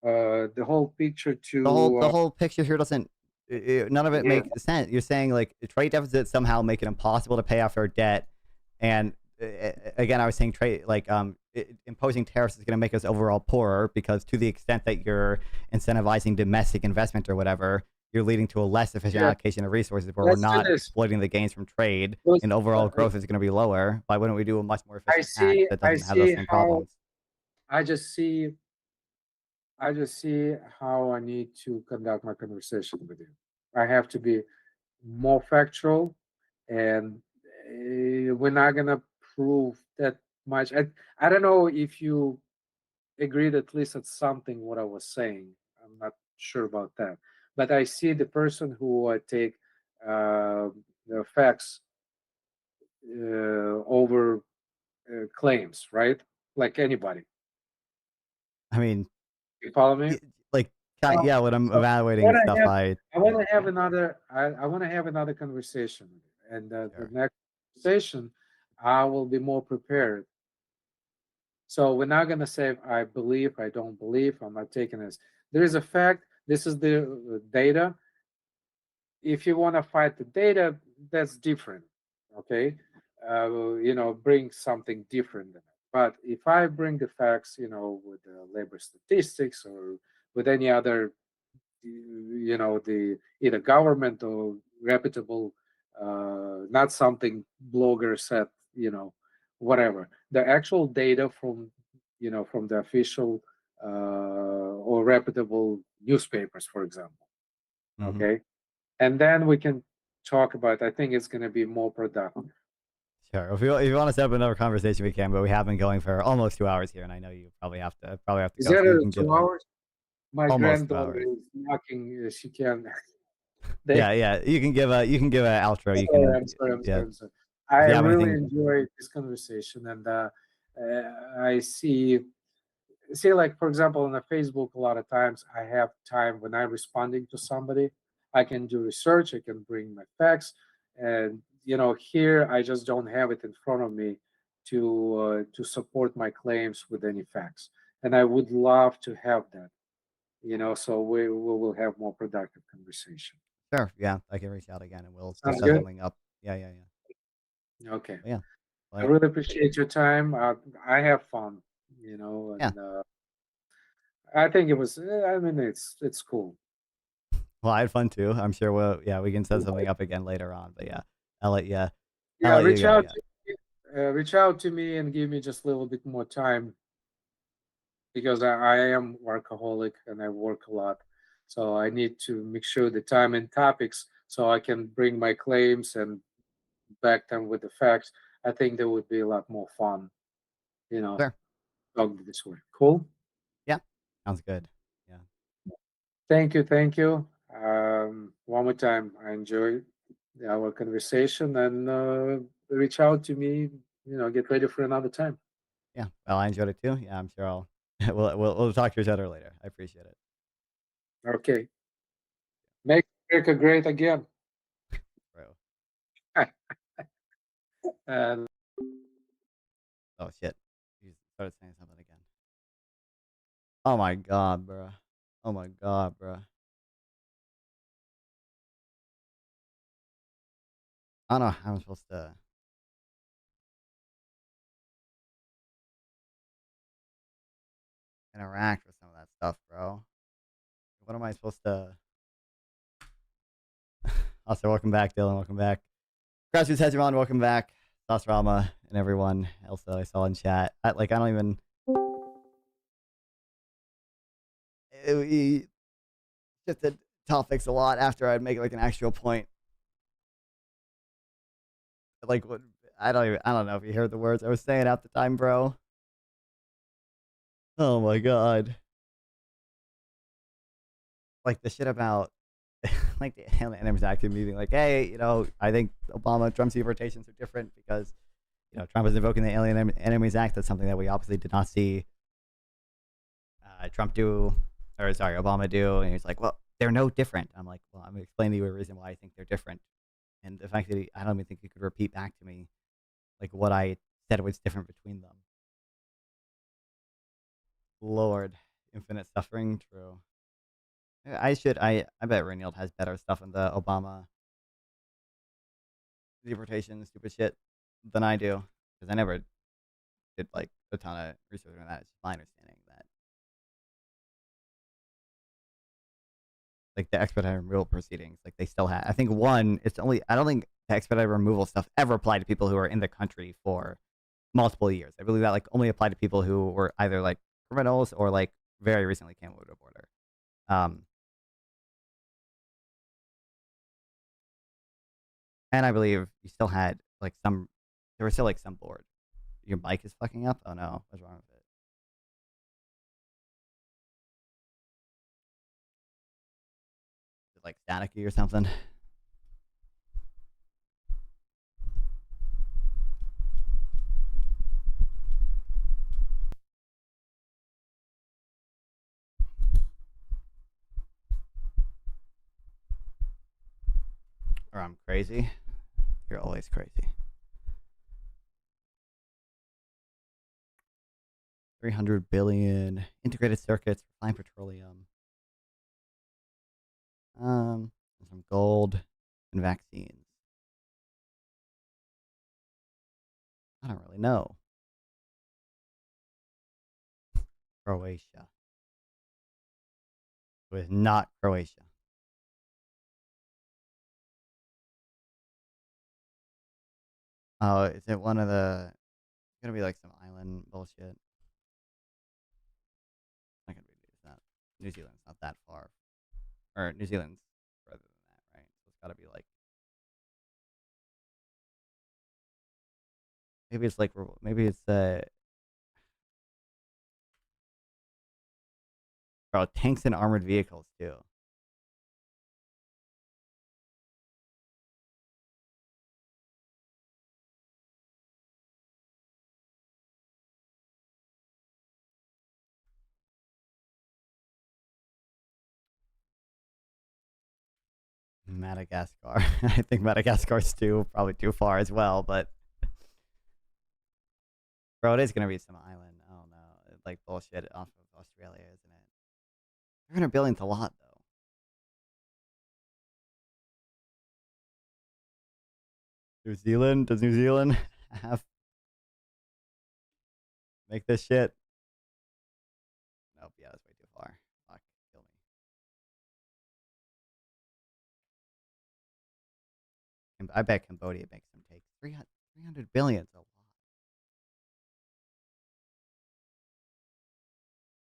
Speaker 2: to
Speaker 1: The whole picture here doesn't. None of it
Speaker 2: yeah.
Speaker 1: makes sense. You're saying like the trade deficit somehow make it impossible to pay off our debt, and again, I was saying trade like imposing tariffs is going to make us overall poorer because to the extent that you're incentivizing domestic investment or whatever, you're leading to a less efficient
Speaker 2: Yeah.
Speaker 1: allocation of resources where we're
Speaker 2: Let's do
Speaker 1: not
Speaker 2: this.
Speaker 1: exploiting the gains from trade,
Speaker 2: Let's,
Speaker 1: and overall growth is going to be lower. Why wouldn't we do a much more
Speaker 2: I
Speaker 1: efficient tax
Speaker 2: see.
Speaker 1: that
Speaker 2: I
Speaker 1: doesn't have those
Speaker 2: see
Speaker 1: same
Speaker 2: how.
Speaker 1: problems?
Speaker 2: I just see. I just see how I need to conduct my conversation with you. I have to be more factual, and we're not gonna prove that much. I don't know if you agreed at least at something what I was saying. I'm not sure about that, but I see the person who take the facts over claims, right? Like anybody.
Speaker 1: I mean,
Speaker 2: You follow me?
Speaker 1: like
Speaker 2: So,
Speaker 1: yeah, when I'm
Speaker 2: so
Speaker 1: evaluating
Speaker 2: what I
Speaker 1: stuff,
Speaker 2: have, I want
Speaker 1: yeah,
Speaker 2: to have another. I want to have another conversation, and the
Speaker 1: sure.
Speaker 2: next conversation, I will be more prepared. So we're not going to say I believe, I don't believe, I'm not taking this. There is a fact. This is the data. If you want to fight the data, that's different. Okay, bring something different. But if I bring the facts, with the labor statistics or with any other, the either government or reputable, not something blogger said, whatever, the actual data from the official or reputable newspapers, for example.
Speaker 1: Mhm.
Speaker 2: Okay, and then we can talk about. I think it's going to be more productive.
Speaker 1: Sure. If you want to set up another conversation, we can. But we have been going for almost 2 hours here, and I know you probably have to
Speaker 2: Is
Speaker 1: go. So
Speaker 2: that
Speaker 1: you can give
Speaker 2: 2 hours? My
Speaker 1: almost two
Speaker 2: granddaughter
Speaker 1: hours.
Speaker 2: is knocking. She can.
Speaker 1: Yeah,
Speaker 2: They.
Speaker 1: yeah. You can give a outro. You
Speaker 2: Sorry,
Speaker 1: can
Speaker 2: I'm sorry. I'm
Speaker 1: yeah.
Speaker 2: sorry. I'm sorry. I
Speaker 1: If you have
Speaker 2: really
Speaker 1: anything,
Speaker 2: enjoy this conversation, and I see, like, for example, on the Facebook, a lot of times I have time when I'm responding to somebody. I can do research. I can bring my facts, and here I just don't have it in front of me to support my claims with any facts. And I would love to have that. So we will have more productive conversation.
Speaker 1: sure. Yeah, I can reach out again, and we'll
Speaker 2: Sounds
Speaker 1: set
Speaker 2: good.
Speaker 1: something up. Yeah, yeah, yeah.
Speaker 2: Okay.
Speaker 1: But yeah,
Speaker 2: I
Speaker 1: like
Speaker 2: really appreciate your time. I have fun,
Speaker 1: yeah.
Speaker 2: and I think it was. I mean, it's cool.
Speaker 1: Well, I had fun too. I'm sure we can set something up again later on. But yeah, I'll let you. I'll
Speaker 2: Yeah,
Speaker 1: let you
Speaker 2: reach
Speaker 1: go.
Speaker 2: out
Speaker 1: Yeah.
Speaker 2: reach out to me and give me just a little bit more time because I am workaholic and I work a lot. So I need to make sure the time and topics so I can bring my claims and back them with the facts. I think that would be a lot more fun, you know,
Speaker 1: Sure.
Speaker 2: talk this way. Cool.
Speaker 1: Yeah. Sounds good. Yeah.
Speaker 2: Thank you. Thank you. One more time, I enjoyed our conversation and reach out to me, get ready for another time.
Speaker 1: Yeah. Well, I enjoyed it too. Yeah, I'm sure I'll we'll talk to each other later. I appreciate it,
Speaker 2: Okay. Make America great again.
Speaker 1: bro.
Speaker 2: And
Speaker 1: Oh shit. You started saying something again. Oh my god, bro. Oh my god, bro. I don't know how I'm supposed to interact with some of that stuff, bro. What am I supposed to? Also, welcome back, Dylan. Welcome back. Grassroots Hegemon, welcome back. Sauce Rama and everyone else that I saw in chat. I don't even. We shifted topics a lot after I'd make like an actual point. Like what? I don't know if you heard the words I was saying at the time, bro. Oh my god. Like the shit about like the Alien Enemies Act meeting, like, hey, I think Obama Trump's deportations are different because Trump is invoking the Alien Enemies Act. That's something that we obviously did not see Trump do, or sorry, Obama do. And he's like, well, they're no different. I'm like, well, I'm gonna explain to you a reason why I think they're different. And the fact that I don't even think he could repeat back to me like what I said was different between them. Lord, infinite suffering, true. I bet Reynold has better stuff in the Obama deportation stupid shit than I do because I never did like a ton of research on that. It's my understanding that like the expedited removal proceedings, like they still have. I think one, it's only. I don't think the expedited removal stuff ever applied to people who are in the country for multiple years. I believe that like only applied to people who were either like criminals or like very recently came over the border. Um, and I believe you still had like some. There was still like some board. Your mic is fucking up. Oh no, what's wrong with it? Is it like staticky or something? Or I'm crazy? You're always crazy. 300 billion integrated circuits, refined petroleum, some gold, and vaccines. I don't really know. Croatia. It was not Croatia. Oh, is it one of the? It's gonna be like some island bullshit. I can read it. It's not. New Zealand's not that far, or New Zealand's further than that, right? So it's gotta be like. Maybe it's like. Maybe it's bro, tanks and armored vehicles too. Madagascar. I think Madagascar's probably too far as well, but bro, it is gonna be some island. I don't know, like bullshit off of Australia, isn't it? 300 billion's a lot though. New Zealand? Does New Zealand have make this shit? Nope. Yeah, that's way too far. Fuck, kill me. I bet Cambodia makes them take 300 billion. A lot.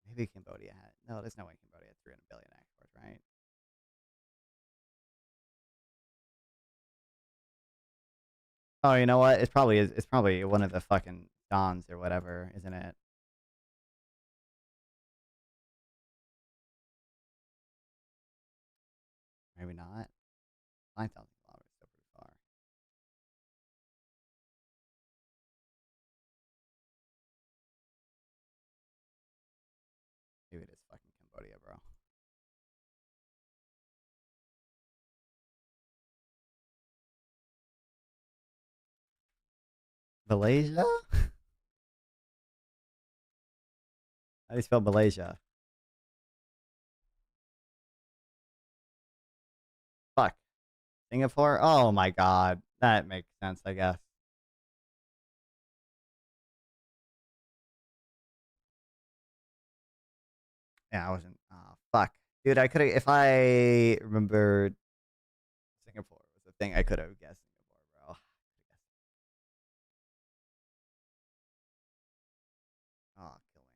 Speaker 1: Maybe Cambodia had. No, there's no way Cambodia had 300 billion exports, right? Oh, you know what? It's probably is. It's probably one of the fucking dons or whatever, isn't it? Maybe not. 9,000 kilometers is still pretty far. Maybe it is fucking Cambodia, bro. Malaysia? How do you spell Malaysia? Fuck. Singapore? Oh my god. That makes sense, I guess. Yeah, I wasn't. Oh, fuck. Dude, I could have. If I remembered Singapore was the thing, I could have guessed Singapore, bro. Oh, kill me.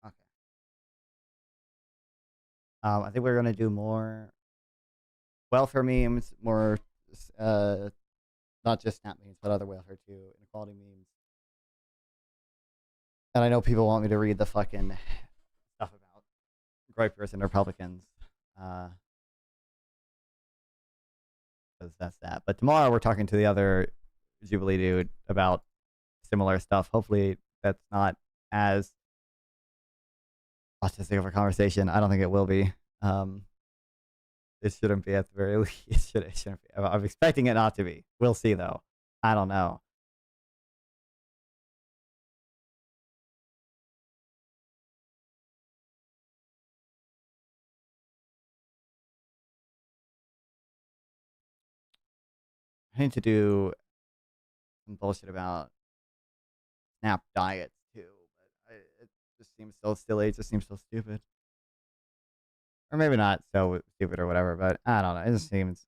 Speaker 1: Okay. I think we're gonna do more welfare memes, more not just snap memes, but other welfare too, inequality memes. And I know people want me to read the fucking stuff about gripers and Republicans. Because that's that. But tomorrow we're talking to the other Jubilee dude about similar stuff. Hopefully that's not as autistic of a conversation. I don't think it will be. It shouldn't be at the very least. It shouldn't be. I'm expecting it not to be. We'll see though. I don't know. I need to do some bullshit about snap diets too, but it just seems so silly. It just seems so stupid. Or maybe not so stupid or whatever, but I don't know. It just seems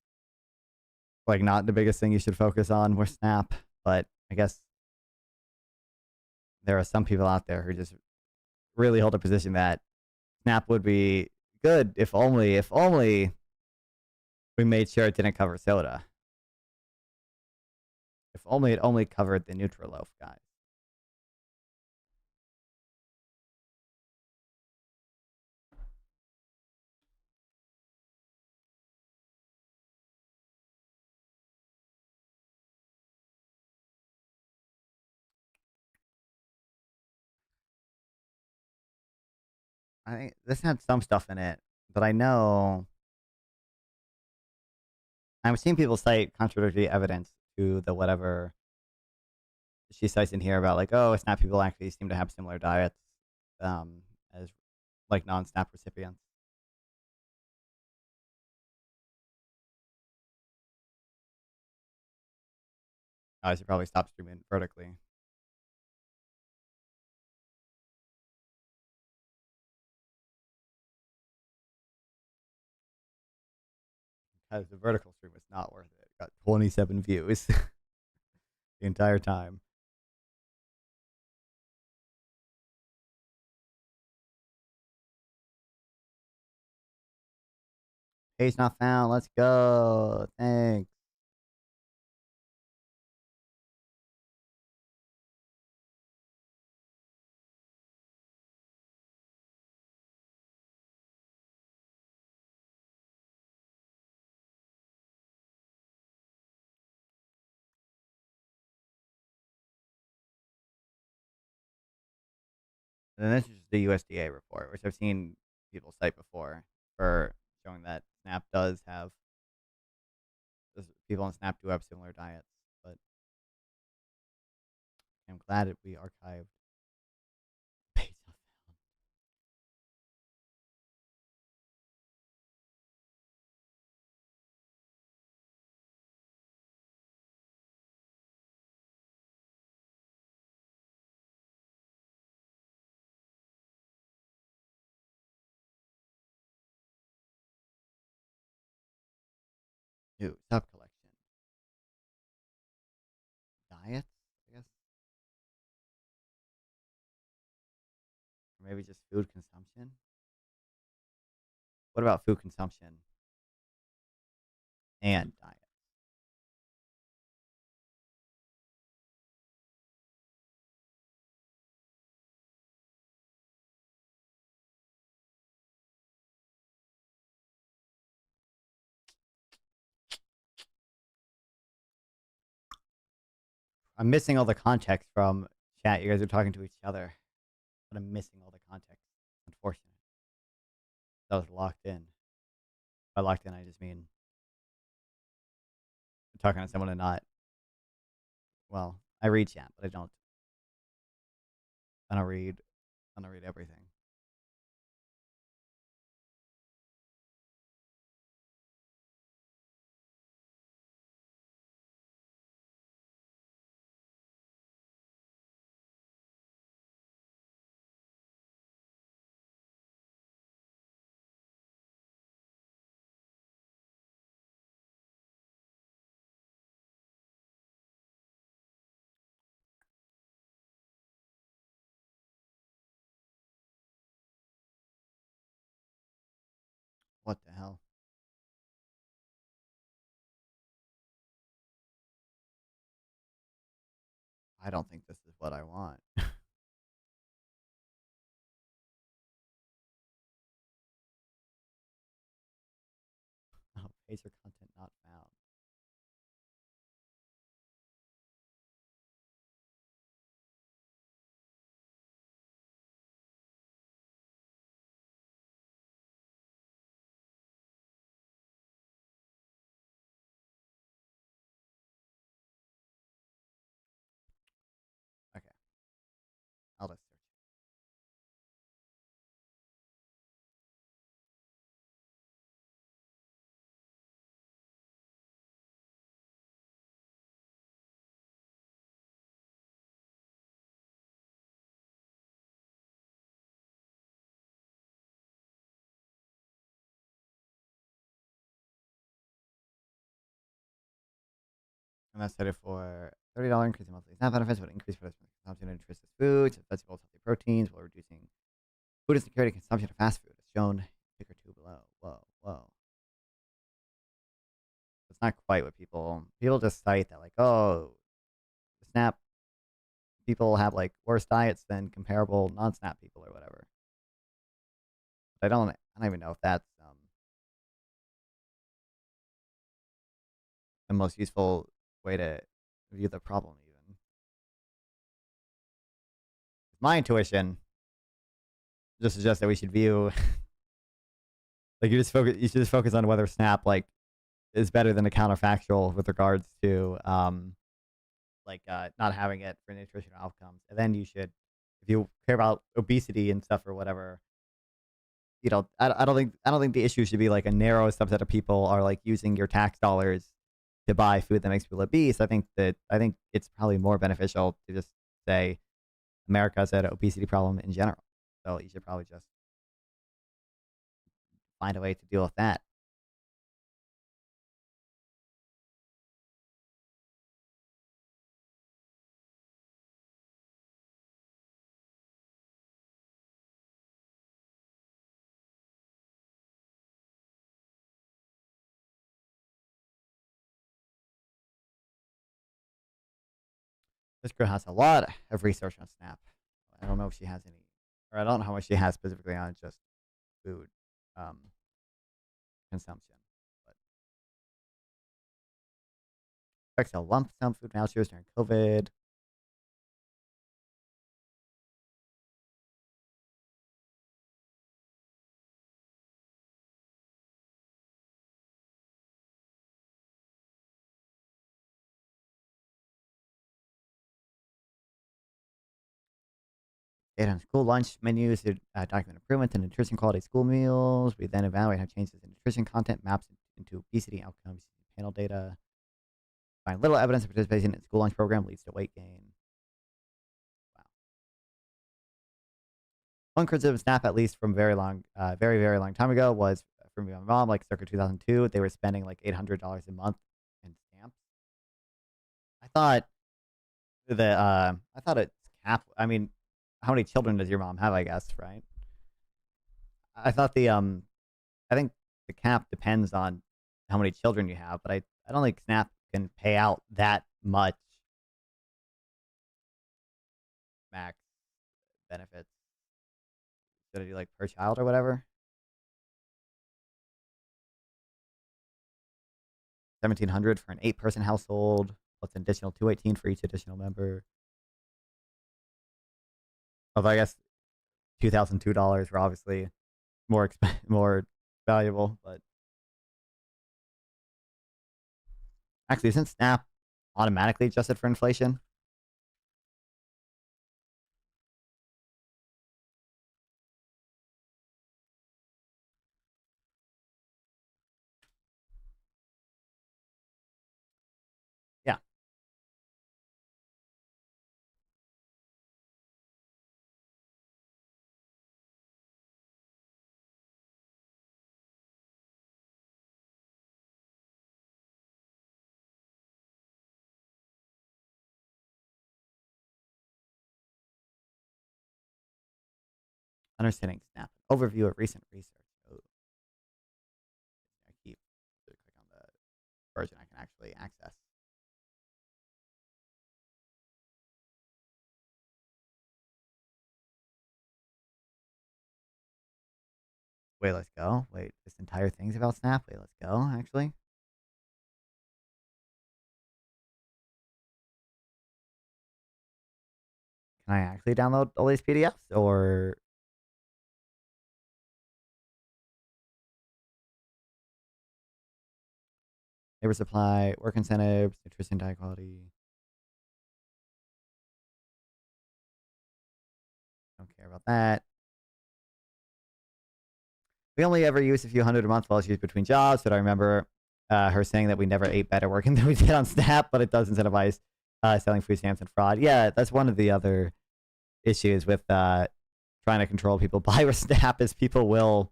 Speaker 1: like not the biggest thing you should focus on with snap, but I guess there are some people out there who just really hold a position that snap would be good if only we made sure it didn't cover soda. If only it only covered the Nutriloaf guys. I think this had some stuff in it, but I know I'm seeing people cite contradictory evidence to the whatever she cites in here about like, oh, SNAP people actually seem to have similar diets as like non-SNAP recipients. I should probably stop streaming vertically. Because the vertical stream was not worth it. Got 27 views the entire time. Page not found. Let's go. Thanks. And then this is just the USDA report, which I've seen people cite before for showing that Snap does have people on Snap do have similar diets. But I'm glad that we archived page not found. Ooh, sub collection. Diets, I guess. Or maybe just food consumption. What about food consumption and diet? I'm missing all the context from chat. You guys are talking to each other, but I'm missing all the context. Unfortunate. That was locked in. By locked in, I just mean I'm talking to someone and not. Well, I read chat, but I don't. I don't read. I don't read everything. What the hell? I don't think this is what I want. Oh, page or content not found. Okay, I'll just search. And that's set it for $30 increase in monthly SNAP benefits would increase participant consumption of nutritious foods, vegetables, healthy proteins, while reducing food insecurity consumption of fast food, as shown pick or two below. Whoa, whoa. It's not quite what people just cite that like, oh, the SNAP people have like worse diets than comparable non-SNAP people or whatever. But I don't even know if that's the most useful way to view the problem. Even my intuition just suggest that we should view like you should just focus on whether Snap like is better than a counterfactual with regards to not having it for nutritional outcomes. And then you should, if you care about obesity and stuff or whatever, I don't think the issue should be like a narrow subset of people are like using your tax dollars to buy food that makes people obese. I think it's probably more beneficial to just say America has an obesity problem in general. So you should probably just find a way to deal with that. This girl has a lot of research on Snap. I don't know if she has any, or I don't know how much she has specifically on just food um, consumption. But affects a lump sum food vouchers during COVID. Data on school lunch menus to document improvements in nutrition quality school meals. We then evaluate how changes in nutrition content maps into obesity outcomes. Panel data. Find little evidence of participation in school lunch program leads to weight gain. Wow. One criticism of SNAP, at least from very very long time ago, was from my mom, like circa 2002. They were spending like $800 a month in stamps. I thought I thought it's cap. I mean, how many children does your mom have? I guess, right? I thought I think the cap depends on how many children you have, but I don't think SNAP can pay out that much max benefits. Should I do like per child or whatever? 1,700 for an 8-person household, plus an additional 218 for each additional member. Although I guess $2,002 were obviously more valuable, but actually, isn't SNAP automatically adjusted for inflation? Yeah. Understanding SNAP. Overview of recent research. Oh, I keep click on the version I can actually access. Wait, let's go. Wait, this entire thing's about Snap. Wait, let's go. Actually, can I actually download all these PDFs or? Labor supply, work incentives, nutrition, diet quality. Don't care about that. We only ever use a few hundred a month while she's between jobs, but I remember her saying that we never ate better working than we did on Snap, but it does incentivize selling food stamps and fraud. Yeah, that's one of the other issues with trying to control people buy with Snap is people will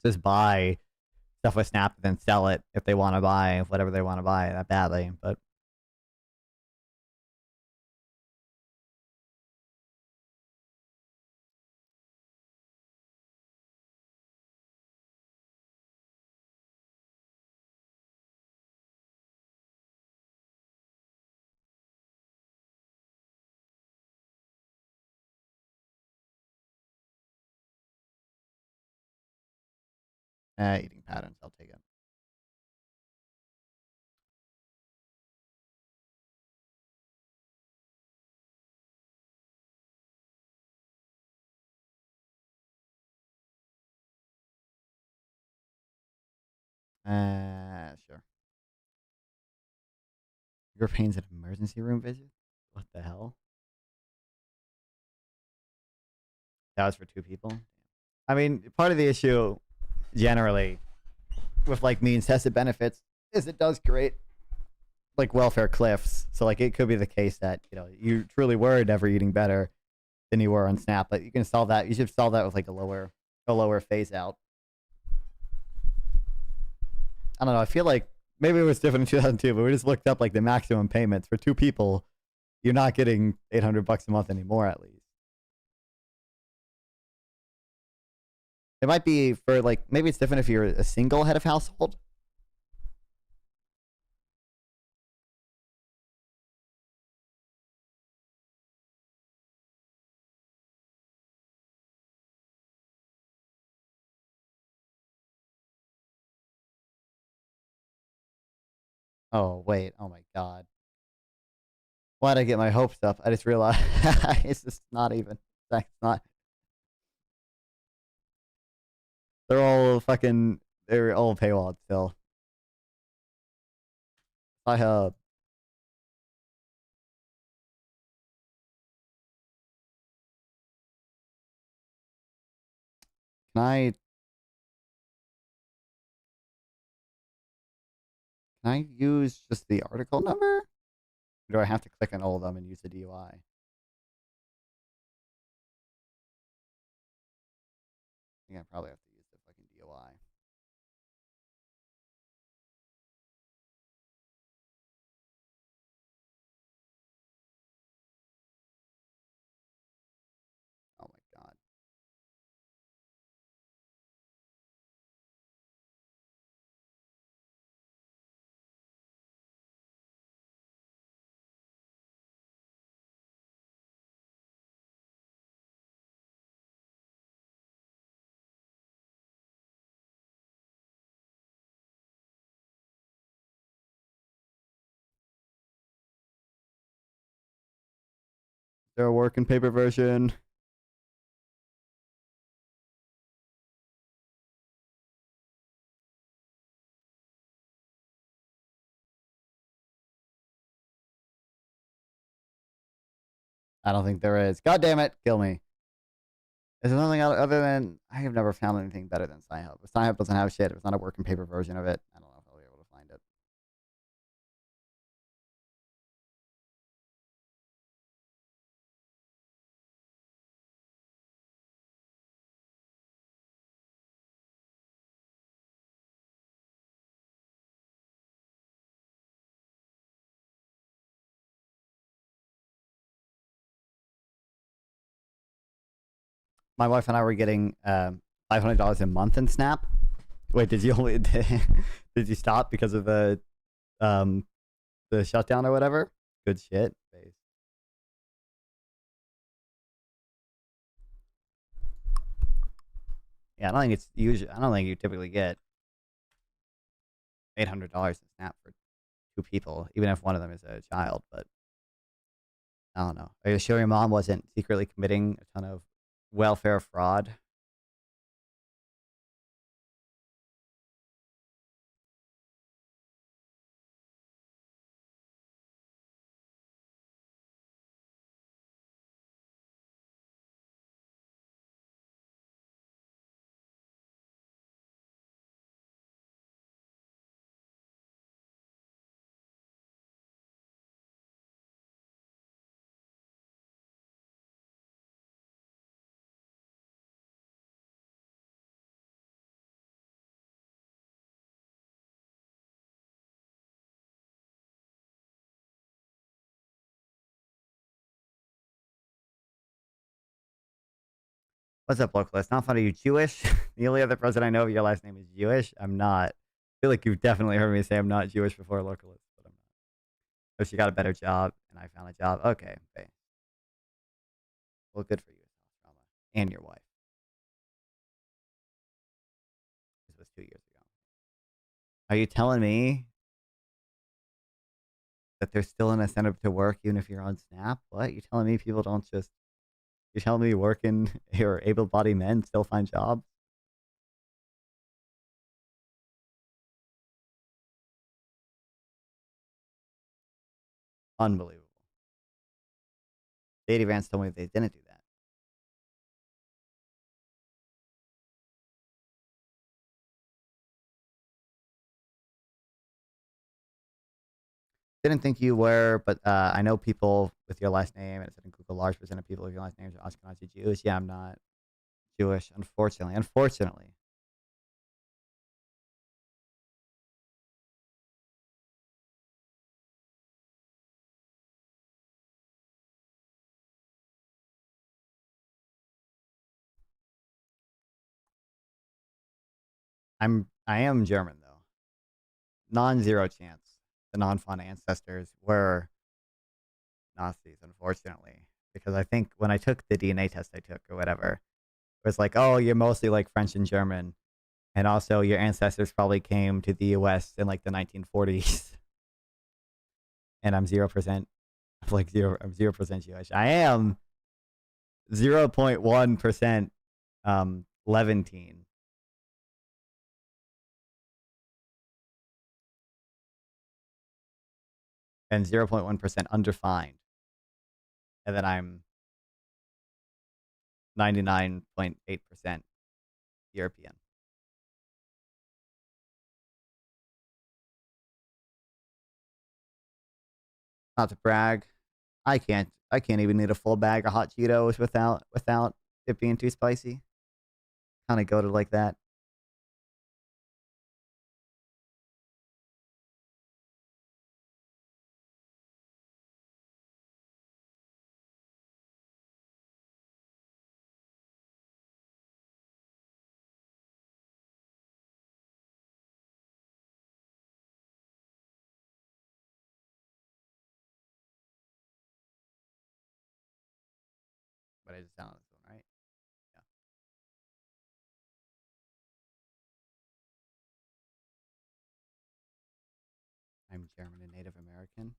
Speaker 1: just buy stuff with Snap and then sell it if they want to buy whatever they want to buy that badly. But eating patterns, I'll take it. Sure. Your pain's an emergency room visit? What the hell? That was for 2 people? I mean, part of the issue, generally, with, like, means-tested benefits is it does create, like, welfare cliffs. So, like, it could be the case that, you know, you truly were never eating better than you were on SNAP, but you can solve that. You should solve that with, like, a lower phase-out. I don't know. I feel like maybe it was different in 2002, but we just looked up, like, the maximum payments. For 2 people, you're not getting $800 a month anymore, at least. It might be for, like, maybe it's different if you're a single head of household. Oh, wait. Oh, my God. Why'd I get my hopes up? I just realized it's just not even. That's not. They're all paywalled still. I have. Can I use just the article number? Or do I have to click on all of them and use the DUI? I think I probably have to use the fucking DUI. Oh my God. Is there a working paper version? I don't think there is. God damn it. Kill me. Is there nothing other than I have never found anything better than Sci-Hub. If Sci-Hub doesn't have shit, if it's not a working paper version of it, I don't know if I'll be able to find it. My wife and I were getting $500 a month in Snap. Wait, did you only did you stop because of the shutdown or whatever? Good shit. Yeah, I don't think it's usually. I don't think you typically get $800 in Snap for 2 people, even if one of them is a child. But I don't know. Are you sure your mom wasn't secretly committing a ton of welfare fraud? What's up, local? It's not funny. You Jewish? The only other person I know, your last name is Jewish. I'm not. I feel like you've definitely heard me say I'm not Jewish before, localist, but I'm not. Oh, she got a better job, and I found a job. Okay. Well, good for you, and your wife. This was 2 years ago. Are you telling me that there's still an incentive to work even if you're on Snap? What? You telling me people don't just? You're telling me working or able-bodied men still find jobs? Unbelievable. Data Vance told me they didn't do that. Didn't think you were, but I know people with your last name, and it said in Google, large percent of people with your last names are Ashkenazi Jews. Yeah, I'm not Jewish, unfortunately. Unfortunately. I am German though. Non-zero chance. The non-fun ancestors were Nazis, unfortunately. Because I think when I took the DNA test I took or whatever, it was like, oh, you're mostly like French and German. And also your ancestors probably came to the US in like the 1940s. And I'm 0%, like I'm 0% Jewish. I am 0.1% Levantine. And 0.1% undefined. And then I'm 99.8% European. Not to brag, I can't even eat a full bag of hot Cheetos without it being too spicy. Kind of go to like that. But I just sound this one, right? Yeah. I'm German and Native American.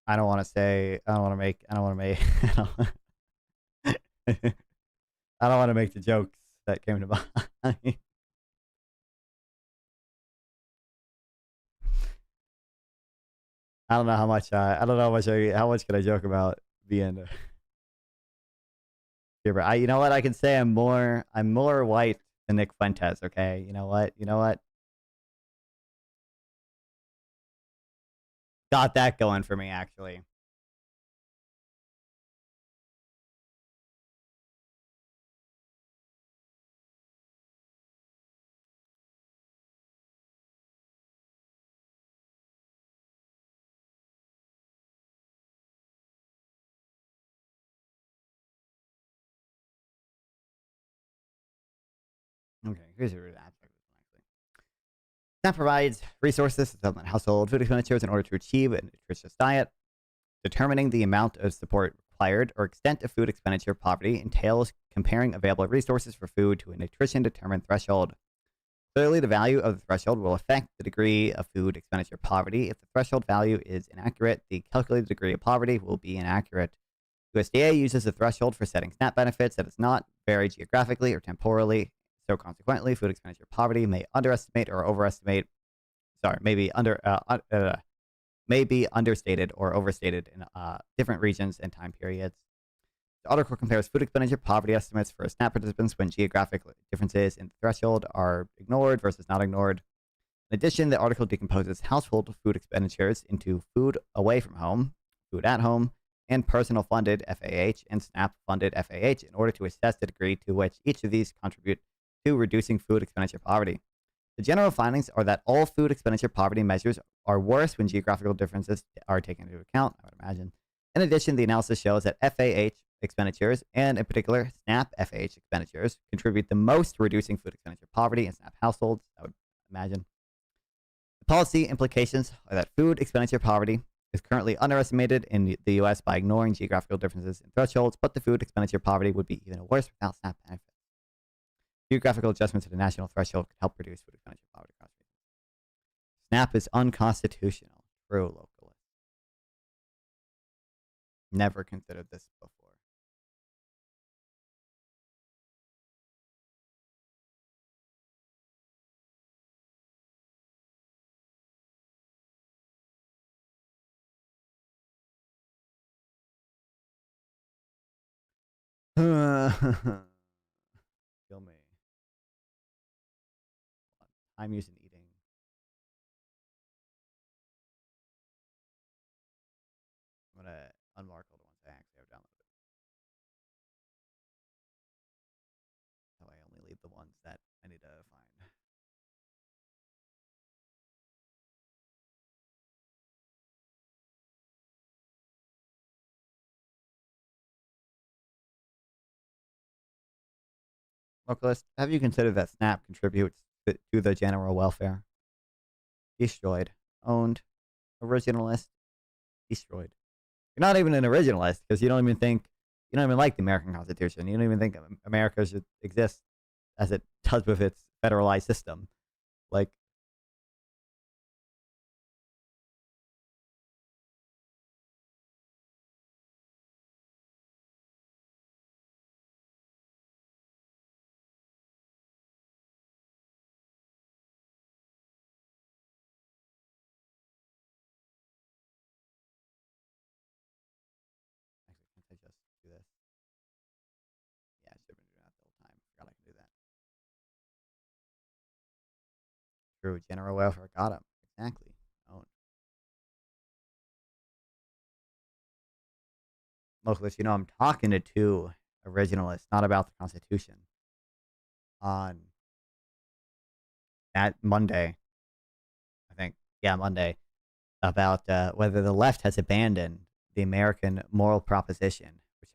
Speaker 1: I don't want to say. I don't want to make. I don't want to make. I don't want to make the jokes that came to mind. I don't know how much. I don't know how much can I joke about being here. But you know what? I can say I'm more white than Nick Fuentes. Okay. You know what? You know what? Got that going for me actually. Okay, here's a really abstract one, actually. SNAP provides resources to supplement household food expenditures in order to achieve a nutritious diet. Determining the amount of support required or extent of food expenditure poverty entails comparing available resources for food to a nutrition-determined threshold. Clearly, the value of the threshold will affect the degree of food expenditure poverty. If the threshold value is inaccurate, the calculated degree of poverty will be inaccurate. USDA uses a threshold for setting SNAP benefits that does not vary geographically or temporally. So consequently, food expenditure poverty may underestimate or overestimate. Sorry, may be understated or overstated in different regions and time periods. The article compares food expenditure poverty estimates for SNAP participants when geographic differences in the threshold are ignored versus not ignored. In addition, the article decomposes household food expenditures into food away from home, food at home, and personal funded FAH and SNAP funded FAH in order to assess the degree to which each of these contribute to reducing food expenditure poverty. The general findings are that all food expenditure poverty measures are worse when geographical differences are taken into account, I would imagine. In addition, the analysis shows that FAH expenditures, and in particular SNAP FAH expenditures, contribute the most to reducing food expenditure poverty in SNAP households, I would imagine. The policy implications are that food expenditure poverty is currently underestimated in the US by ignoring geographical differences in thresholds, but the food expenditure poverty would be even worse without SNAP benefits. Geographical adjustments to the national threshold could help reduce food expenditure poverty across regions. SNAP is unconstitutional. True, localist. Never considered this before. Kill me. I'm using eating. I'm gonna unmark all the ones I actually have downloaded. That way I only leave the ones that I need to find. Localist, have you considered that Snap contributes to the general welfare? Destroyed. Owned. Originalist. Destroyed. You're not even an originalist because you don't even like the American Constitution. You don't even think America should exist as it does with its federalized system. Like, actually, can't I just do this? Yeah, I should have been doing that the whole time. Forgot I can do that. True, general welfare. Got him. Exactly. Owned. Localist, I'm talking to two originalists, not about the Constitution. On that Monday, I think. Yeah, Monday. About whether the left has abandoned the American moral proposition, which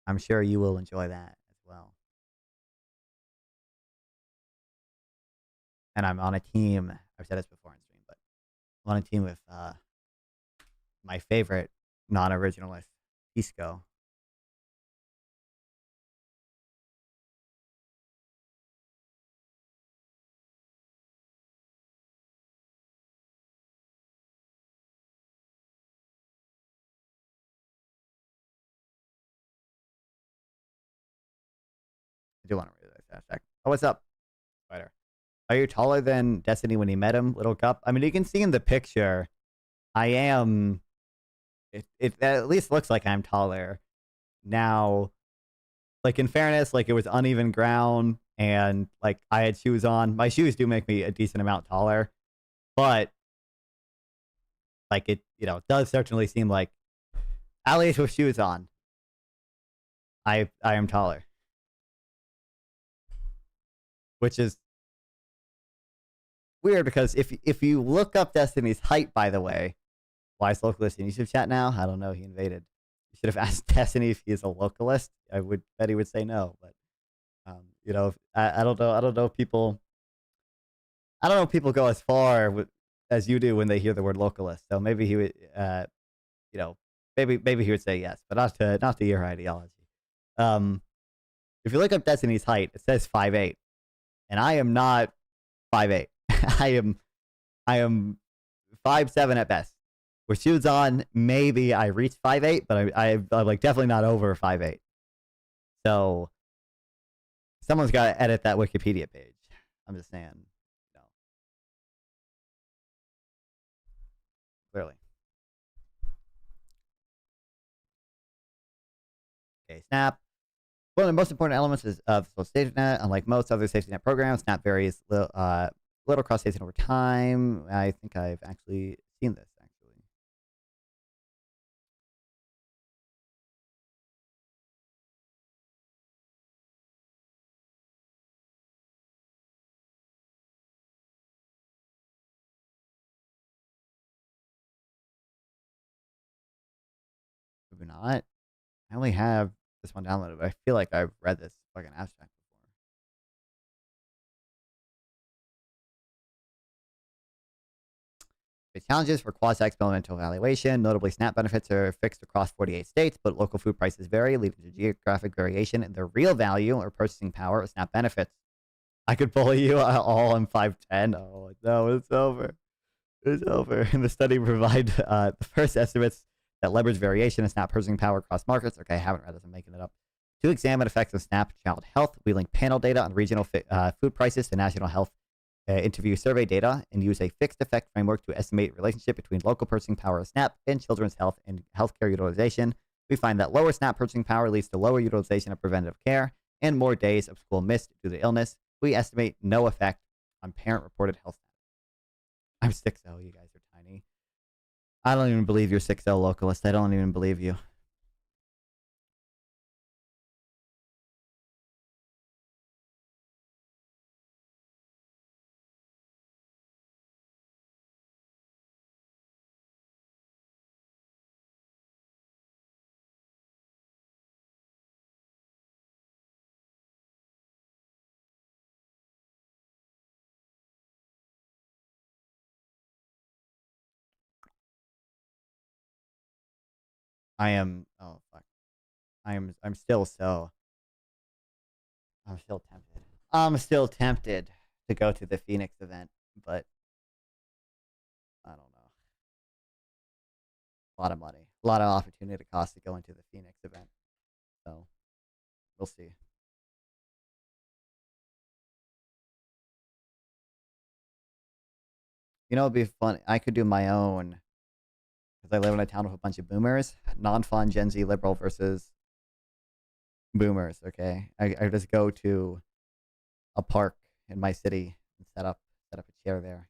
Speaker 1: I'm sure you will enjoy that as well. And I'm on a team. I've said this before on stream, but I'm on a team with my favorite non-originalist, Pisco. I do want to read this hashtag. Oh, what's up, Spider? Are you taller than Destiny when you met him, Little Cup? I mean, you can see in the picture, I am. It at least looks like I'm taller. Now, like in fairness, like it was uneven ground and like I had shoes on. My shoes do make me a decent amount taller, but like it, does certainly seem like at least with shoes on, I am taller. Which is weird because if you look up Destiny's height, by the way, why is localist in YouTube chat now? I don't know. He invaded. You should have asked Destiny if he is a localist. I would bet he would say no, but I don't know. I don't know if people go as far as you do when they hear the word localist. So maybe he would, maybe he would say yes, but not to your ideology. If you look up Destiny's height, it says 5'8", and I am not 5'8". I am 5'7" at best. With shoes on, maybe I reach 5'8", but I'm like definitely not over 5'8". So someone's got to edit that Wikipedia page. I'm just saying. Clearly. Okay, Snap. One of the most important elements is of the safety net. Unlike most other safety net programs, Snap varies little across states and over time. I think I've actually seen this. Maybe not. I only have this one downloaded, but I feel like I've read this fucking abstract before. The challenges for quasi-experimental evaluation. Notably, SNAP benefits are fixed across 48 states, but local food prices vary, leading to geographic variation in the real value or purchasing power of SNAP benefits. I could bully you all in 5'10". Oh, no, it's over. It's over. And the study provide the first estimates that leverage variation in SNAP purchasing power across markets. Okay, I haven't read this. I'm making it up. To examine effects of SNAP child health, we link panel data on regional food prices to national health interview survey data and use a fixed effect framework to estimate relationship between local purchasing power of SNAP and children's health and healthcare utilization. We find that lower SNAP purchasing power leads to lower utilization of preventative care and more days of school missed due to illness. We estimate no effect on parent-reported health status. I'm 6'0", you guys are tiny. I don't even believe you're 6'0", localist. I don't even believe you. I am. Oh fuck. I'm still so. I'm still tempted. I'm still tempted to go to the Phoenix event, but I don't know. A lot of money, a lot of opportunity cost to go into the Phoenix event. So we'll see. You know, it'd be fun. I could do my own because I live in a town with a bunch of boomers, non-fun Gen Z liberal versus boomers. Okay, I just go to a park in my city and set up a chair there.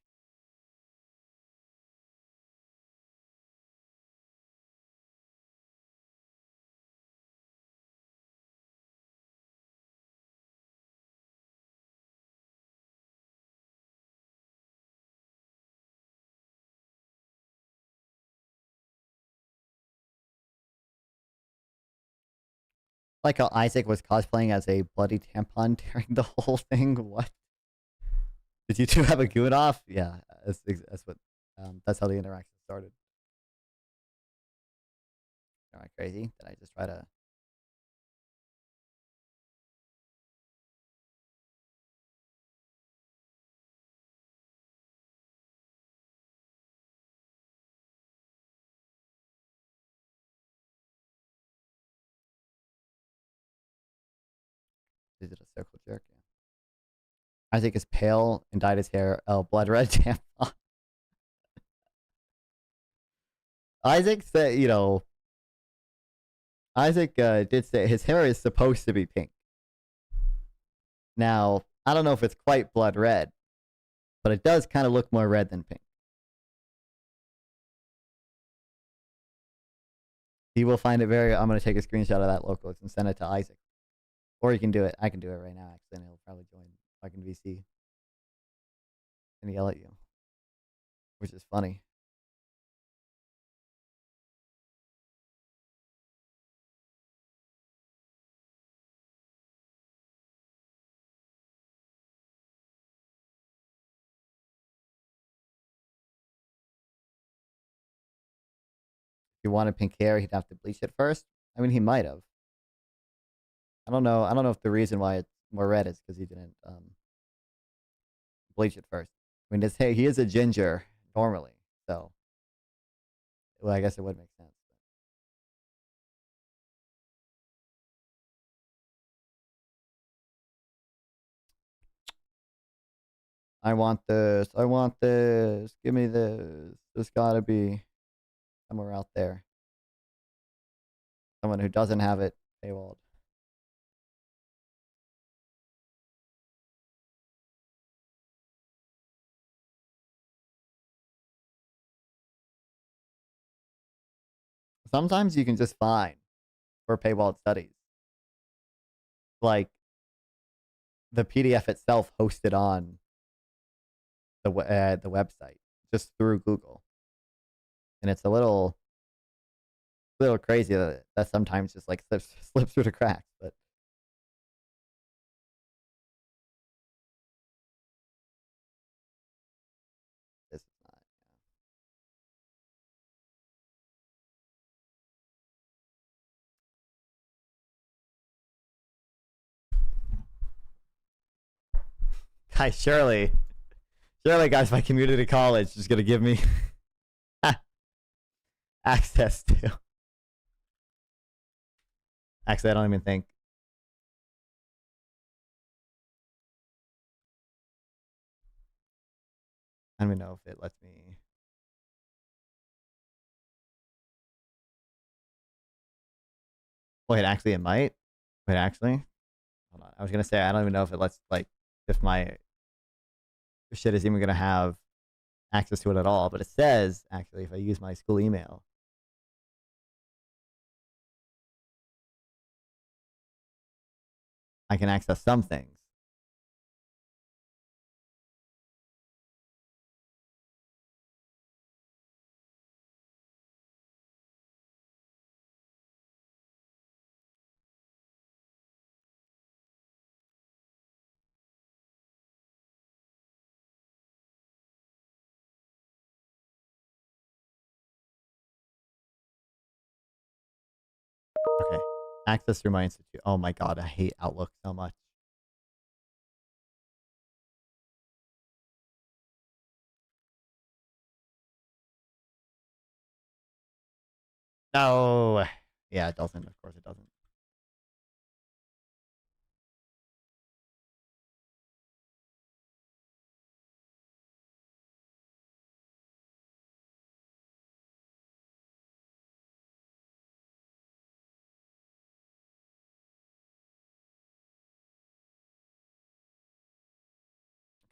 Speaker 1: Like how Isaac was cosplaying as a bloody tampon during the whole thing. What? Did you two have a goon off? Yeah, that's what. That's how the interaction started. Am I crazy? Did I just try to? Is it a circle jerk? Yeah. Isaac is pale and dyed his hair blood red tampon. Isaac said, Isaac did say his hair is supposed to be pink. Now, I don't know if it's quite blood red, but it does kind of look more red than pink. He will find it very. I'm going to take a screenshot of that local and send it to Isaac. Or you can do it. I can do it right now, actually, and he'll probably join fucking VC and yell at you, which is funny. If he wanted pink hair, he'd have to bleach it first. I mean, he might have. I don't know. I don't know if the reason why it's more red is because he didn't bleach it first. I mean, hey, he is a ginger normally, so well, I guess it would make sense. I want this. I want this. Give me this. There's gotta be somewhere out there. Someone who doesn't have it paywalled. Sometimes you can just find for paywalled studies, like the PDF itself hosted on the website just through Google, and it's a little crazy that sometimes just like slips through the cracks, but. This is not. Guys, surely, guys, my community college is gonna give me access to. Actually, I don't even think. I don't even know if it lets me. Wait, actually, it might. Wait, actually, hold on. I was gonna say I don't even know if it lets like if my shit is even gonna have access to it at all. But it says actually if I use my school email, I can access some things. Okay, access through my institute. Oh my god, I hate Outlook so much. No. Yeah, it doesn't. Of course, it doesn't.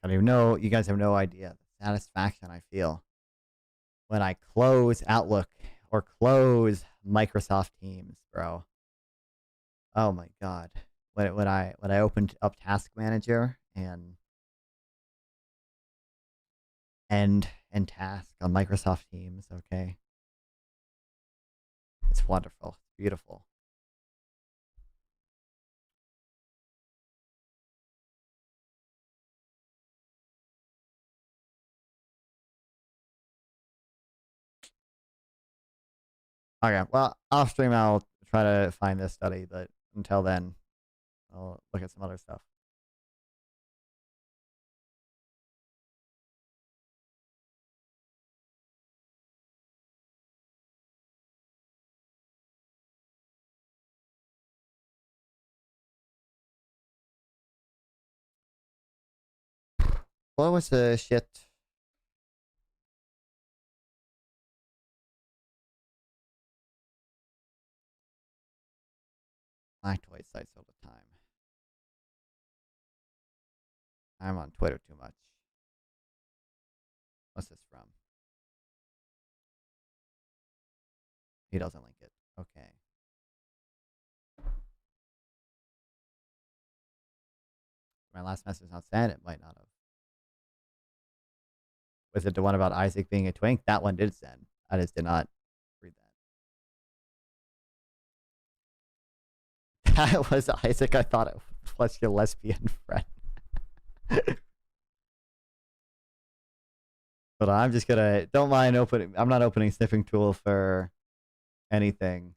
Speaker 1: I don't even know. You guys have no idea the satisfaction I feel when I close Outlook or close Microsoft Teams, bro. Oh my god. When I opened up Task Manager and end task on Microsoft Teams, okay. It's wonderful. It's beautiful. Okay, well, off stream I'll try to find this study, but until then, I'll look at some other stuff. What was the shit? Factoid sites all the time. I'm on Twitter too much. What's this from? He doesn't link it. Okay. My last message not sent. It might not have. Was it the one about Isaac being a twink? That one did send. I just did not read that. That was Isaac. I thought it was your lesbian friend. But I'm just gonna. Don't mind opening. I'm not opening sniffing tool for anything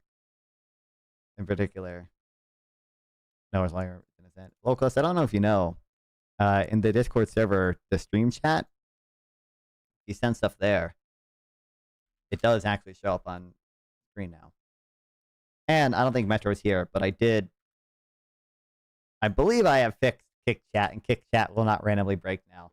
Speaker 1: in particular. No, it's like innocent. Locust, I don't know if you know. In the Discord server, the stream chat, you send stuff there. It does actually show up on screen now. And I don't think Metro's here, but I did. I believe I have fixed kick chat, and kick chat will not randomly break now.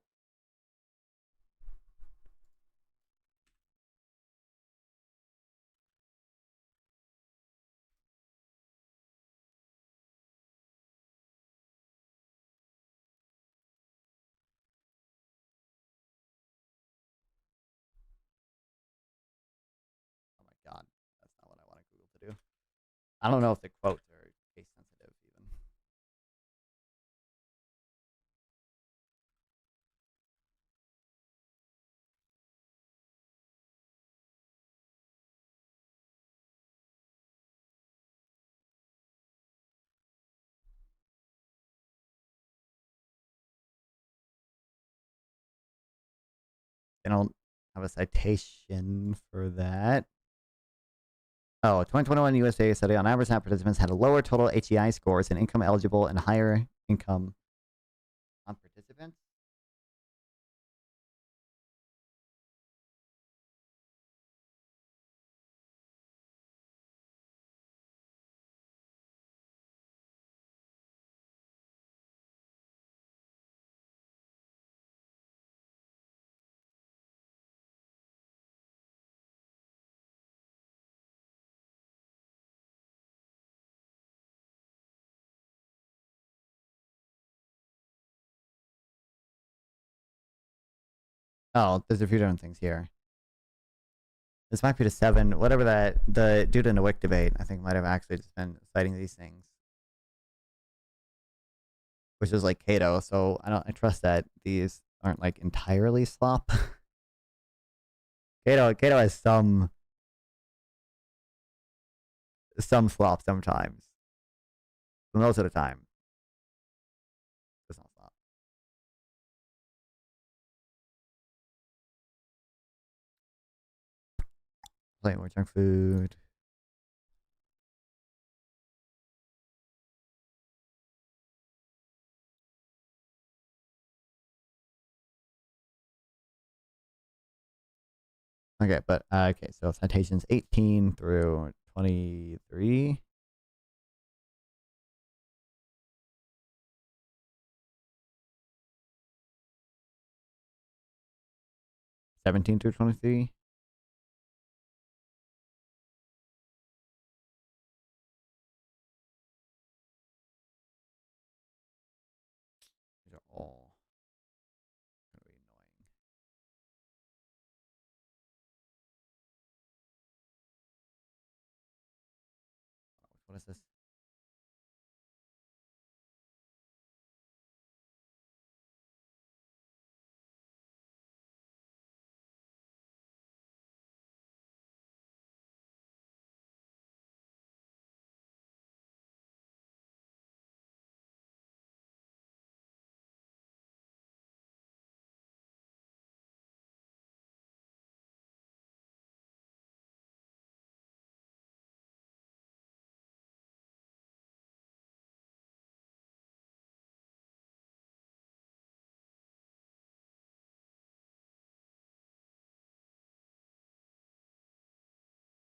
Speaker 1: Oh my god, that's not what I wanted Google to do. I don't know if the quotes are case sensitive even. They don't have a citation for that. Oh, 2021 USA study on average, participants had a lower total HEI scores and income eligible and higher income on participants. Oh, there's a few different things here. This might be the 7, whatever the dude in the WIC debate, I think might have actually just been citing these things. Which is like Cato, so I trust that these aren't like entirely slop. Cato has some slop sometimes. Most of the time. It's not slop. Play more junk food. Okay, but okay, so citations 18 through 23. '17 through 23. These are all gonna be annoying. What is this?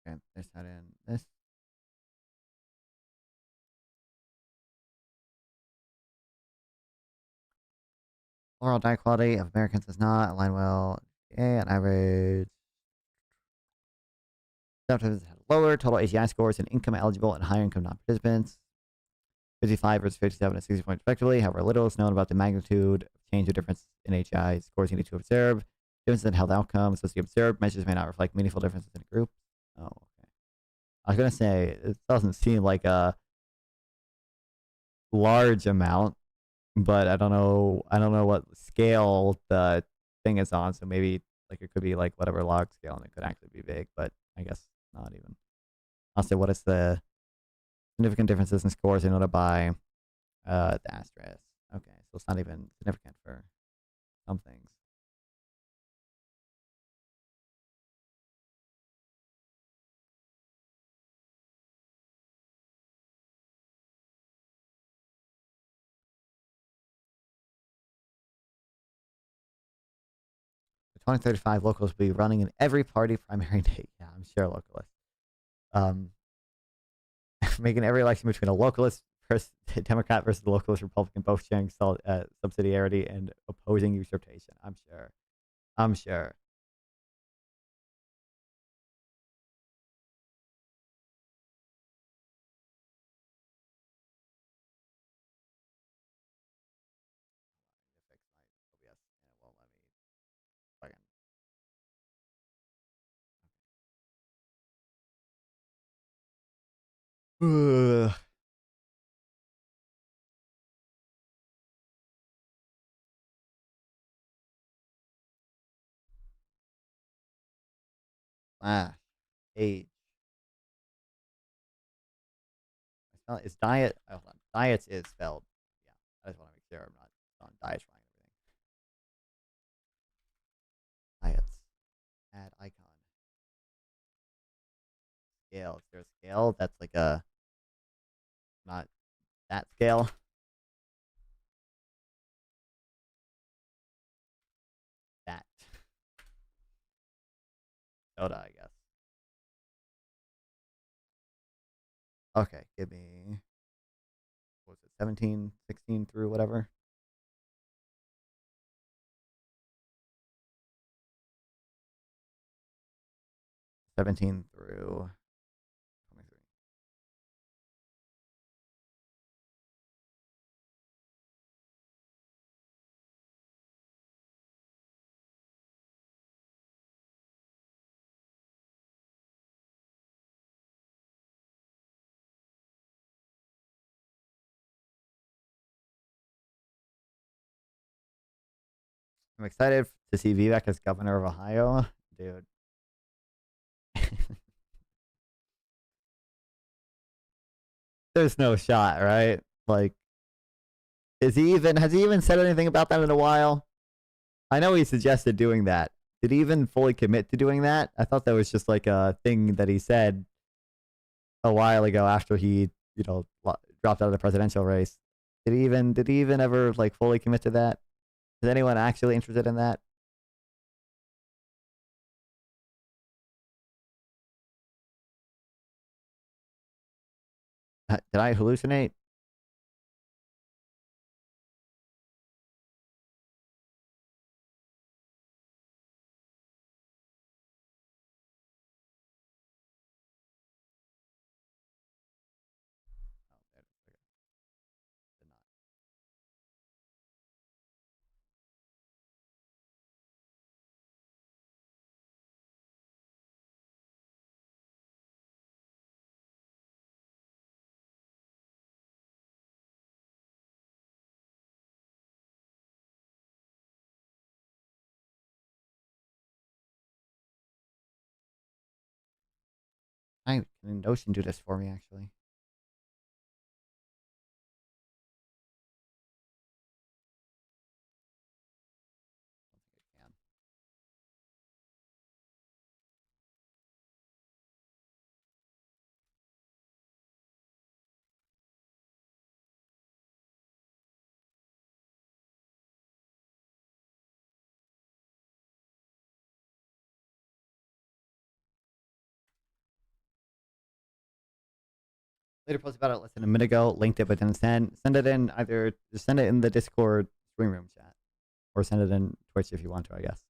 Speaker 1: Okay, there's that in this. Overall diet quality of Americans does not align well. Yeah, on average. Sometimes it had lower total AGI scores in income eligible and higher income non-participants. 55 versus 57 and 60 points respectively. However, little is known about the magnitude of change or difference in AGI scores needed to observe. Differences in health outcomes, so the observed measures may not reflect meaningful differences in a group. Oh, okay. I was gonna say it doesn't seem like a large amount, but I don't know. I don't know what scale the thing is on. So maybe like it could be like whatever log scale, and it could actually be big. But I guess not even. I'll say what is the significant differences in scores in order by the asterisk. Okay, so it's not even significant for some things. The 2035 locals will be running in every party primary day. Yeah, I'm sure localists. Making every election between a localist Democrat versus a localist Republican, both sharing subsidiarity and opposing usurpation. I'm sure. I'm sure. Fix my OBS and it won't let me plug in. Ugh. Age. It's diet. Hold on. Diets is spelled. Yeah, I just want to make sure I'm not on diets wrong and everything. Diets. Add icon. Scale. Is there a scale that's like a not that scale? That. Soda, I guess. Okay, give me what was it, 17, 16 through whatever. 17 through 23. I'm excited to see Vivek as governor of Ohio, dude. There's no shot, right? Like, has he even said anything about that in a while? I know he suggested doing that. Did he even fully commit to doing that? I thought that was just like a thing that he said a while ago after he, dropped out of the presidential race. Did he even ever like fully commit to that? Is anyone actually interested in that? Did I hallucinate? Can Notion do this for me, actually? Later post about it less than a minute ago, linked it, but didn't send it in either. Just send it in the Discord stream room chat, or send it in Twitch if you want to, I guess.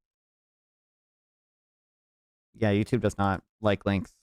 Speaker 1: Yeah, YouTube does not like links.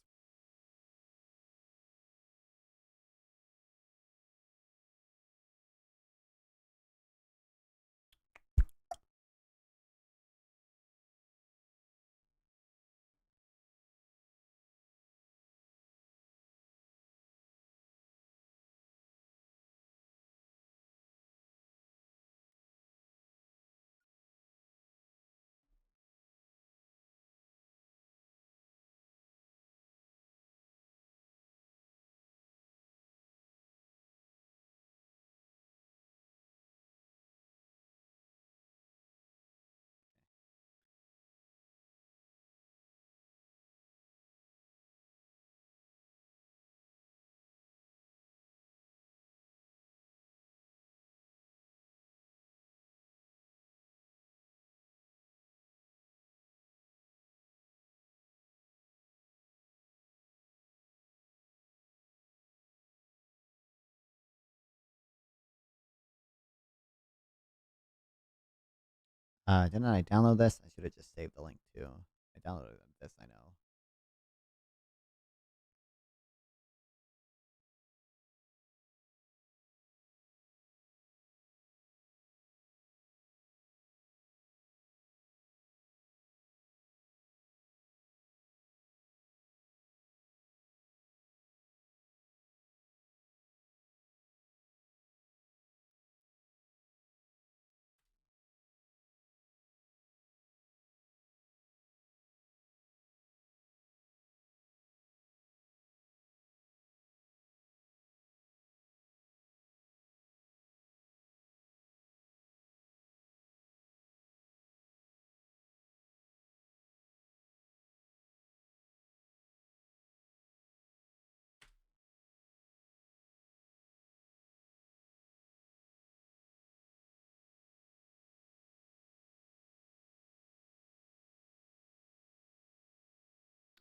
Speaker 1: Didn't I download this? I should have just saved the link too. I downloaded this, I know.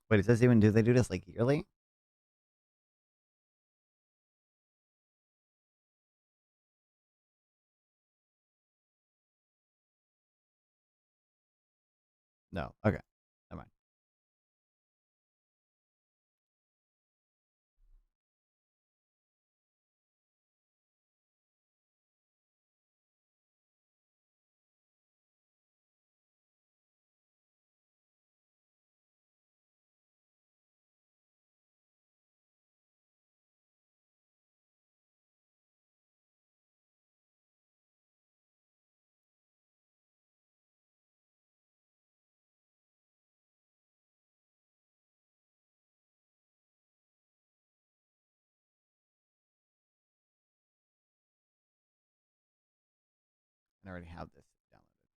Speaker 1: Wait, does this even do they do this like yearly? No. Okay. Never mind. I already have this downloaded.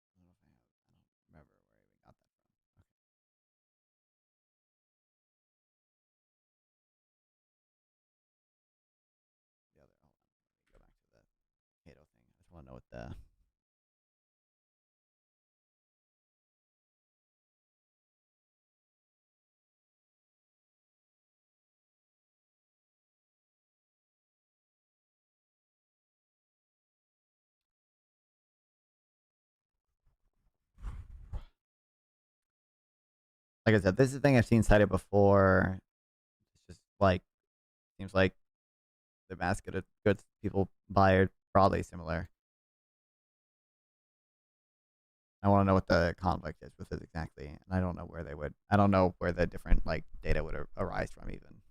Speaker 1: I don't remember where I even got that from. Okay. The other, hold on. Let me go back to the potato thing. I just want to know what the. Like I said, this is a thing I've seen cited before. It's just like seems like the basket of goods people buy are broadly similar. I want to know what the conflict is with it exactly, and I don't know where they would. I don't know where the different like data would arise from even.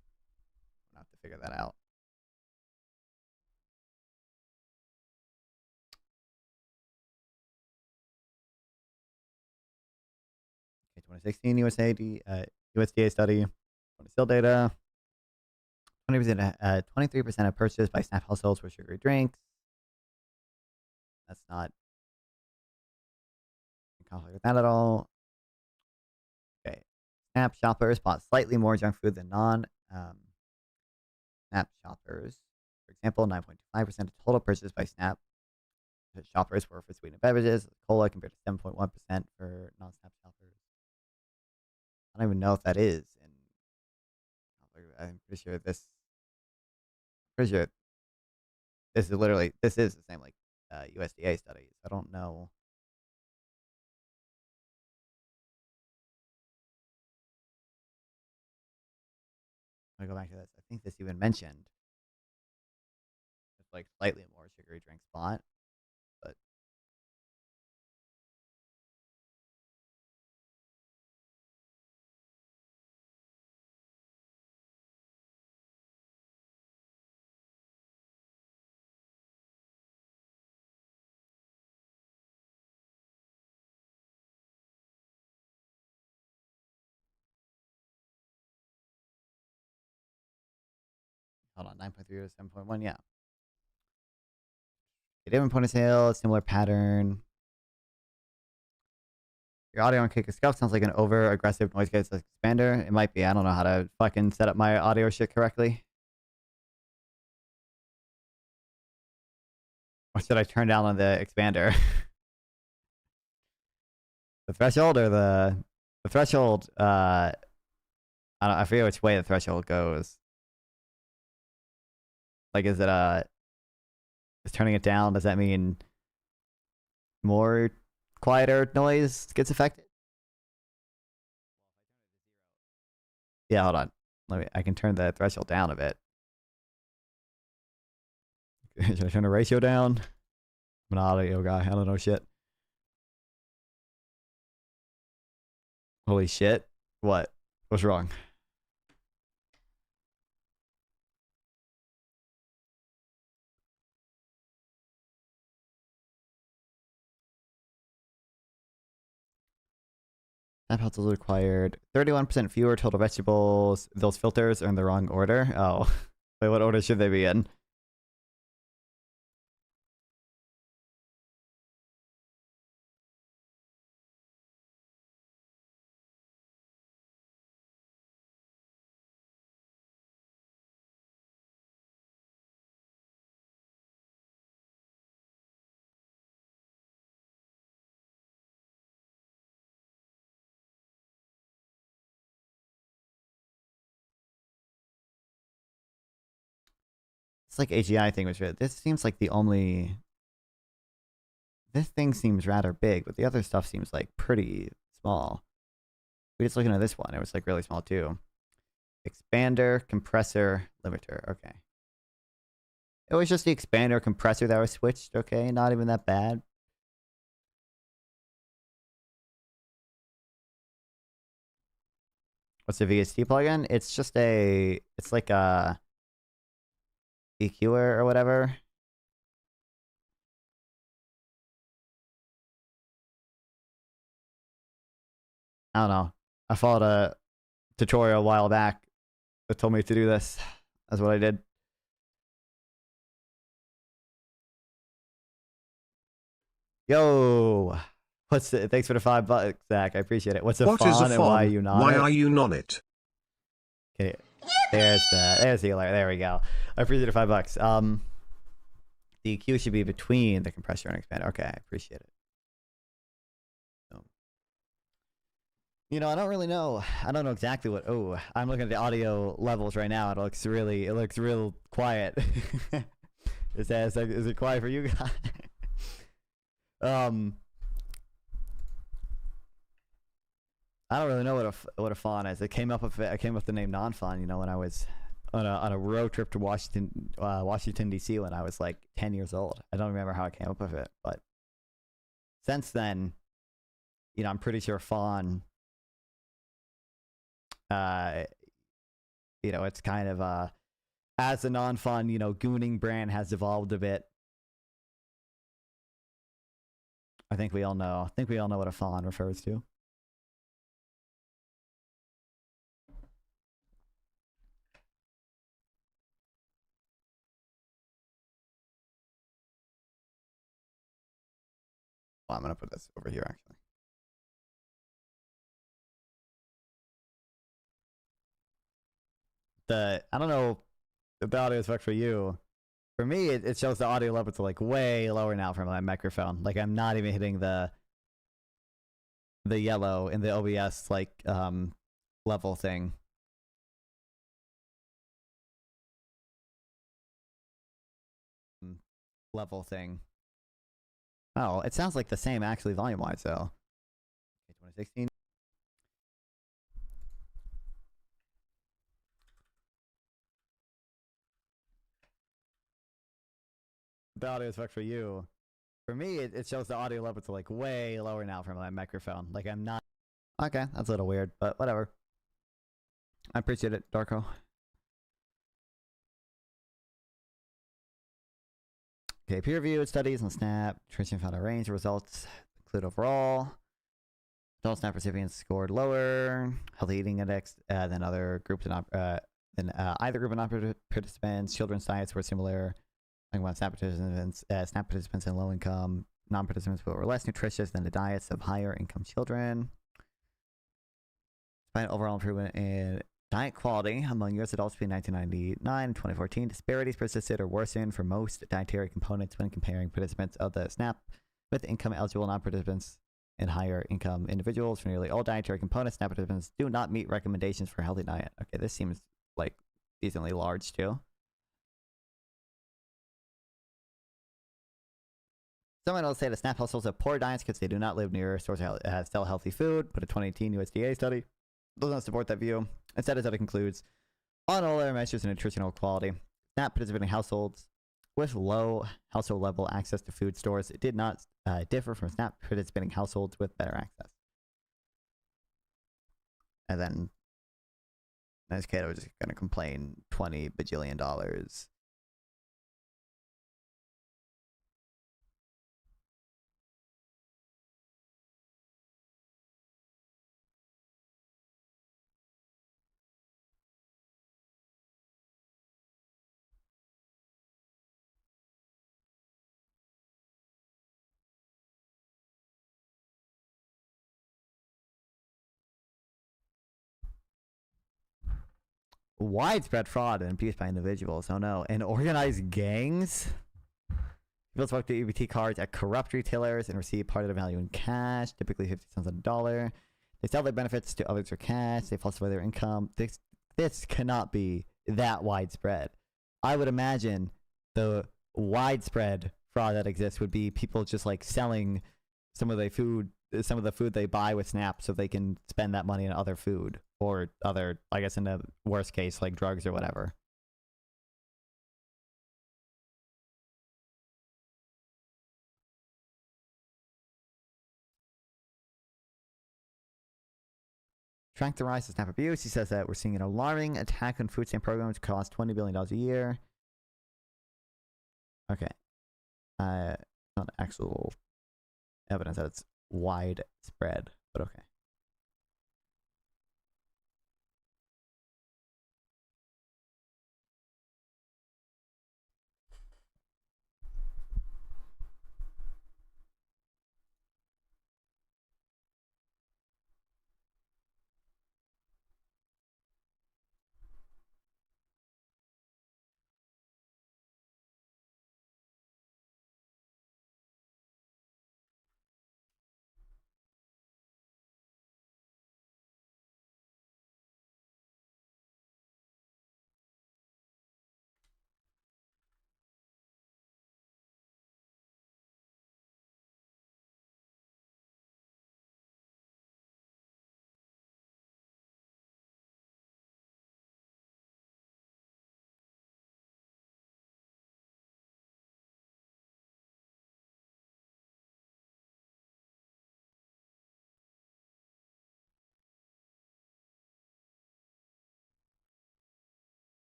Speaker 1: I'll have to figure that out. Okay, 2016 USDA study. Still data. 23% of purchases by SNAP households were sugary drinks. That's not in conflict with that at all. Okay. SNAP shoppers bought slightly more junk food than SNAP shoppers. For example, 9.25% of total purchases by SNAP shoppers were for sweetened beverages, cola, compared to 7.1% for non-SNAP shoppers. I don't even know if that is. I'm pretty sure this. Pretty sure this is the same like USDA studies. I don't know. Let me go back to this. I think this even mentioned it's like slightly more sugary drink spot, but hold on, 9.3 to 7.1, yeah. A different point of sale, similar pattern. Your audio on Kick a Scuff sounds like an over aggressive noise gate expander. It might be. I don't know how to fucking set up my audio shit correctly. Or should I turn down on the expander? The threshold or the threshold? I forget which way the threshold goes. Like, is turning it down? Does that mean more quieter noise gets affected? Yeah, hold on. I can turn the threshold down a bit. Should I turn the ratio down? I'm an audio guy. I don't know shit. Holy shit. What? What's wrong? Snap households required 31% fewer total vegetables. Those filters are in the wrong order. Oh. Wait, what order should they be in? It's like AGI thing was weird. This seems like the only. This thing seems rather big, but the other stuff seems like pretty small. We just looking at this one. It was like really small too. Expander, compressor, limiter. Okay. It was just the expander compressor that was switched. Okay, not even that bad. What's the VST plugin? It's just it's like a EQer or whatever. I don't know. I followed a tutorial a while back that told me to do this. That's what I did. Yo, thanks for the $5, Zach. I appreciate it. What's a
Speaker 4: What is
Speaker 1: fawn and why are you not
Speaker 4: Why
Speaker 1: it?
Speaker 4: are you not it?
Speaker 1: Okay, there's the alert. There we go. I appreciate the $5. The EQ should be between the compressor and expander. Okay, I appreciate it. You know, I don't really know. I don't know exactly what. Oh, I'm looking at the audio levels right now. It looks real quiet. Is it quiet for you guys? I don't really know what a fawn is. I came up with the name non-fawn. You know, when I was on a road trip to Washington D.C. when I was like 10 years old. I don't remember how I came up with it, but since then, you know, I'm pretty sure fawn. You know, it's kind of as a non-fawn, you know, gooning brand has evolved a bit. I think we all know what a fawn refers to. Well, I'm gonna put this over here actually. I don't know if the audio is work for you. For me, it shows the audio levels are like way lower now from my microphone. Like I'm not even hitting the yellow in the OBS like level thing. Level thing. Oh, it sounds like the same actually volume wise though. Okay, 2016. The audio is work for you. For me, it shows the audio levels are like way lower now from my microphone. Like I'm not. Okay, that's a little weird, but whatever. I appreciate it, Darko. Okay, peer-reviewed studies on SNAP. Nutrition found a range of results include overall. Adult SNAP recipients scored lower healthy eating index than other groups than either group of non-participants. Children's diets were similar. About SNAP participants in low income non-participants were less nutritious than the diets of higher income children. Despite overall improvement in diet quality among U.S. adults between 1999 and 2014, disparities persisted or worsened for most dietary components when comparing participants of the SNAP with income-eligible non-participants and higher income individuals. For nearly all dietary components, SNAP participants do not meet recommendations for a healthy diet. Okay, this seems like decently large too. Someone will say the SNAP households have poor diets because they do not live near stores that sell healthy food, but a 2018 USDA study does not support that view. Instead, it concludes, on all other measures of nutritional quality, SNAP participating households with low household level access to food stores did not differ from SNAP participating households with better access. And then this kid was just going to complain $20 bajillion. Widespread fraud and abuse by individuals. Oh no. And organized gangs? People spoke to EBT cards at corrupt retailers and receive part of the value in cash, typically 50 cents on the dollar. They sell their benefits to others for cash. They falsify their income. This cannot be that widespread. I would imagine the widespread fraud that exists would be people just like selling some of the food they buy with SNAP so they can spend that money on other food or other, I guess in the worst case, like drugs or whatever. Track the rise of SNAP abuse. He says that we're seeing an alarming attack on food stamp programs, which cost $20 billion a year. Okay. Not actual evidence that it's widespread, but okay.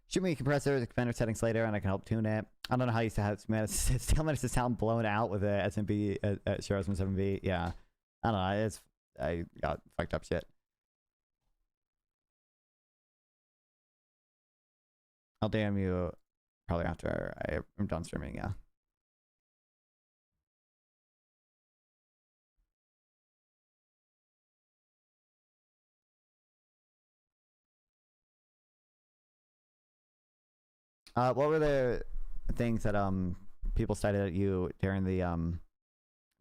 Speaker 1: Shoot me a compressor, expander settings later, and I can help tune it. I don't know how you it still managed to sound blown out with a SMB at Shiraz 7B. Yeah, I don't know. I got fucked up shit. I'll DM you probably after I'm done streaming. Yeah. What were the things that people cited at you during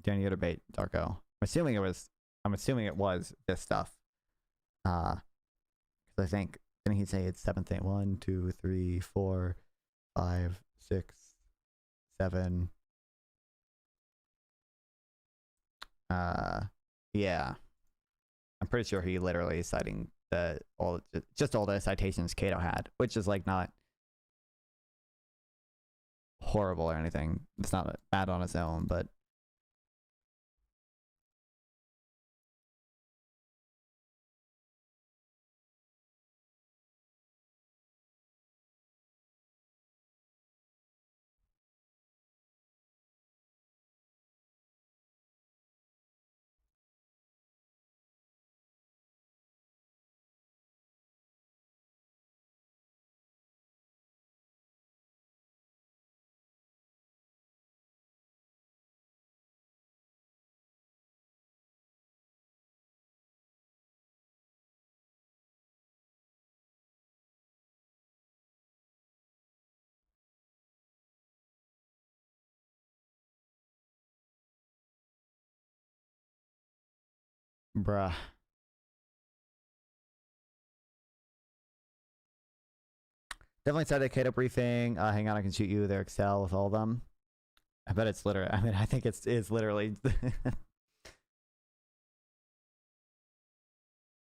Speaker 1: your debate, Darko? I'm assuming it was this stuff. Because I think didn't he say it's 7 thing 1, 2, 3, 4, 5, 6, 7. Yeah. I'm pretty sure he literally is citing all the citations Cato had, which is like not horrible or anything. It's not bad on its own, but bruh. Definitely cited Cato briefing. Hang on, I can shoot you their Excel with all of them. I bet it's literally. I mean, I think it's literally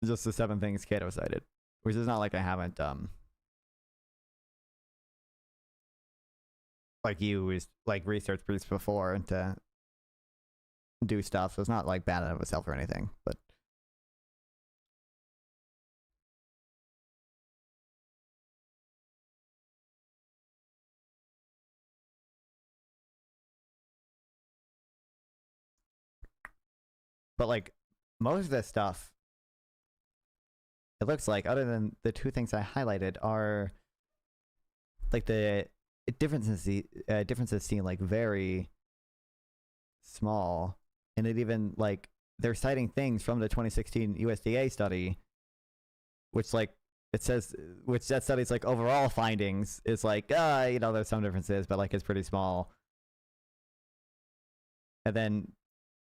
Speaker 1: just the 7 things Cato cited, which is not like I haven't like used like research briefs before to do stuff. So it's not like bad in of itself or anything, but. But like most of this stuff, it looks like, other than the 2 things I highlighted, are like the differences seem like very small, and it even like they're citing things from the 2016 USDA study, which like it says, which that study's like overall findings is like there's some differences, but like it's pretty small. And then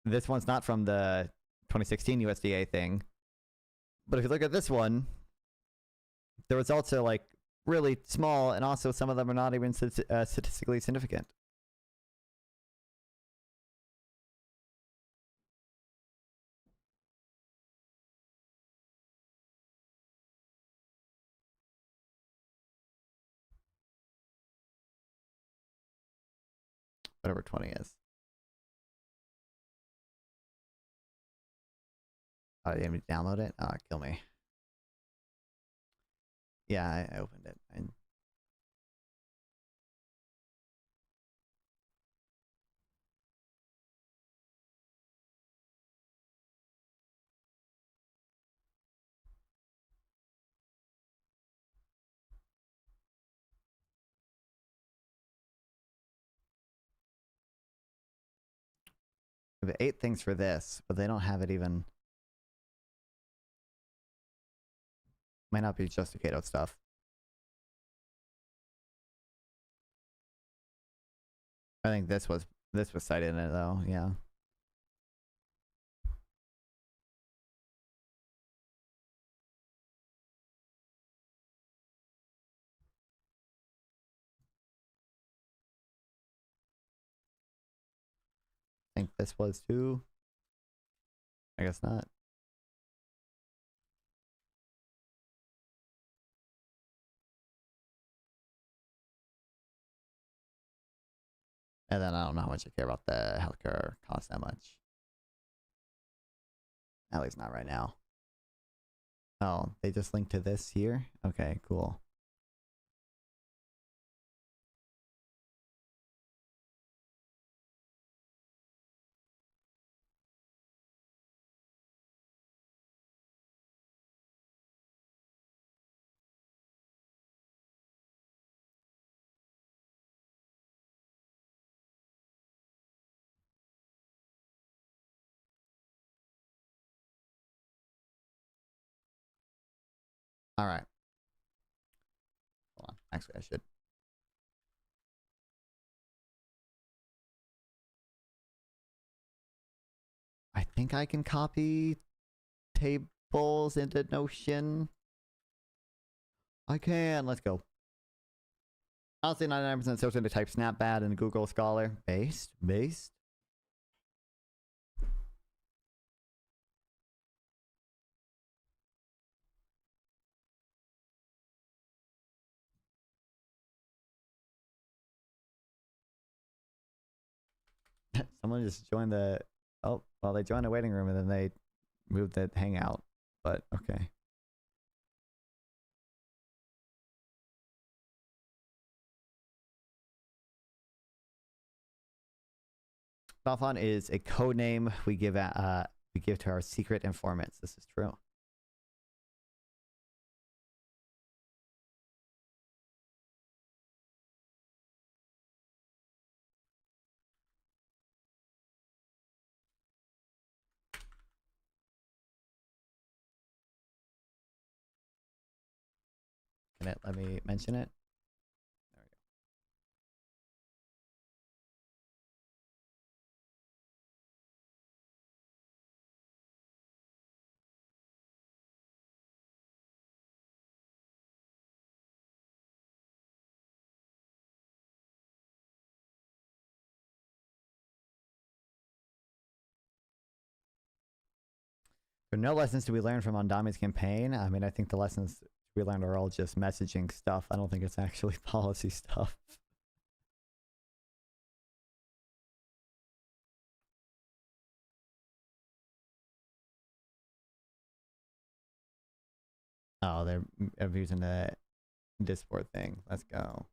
Speaker 1: this one's not from the 2016 USDA thing, but if you look at this one, the results are like really small, and also some of them are not even statistically significant. Whatever 20 is. Oh, you didn't even download it? Oh, kill me. Yeah, I opened it. We have 8 things for this, but they don't have it even. Might not be just Kato stuff. I think this was cited in it though, yeah. I think this was too. I guess not. And then I don't know how much I care about the healthcare cost that much. At least not right now. Oh, they just linked to this here? Okay, cool. All right. Hold on. Actually, I should. I think I can copy tables into Notion. I can. Let's go. Honestly, 99% so to type snap bad in Google Scholar. Based? Someone just joined the... Oh, well, they joined the waiting room and then they moved the hangout. But, okay. Balfon is a code name we give to our secret informants. This is true. Can it let me mention it? There we go. But no lessons to be learned from Ondami's campaign. I mean, I think the lessons we learned are all just messaging stuff. I don't think it's actually policy stuff. Oh, they're using the Discord thing. Let's go.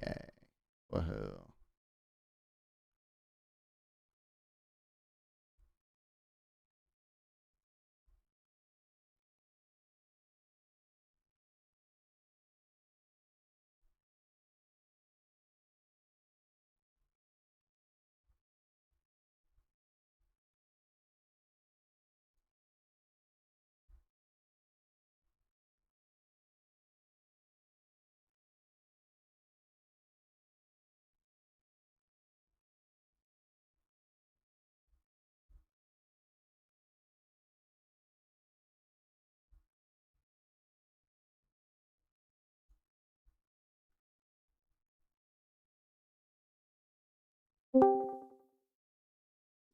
Speaker 1: Yay. Woohoo.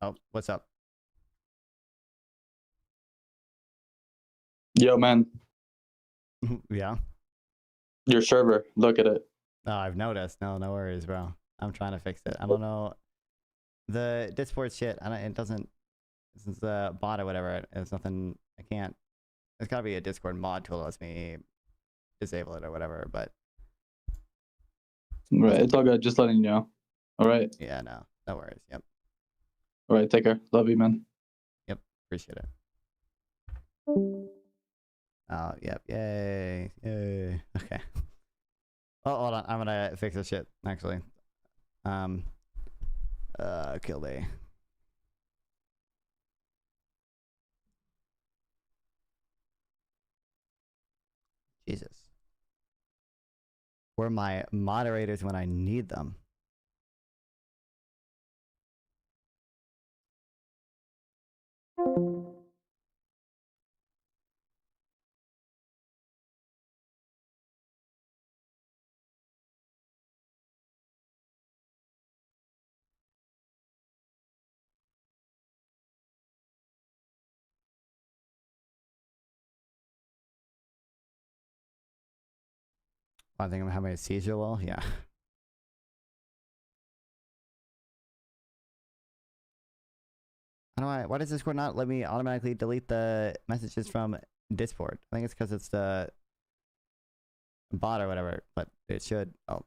Speaker 1: Oh, what's up?
Speaker 4: Yo, man,
Speaker 1: Yeah.
Speaker 4: your server. Look at it.
Speaker 1: Oh, I've noticed. No worries, bro. I'm trying to fix it. I don't know. The Discord shit, it doesn't, since the bot or whatever, it's nothing, I can't, there's gotta be a Discord mod tool that lets me disable it or whatever, but
Speaker 4: Right, it's all good. Just letting you know. All right.
Speaker 1: yeah, no worries. Yep.
Speaker 4: All right. Take care. Love you, man.
Speaker 1: Appreciate it. Oh, yep. Yay. Okay. Oh, hold on. I'm gonna fix this shit, actually. Kill day. Jesus. Where are my moderators when I need them? I think I'm having a seizure. Well, yeah. Why does Discord not let me automatically delete the messages from Discord? I think it's because it's the bot or whatever, but it should. Oh.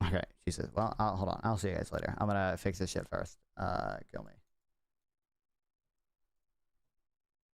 Speaker 1: Okay, Jesus. Well, hold on. I'll see you guys later. I'm gonna fix this shit first. Kill me.